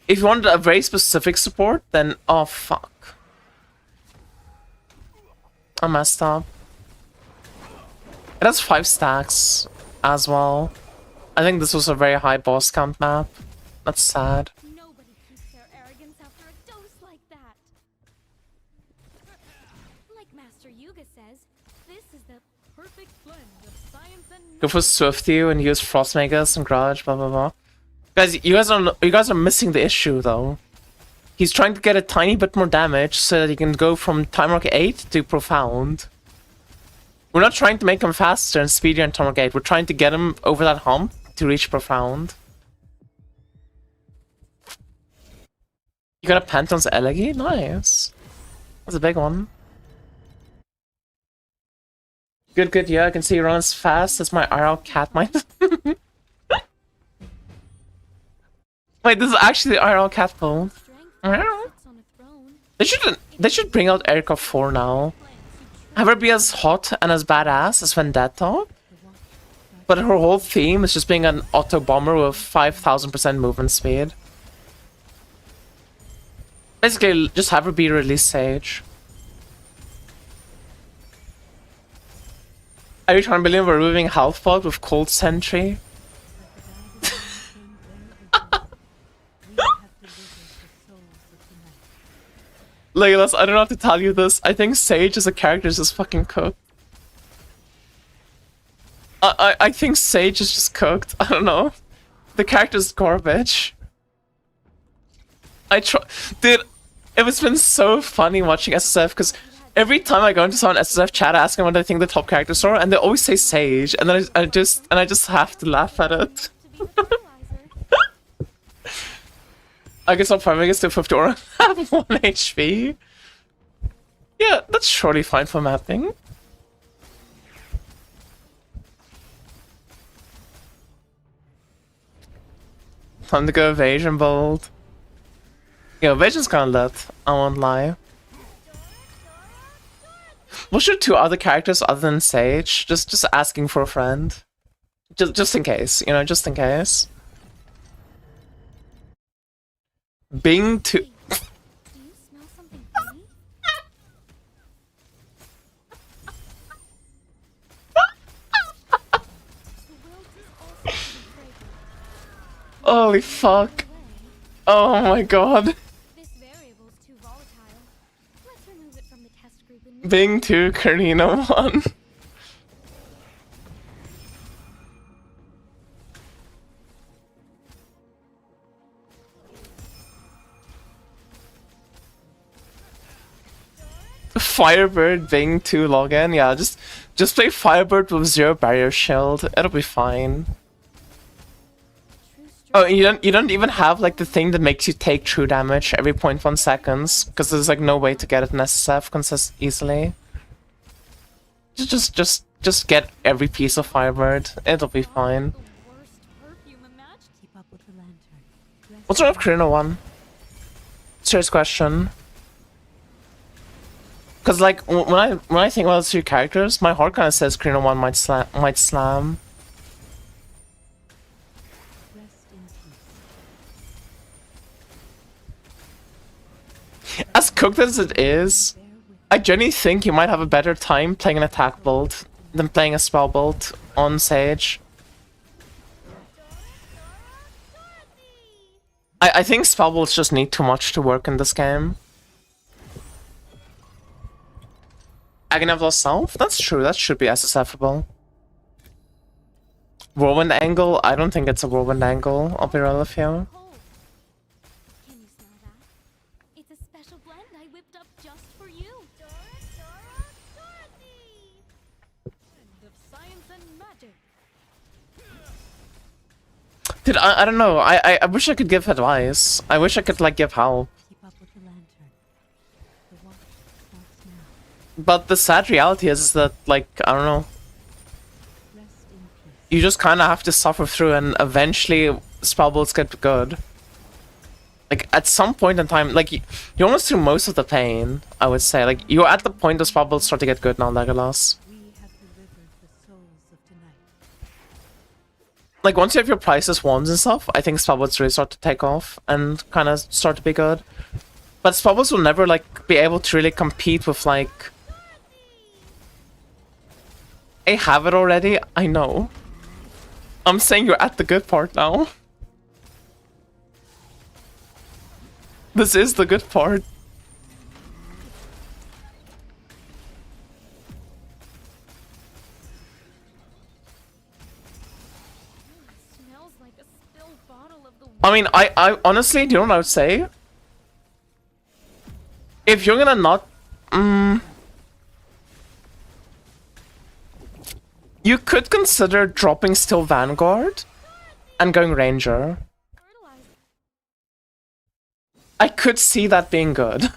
if you wanted a very specific support, then oh fuck. I messed up. It has 5 stacks as well. I think this was a very high boss count map. That's sad. Nobody keeps their arrogance after a dose like that. Like Master Yuga says, this is the perfect blend of science and Go for Swifty and use Frostmakers and Grudge, blah blah blah. Guys, you guys are missing the issue though. He's trying to get a tiny bit more damage so that he can go from Time Rock 8 to Profound. We're not trying to make him faster and speedier in Time Rock 8. We're trying to get him over that hump to reach Profound. You got a Pantheon's Elegy? Nice. That's a big one. Good, good, yeah, I can see you run as fast as my IRL cat might. Wait, this is actually the IRL cat pull. strength on a throne. They should bring out Erika 4 now. Have her be as hot and as badass as Vendetta. But her whole theme is just being an auto bomber with 5000% movement speed. Basically, just have her be release Sage. Are you trying to believe we're removing health pod with Cold Sentry? Legolas, I don't know how to tell you this. I think Sage as a character is just fucking cooked. I think Sage is just cooked. I don't know. The character's garbage. Dude, it has been so funny watching SSF because every time I go into someone SSF chat, I ask them what they think the top characters are, and they always say Sage, and then I just have to laugh at it. To be the fertilizer. I guess I'll probably get to 50 or have 1 HP. Yeah, that's surely fine for mapping. Time to go evasion bold. Yeah, evasion's kinda lit, I won't lie. What should 2 other characters other than Sage? Just asking for a friend. Just in case, you know, just in case. Bing to Do you smell something funny? The world is also pretty fragrant. holy fuck. Away. Oh my god. This variable's too volatile. Let's remove it from the test group and Bing 2, Karina 1. Firebird Bing 2 login. Yeah, just play Firebird with 0 barrier shield. It'll be fine. true strength. Oh, you don't even have like the thing that makes you take true damage every 0.1 seconds because there's like no way to get it in SSF easily. Just get every piece of Firebird. It'll be fine. The worst perfume imagined. Keep up with the lantern. What's wrong with Karina 1? Serious question. Cause like when I think about the 2 characters, my heart kind of says Karina 1 might slam. Rest in peace. As cooked as it is, I genuinely think you might have a better time playing an attack build than playing a spell build on Sage. I think spell builds just need too much to work in this game. Agony of Lost Self? That's true, that should be SSFable. Whirlwind Angle? I don't think it's a Whirlwind Angle, I'll be real with you. Cold. Can you smell that? It's a special blend I whipped up just for you. Dorothy! Blend of science and magic. Dude, I don't know, I wish I could give advice. I wish I could, like, give help. Keep up with the lantern. The watch starts now. But the sad reality is that, like, I don't know, Rest in peace. you just kind of have to suffer through and eventually spell builds get good. Like, at some point in time, like, you're almost through most of the pain, I would say. Like, you're at the point the spell builds start to get good now, Legolas. We have delivered the souls of tonight. Like, once you have your prices wands and stuff, I think spell builds really start to take off and kind of start to be good. But spell builds will never, like, be able to really compete with, like... I have it already, I know. I'm saying you're at the good part now. This is the good part. Smells like a spilled bottle of the I mean, I honestly, do you know what I would say? If you're gonna not... you could consider dropping still Vanguard and going Ranger. fertilizer. I could see that being good.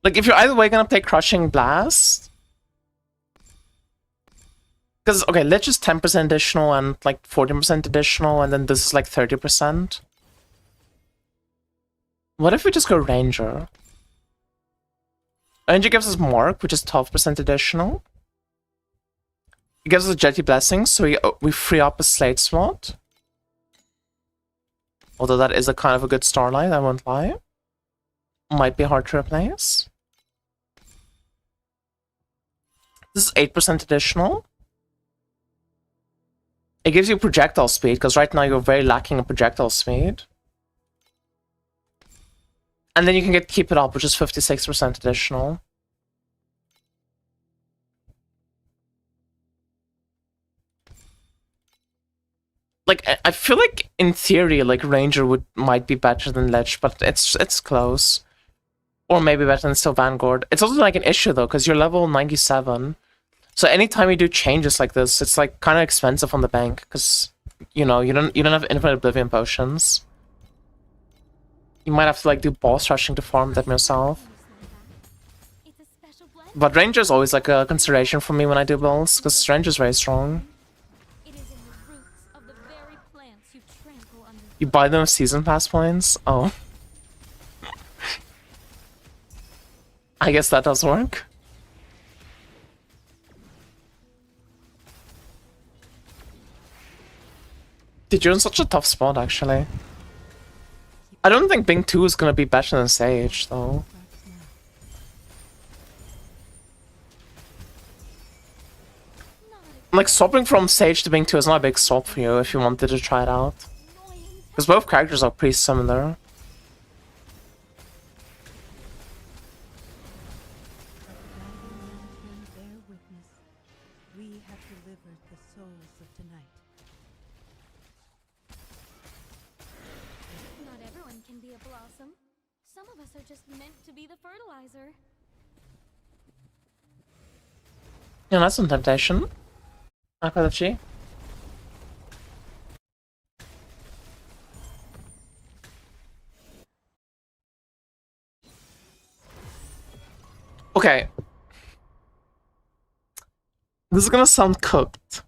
Like, if you're either way gonna play Crushing Blast... Because, okay, Lich is 10% additional and, like, 14% additional, and then this is, like, 30%. What if we just go Ranger? Ranger gives us Mark, which is 12% additional. It gives us Jetty Blessing, so we free up a Slate slot. Although that is a kind of a good Starlight, I won't lie. Might be hard to replace. This is 8% additional. It gives you projectile speed, because right now you're very lacking in projectile speed. And then you can keep it up, which is 56% additional. Like, I feel like, in theory, like, Ranger might be better than Lich, but it's close. Or maybe better than still Vanguard. It's also, like, an issue, though, because you're level 97. So anytime you do changes like this, it's, like, kind of expensive on the bank, because, you know, you don't have infinite Oblivion potions. You might have to, like, do boss rushing to farm them yourself. It's a special blend. But Ranger is always, like, a consideration for me when I do builds, because Ranger is very strong. It is in the roots of the very plants you trample under. You buy them with season pass points? Oh. I guess that does work. Dude, you're in such a tough spot, actually. I don't think Bing 2 is gonna be better than Sage, though. Like, swapping from Sage to Bing 2 is not a big swap for you if you wanted to try it out. Because both characters are pretty similar. Bear witness. We have delivered the souls of tonight. Not everyone can be a blossom. Some of us are just meant to be the fertilizer. Yeah, that's some temptation. Akadachi. Okay. This is gonna sound cooked.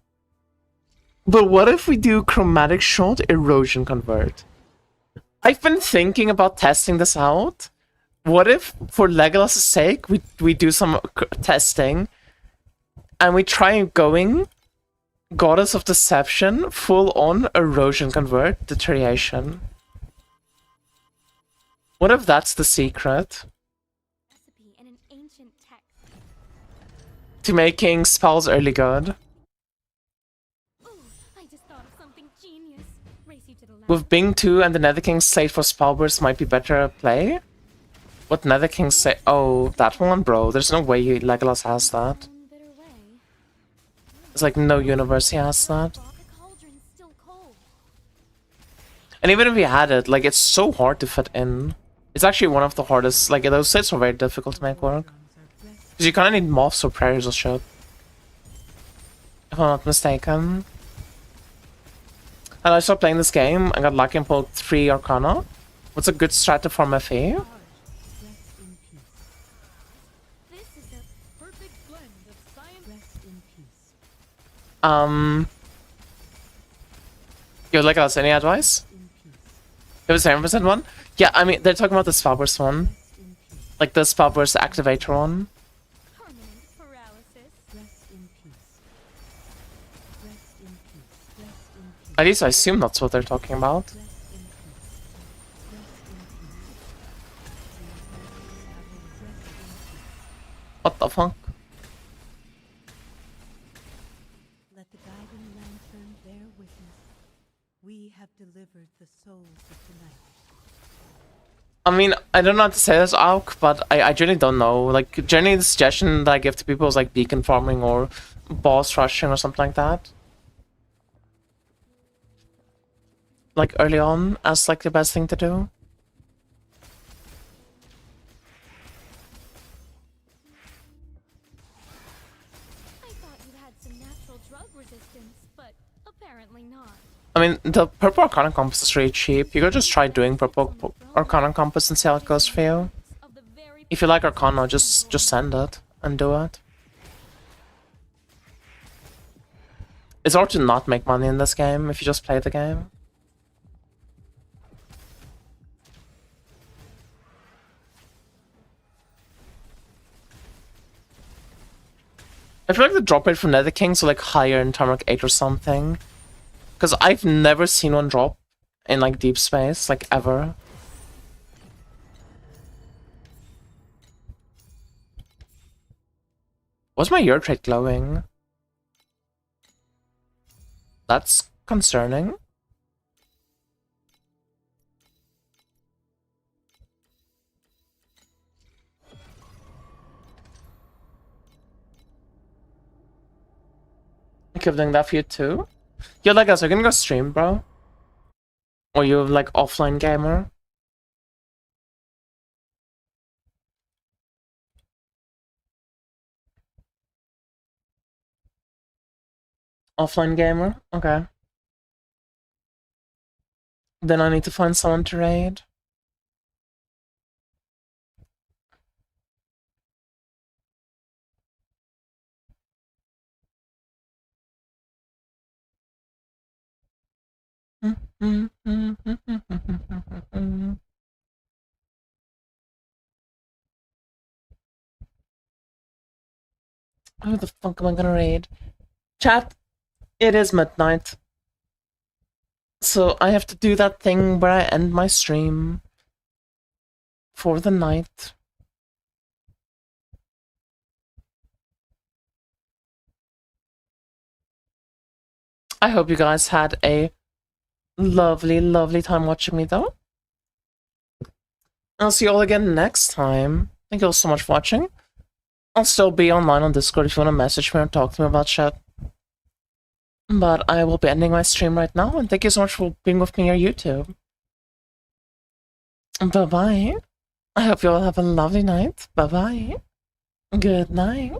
But what if we do Chromatic Shot Erosion Convert? I've been thinking about testing this out. What if, for Legolas' sake, we do some testing and we try going Goddess of Deception, full on Erosion Convert, Deterioration? What if that's the secret Recipe in an ancient text. to making spells early good? Ooh, I just thought of something genius. Race you to the lab. With Bing 2 and the Nether King's Slate for Spellburst might be better play? What Nether King say? Oh, that one, bro. There's no way Legolas has that. Own bitter way. It's like no universe he has that. The cauldron's still cold. And even if he had it, like, it's so hard to fit in. It's actually one of the hardest, like, those sets are very difficult to make work. Because you kind of need moths or prayers or shit. If I'm not mistaken. And I started playing this game and got lucky and pulled 3 Arcana. What's a good strat to farm FA? Rest in peace. This is a perfect blend of science. Rest in peace. Yo, Legolas, any advice? In peace. It was 7% one? Yeah, I mean, they're talking about the Spellburst one. Rest in peace. Like the Spellburst activator one. Permanent paralysis. Rest in peace. Rest in peace. Rest in peace. At least I assume that's what they're talking about. Rest in peace. Rest in peace. Rest in peace. What the fuck? Let the guiding lantern bear witness. We have delivered the souls of tonight. I mean, I don't know how to say this, Auk, but I genuinely don't know. Like, generally the suggestion that I give to people is like beacon farming or boss rushing or something like that. Like early on as like the best thing to do. I thought you had some natural drug resistance, but apparently not. I mean, the purple Arcana Compass is really cheap. You could just try doing purple Arcana Compass and see how it goes for you. Of the very If you like Arcana, just send it and do it. It's hard to not make money in this game if you just play the game. I feel like the drop rate for Nether Kings are like higher in Turmeric 8 or something. Because I've never seen one drop in like deep space, like ever. Was my ear trait glowing? That's concerning. I keep doing that for you too. Yo, like us, are you gonna go stream, bro? Or you like offline gamer? Offline gamer? Okay. Then I need to find someone to raid. Who the fuck am I gonna raid? Chat, it is midnight. So I have to do that thing where I end my stream for the night. I hope you guys had a lovely, lovely time watching me though. I'll see you all again next time. Thank you all so much for watching. I'll still be online on Discord if you want to message me or talk to me about shit. But I will be ending my stream right now, and thank you so much for being with me on YouTube. Bye-bye. I hope you all have a lovely night. Bye-bye. Good night.